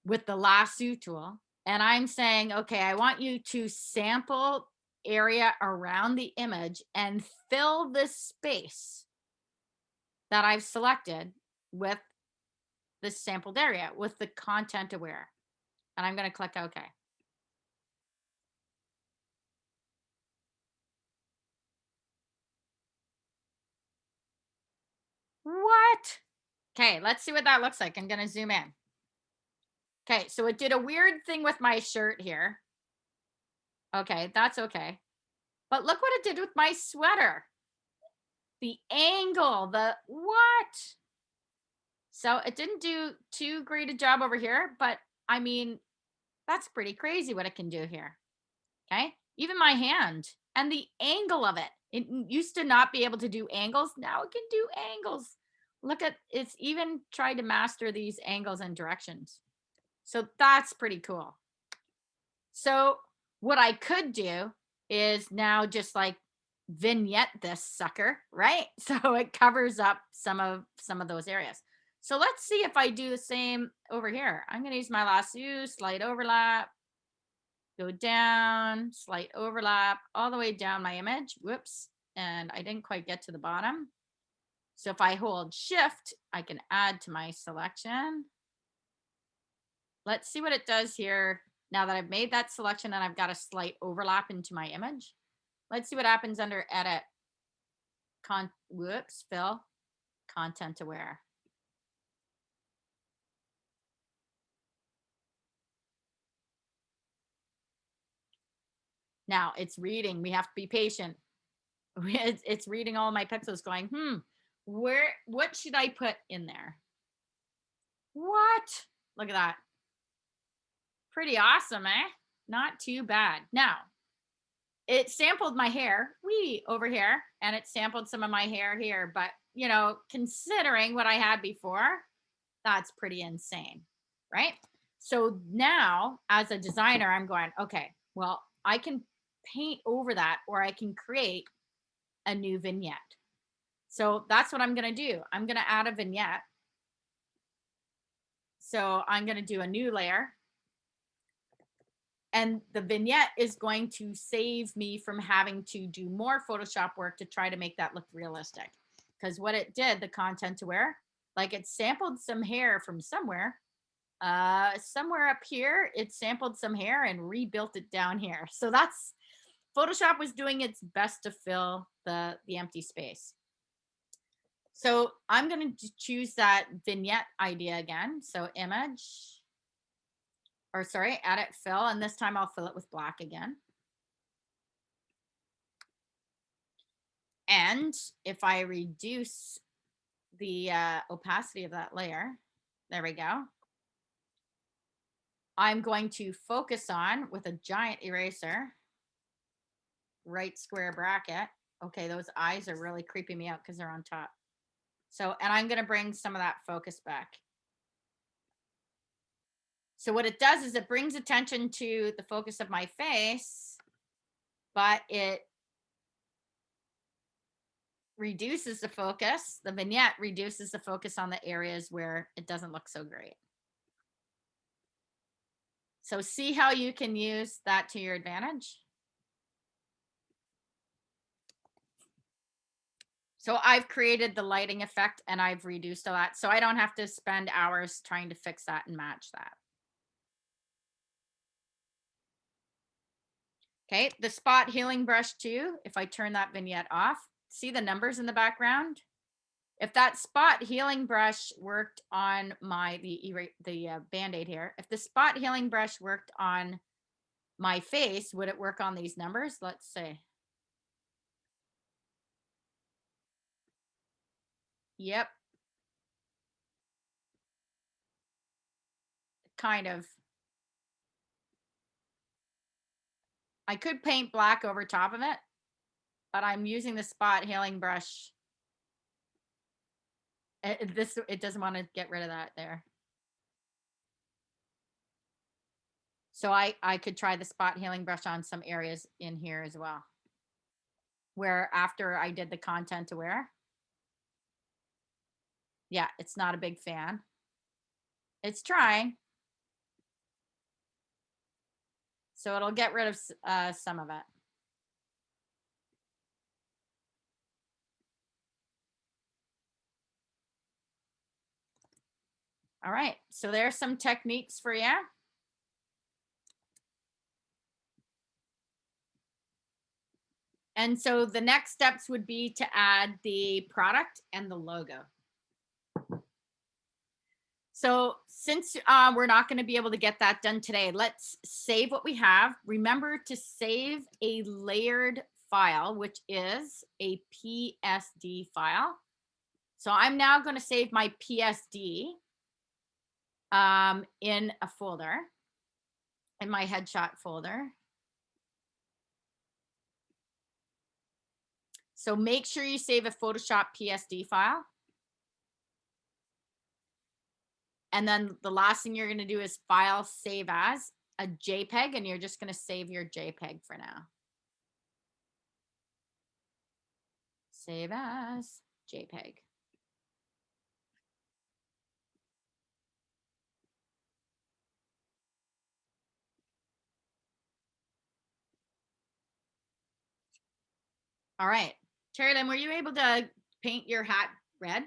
with the lasso tool. And I'm saying, okay, I want you to sample area around the image and fill this space that I've selected with this sampled area with the content aware. And I'm going to click OK. What? Okay, let's see what that looks like. I'm going to zoom in. Okay, so it did a weird thing with my shirt here. Okay, that's okay. But look what it did with my sweater. The angle, the what? So it didn't do too great a job over here, but I mean, that's pretty crazy what it can do here. Okay, even my hand and the angle of it. It used to not be able to do angles. Now it can do angles. Look at, it's even tried to master these angles and directions. So that's pretty cool. So what I could do is now just like vignette this sucker, right? So it covers up some of those areas. So let's see if I do the same over here. I'm going to use my lasso, slight overlap, go down, slight overlap, all the way down my image. Whoops. And I didn't quite get to the bottom. So if I hold shift, I can add to my selection. Let's see what it does here now that I've made that selection and I've got a slight overlap into my image. Let's see what happens under edit. Whoops, fill, content aware. Now it's reading. We have to be patient. It's reading all my pixels going, what should I put in there? What? Look at that. Pretty awesome, eh? Not too bad. Now, it sampled my hair over here, and it sampled some of my hair here. But, you know, considering what I had before, that's pretty insane, right? So now, as a designer, I'm going, okay, well, I can paint over that, or I can create a new vignette. So that's what I'm going to do. I'm going to add a vignette. So I'm going to do a new layer. And the vignette is going to save me from having to do more Photoshop work to try to make that look realistic. Because what it did, the content aware, like it sampled some hair from somewhere. Somewhere up here, it sampled some hair and rebuilt it down here. So that's, Photoshop was doing its best to fill the empty space. So I'm going to choose that vignette idea again. So image, or sorry, edit fill, and this time I'll fill it with black again. And if I reduce the opacity of that layer, there we go. I'm going to focus on, with a giant eraser, right square bracket. Okay, those eyes are really creeping me out because they're on top. So, and I'm going to bring some of that focus back. So what it does is it brings attention to the focus of my face, but it reduces the focus. The vignette reduces the focus on the areas where it doesn't look so great. So see how you can use that to your advantage. So I've created the lighting effect and I've reduced all that. So I don't have to spend hours trying to fix that and match that. Okay, the spot healing brush too, if I turn that vignette off, see the numbers in the background? If that spot healing brush worked on the Band-Aid here, if the spot healing brush worked on my face, would it work on these numbers? Let's see. Yep. Kind of. I could paint black over top of it, but I'm using the spot healing brush. It doesn't want to get rid of that there. So I could try the spot healing brush on some areas in here as well, where after I did the content aware. Yeah, it's not a big fan. It's trying. So it'll get rid of some of it. All right, so there's some techniques for you. And so the next steps would be to add the product and the logo. So since we're not going to be able to get that done today, let's save what we have. Remember to save a layered file, which is a PSD file. So I'm now going to save my PSD in a folder, in my headshot folder. So make sure you save a Photoshop PSD file. And then the last thing you're going to do is file save as a JPEG, and you're just going to save your JPEG for now. Save as JPEG. All right. Terry Lynn, were you able to paint your hat red?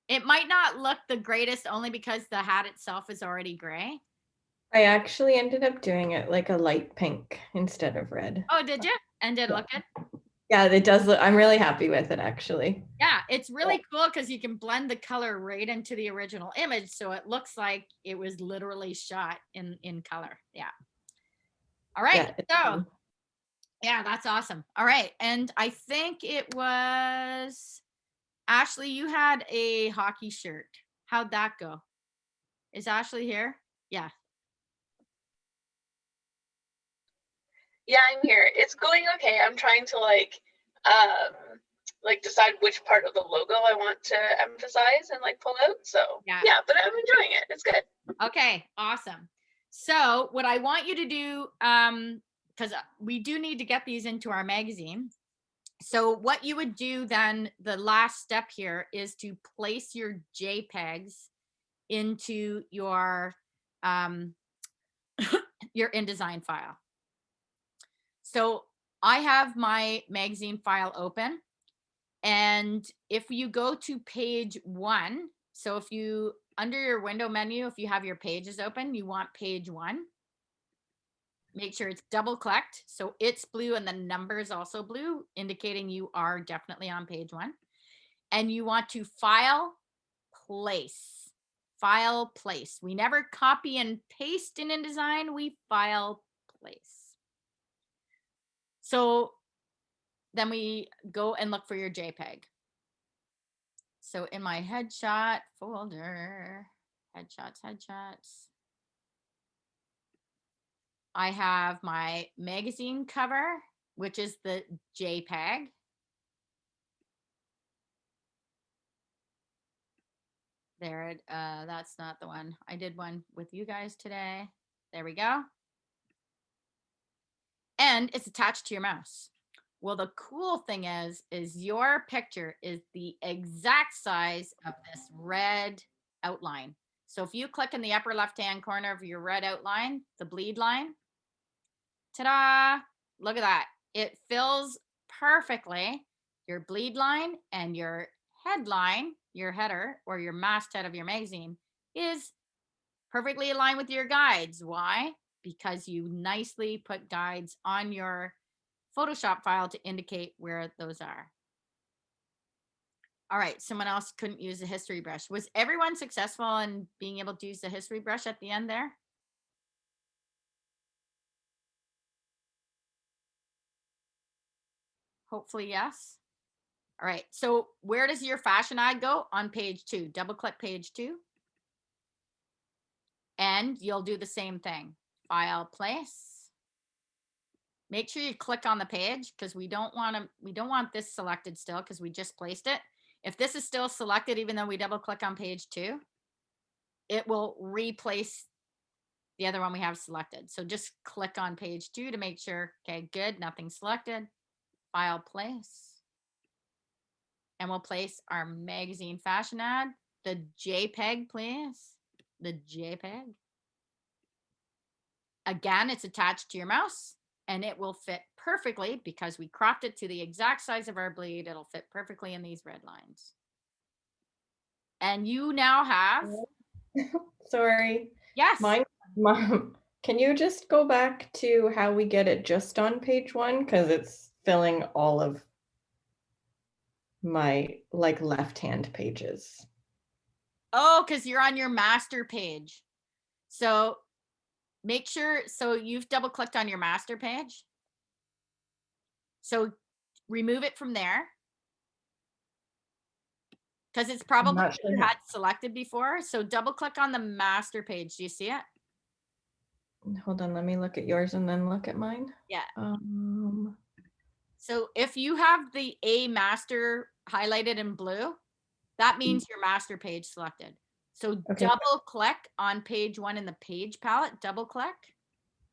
It might not look the greatest only because the hat itself is already gray. I actually ended up doing it like a light pink instead of red. Oh, did you? And did it Yeah. look good? Yeah, it does look, I'm really happy with it actually. Yeah, it's really cool because you can blend the color right into the original image. So it looks like it was literally shot in color. Yeah. All right. Yeah, it's So fun. yeah, that's awesome. All right. And I think it was Ashley, you had a hockey shirt. How'd that go? Is Ashley here? Yeah. Yeah, I'm here. It's going okay. I'm trying to like decide which part of the logo I want to emphasize and like pull out. So Yeah. yeah, but I'm enjoying it. It's good. Okay, awesome. So what I want you to do, because we do need to get these into our magazine. So what you would do then, the last step here is to place your JPEGs into your your InDesign file. So I have my magazine file open, and if you go to page 1, so if you under your window menu, if you have your pages open, you want page 1. Make sure it's double clicked. So it's blue and the number is also blue, indicating you are definitely on page 1. And you want to file, place, file, place. We never copy and paste in InDesign, we file, place. So then we go and look for your JPEG. So in my headshot folder, headshots, I have my magazine cover, which is the JPEG. There, that's not the one. I did one with you guys today. There we go. And it's attached to your mouse. Well, the cool thing is your picture is the exact size of this red outline. So if you click in the upper left-hand corner of your red outline, the bleed line, ta-da, look at that. It fills perfectly your bleed line, and your headline, your header or your masthead of your magazine is perfectly aligned with your guides. Why? Because you nicely put guides on your Photoshop file to indicate where those are. All right, someone else couldn't use the history brush. Was everyone successful in being able to use the history brush at the end there? Hopefully, yes. All right, so where does your fashion ad go? On page 2. Double click page 2. And you'll do the same thing. File, place. Make sure you click on the page because we don't want this selected still because we just placed it. If this is still selected, even though we double click on page 2, it will replace the other one we have selected. So just click on page 2 to make sure, okay, good, nothing selected. File, place. And we'll place our magazine fashion ad. The JPEG, please. The JPEG. Again, it's attached to your mouse and it will fit perfectly because we cropped it to the exact size of our bleed. It'll fit perfectly in these red lines. And you now have. Sorry. Yes. Mom, can you just go back to how we get it just on page 1? Because it's filling all of my like left-hand pages. Oh, because you're on your master page. So make sure, so you've double clicked on your master page. So remove it from there. Because it's probably sure you had selected before. So double click on the master page. Do you see it? Hold on, let me look at yours and then look at mine. Yeah. Um, So if you have the A master highlighted in blue, that means your master page selected. So Okay. double click on page 1 in the page palette, double click.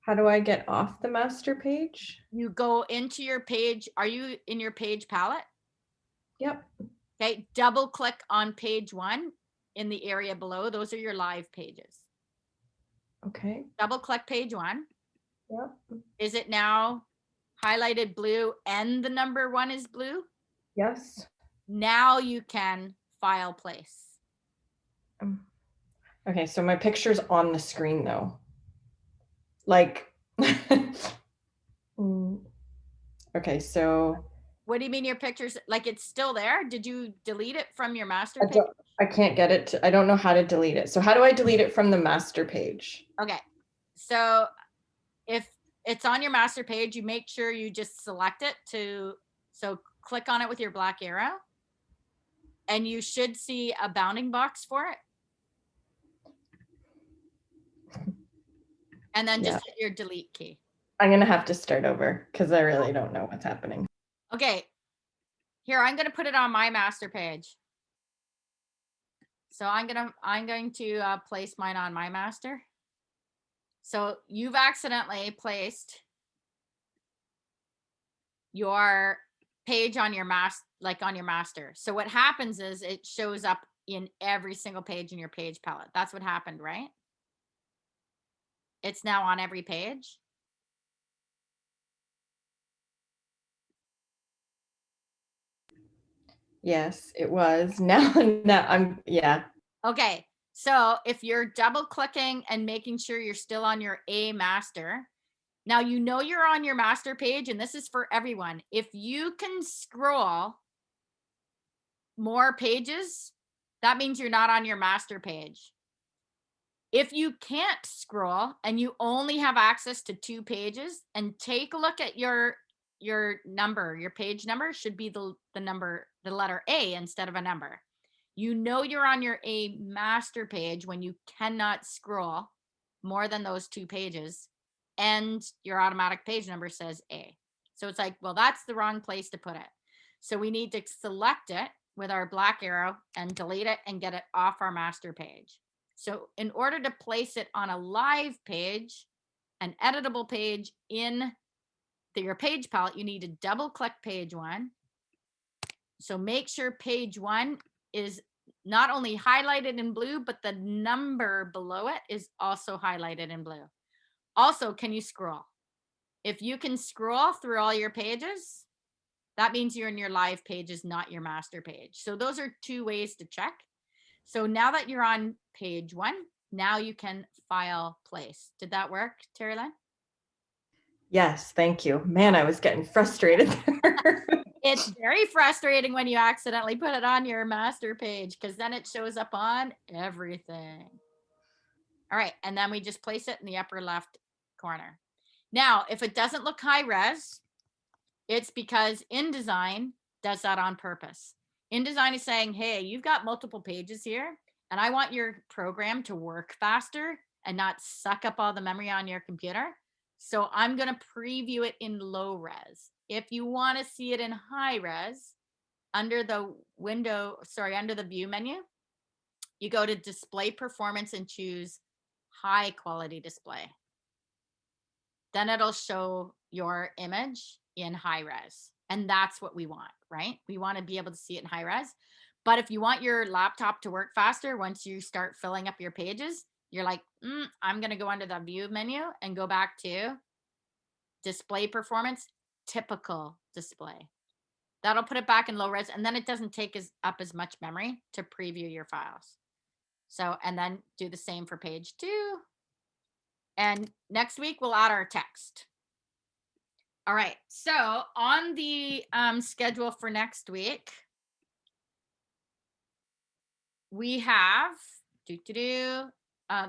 How do I get off the master page? You go into your page. Are you in your page palette? Yep. Okay, double click on page 1 in the area below. Those are your live pages. Okay. Double click page 1. Yep. Is it now highlighted blue and the number 1 is blue? Yes. Now you can file place. Okay, so my picture's on the screen though. Like, okay, so. What do you mean your picture's like it's still there? Did you delete it from your master I page? don't- I can't get it. I don't know how to delete it. So how do I delete it from the master page? Okay, so if it's on your master page, you make sure you just select it so click on it with your black arrow and you should see a bounding box for it. And then just hit your delete key. I'm gonna have to start over because I really don't know what's happening. Okay, here, I'm gonna put it on my master page. So I'm going to place mine on my master. So you've accidentally placed your page on your master. So what happens is it shows up in every single page in your page palette. That's what happened, right? It's now on every page. Yes, it was. Now I'm, yeah. Okay, so if you're double clicking and making sure you're still on your A master, now you know you're on your master page, and this is for everyone. If you can scroll more pages, that means you're not on your master page. If you can't scroll and you only have access to 2 pages, and take a look at your number, your page number should be the number, the letter A instead of a number. You know you're on your A master page when you cannot scroll more than those 2 pages and your automatic page number says A. So it's like, well, that's the wrong place to put it. So we need to select it with our black arrow and delete it and get it off our master page. So in order to place it on a live page, an editable page in your page palette, you need to double click page 1. So make sure page 1 is not only highlighted in blue, but the number below it is also highlighted in blue. Also, can you scroll? If you can scroll through all your pages, that means you're in your live pages, not your master page. So those are 2 ways to check. So now that you're on page 1, now you can file place. Did that work, Terry Lynn? Yes, thank you. Man, I was getting frustrated there. It's very frustrating when you accidentally put it on your master page because then it shows up on everything. All right, and then we just place it in the upper left corner. Now, if it doesn't look high res, it's because InDesign does that on purpose. InDesign is saying, hey, you've got multiple pages here, and I want your program to work faster and not suck up all the memory on your computer. So I'm going to preview it in low res. If you want to see it in high res, under the under the view menu, you go to display performance and choose high quality display. Then it'll show your image in high res. And that's what we want, right? We want to be able to see it in high res. But if you want your laptop to work faster, once you start filling up your pages, you're like, I'm going to go under the view menu and go back to display performance, typical display. That'll put it back in low res, and then it doesn't take up as much memory to preview your files. So, and then do the same for page 2. And next week we'll add our text. All right, so on the schedule for next week, we have,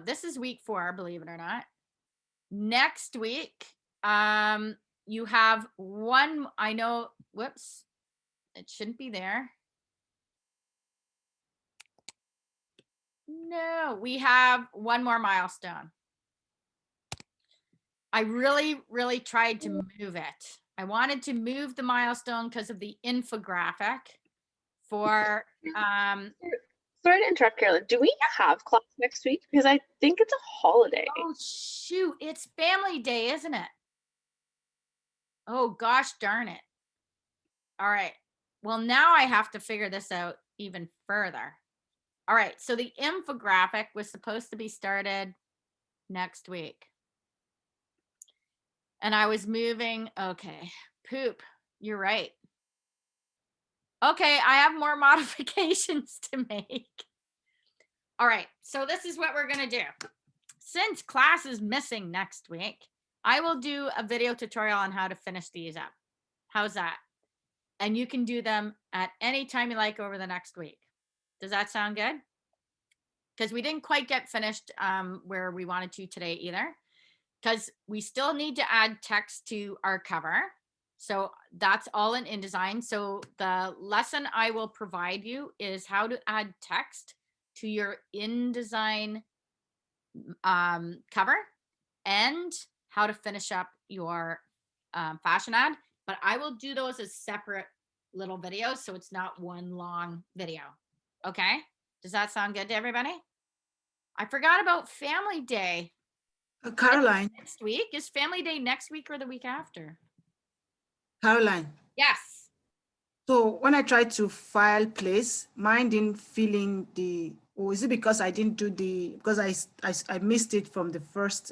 this is week 4, believe it or not. Next week, you have one, I know, whoops, it shouldn't be there. No, we have one more milestone. I really, really tried to move it. I wanted to move the milestone because of the infographic for Sorry to interrupt, Carolyn. Do we have class next week? Because I think it's a holiday. Oh, shoot. It's family day, isn't it? Oh, gosh darn it. All right. Well, now I have to figure this out even further. All right. So the infographic was supposed to be started next week. And I was moving. Okay. Poop. You're right. Okay. I have more modifications to make. All right. So this is what we're going to do. Since class is missing next week, I will do a video tutorial on how to finish these up. How's that? And you can do them at any time you like over the next week. Does that sound good? Because we didn't quite get finished where we wanted to today either, because we still need to add text to our cover. So that's all in InDesign. So the lesson I will provide you is how to add text to your InDesign cover and how to finish up your fashion ad. But I will do those as separate little videos, so it's not one long video. Okay? Does that sound good to everybody? I forgot about Family Day. Caroline, Next week? Is Family Day next week or the week after? Caroline. Yes. So when I tried to file place, mine didn't fill in the, or is it because I didn't do the, because I missed it from the first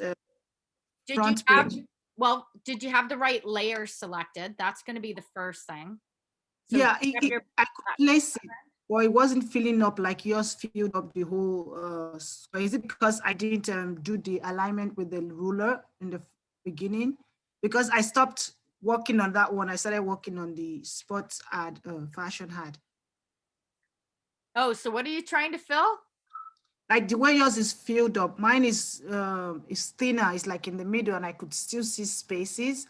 Did front you have, page? well, did you have the right layer selected? That's going to be the first thing. So Yeah, you have your- I could place it, or it wasn't filling up like yours filled up the whole. So is it because I didn't do the alignment with the ruler in the beginning? Because I stopped working on that one. I started working on the sports ad, fashion ad. Oh, so what are you trying to fill? Like the way yours is filled up, mine is thinner. It's like in the middle, and I could still see spaces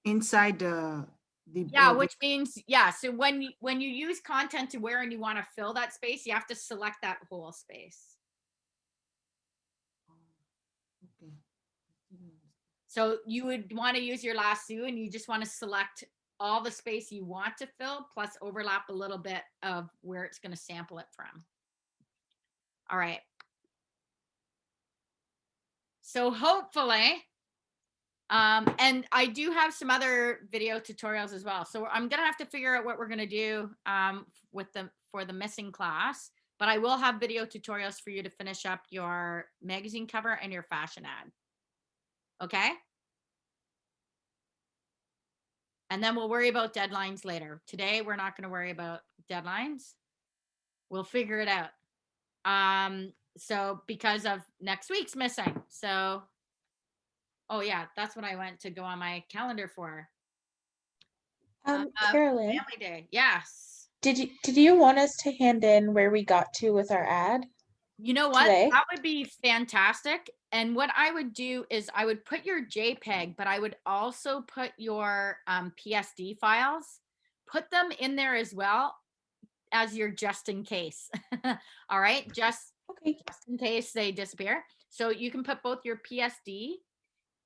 inside the. Yeah, which means, yeah. So when you use content to where and you want to fill that space, you have to select that whole space. Okay. So you would want to use your lasso and you just want to select all the space you want to fill, plus overlap a little bit of where it's going to sample it from. All right. So hopefully, and I do have some other video tutorials as well. So I'm going to have to figure out what we're going to do for the missing class, but I will have video tutorials for you to finish up your magazine cover and your fashion ad. Okay. And then we'll worry about deadlines later. Today, we're not going to worry about deadlines. We'll figure it out. So because of next week's missing. So, oh yeah, that's what I went to go on my calendar for. Carolyn, Family Day. Yes. did you want us to hand in where we got to with our ad? You know what? Today? That would be fantastic. And what I would do is I would put your JPEG, but I would also put your PSD files, put them in there as well as your just in case. All right. Just in case they disappear. So you can put both your PSD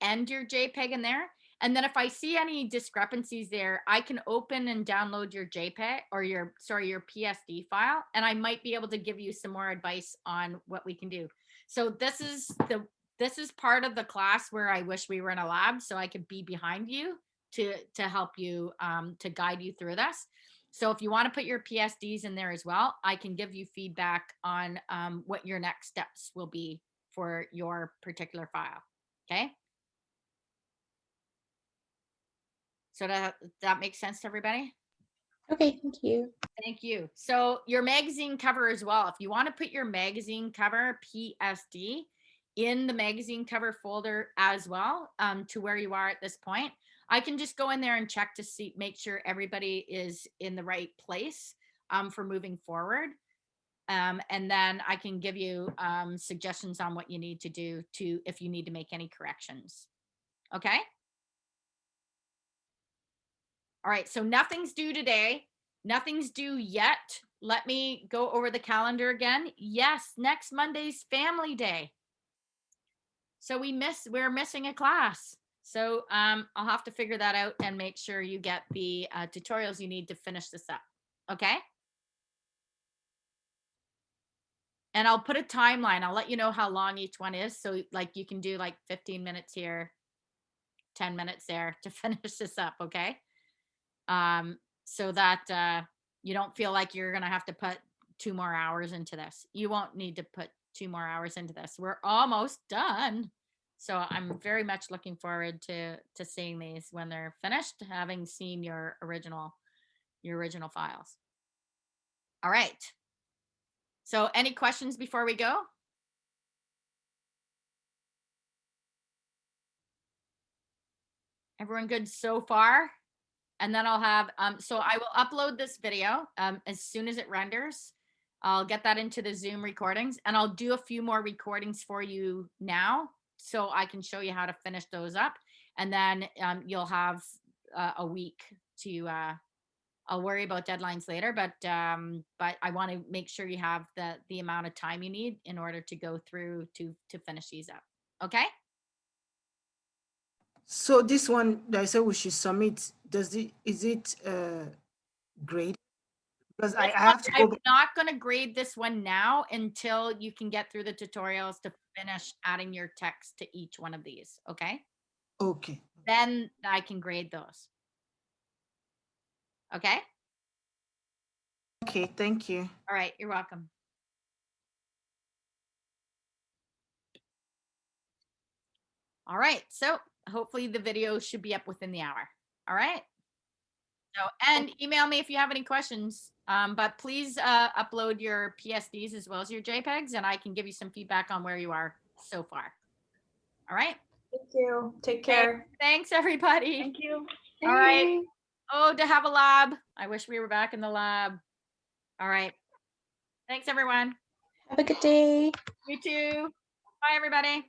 and your JPEG in there. And then if I see any discrepancies there, I can open and download your JPEG or your PSD file, and I might be able to give you some more advice on what we can do. So this is part of the class where I wish we were in a lab so I could be behind you to help you, to guide you through this. So if you want to put your PSDs in there as well, I can give you feedback on what your next steps will be for your particular file. Okay. So that makes sense to everybody? Okay, thank you. Thank you. So your magazine cover as well. If you want to put your magazine cover PSD in the magazine cover folder as well, to where you are at this point, I can just go in there and check to see, make sure everybody is in the right place for moving forward. And then I can give you suggestions on what you need to do if you need to make any corrections. Okay. All right, so nothing's due today. Nothing's due yet. Let me go over the calendar again. Yes, next Monday's Family Day. So we're missing a class. So I'll have to figure that out and make sure you get the tutorials you need to finish this up. Okay. And I'll put a timeline. I'll let you know how long each one is. So like you can do like 15 minutes here, 10 minutes there to finish this up. Okay. So that you don't feel like you're going to have to put 2 more hours into this. You won't need to put 2 more hours into this. We're almost done. So I'm very much looking forward to seeing these when they're finished, having seen your original files. All right. So any questions before we go? Everyone good so far? And then I'll have, so I will upload this video as soon as it renders. I'll get that into the Zoom recordings, and I'll do a few more recordings for you now so I can show you how to finish those up. And then you'll have a week to, I'll worry about deadlines later, but I want to make sure you have the amount of time you need in order to go through to finish these up. Okay? So this one that I said we should submit, is it grade? Because I have to go I'm back. not going to grade this one now until you can get through the tutorials to finish adding your text to each one of these. Okay. Okay. Then I can grade those. Okay. Okay, thank you. All right. You're welcome. All right. So hopefully the video should be up within the hour. All right. So, and email me if you have any questions. But please upload your PSDs as well as your JPEGs, and I can give you some feedback on where you are so far. All right. Thank you. Take care. Thanks, everybody. Thank you. All right. Oh, to have a lab. I wish we were back in the lab. All right. Thanks, everyone. Have a good day. You too. Bye, everybody.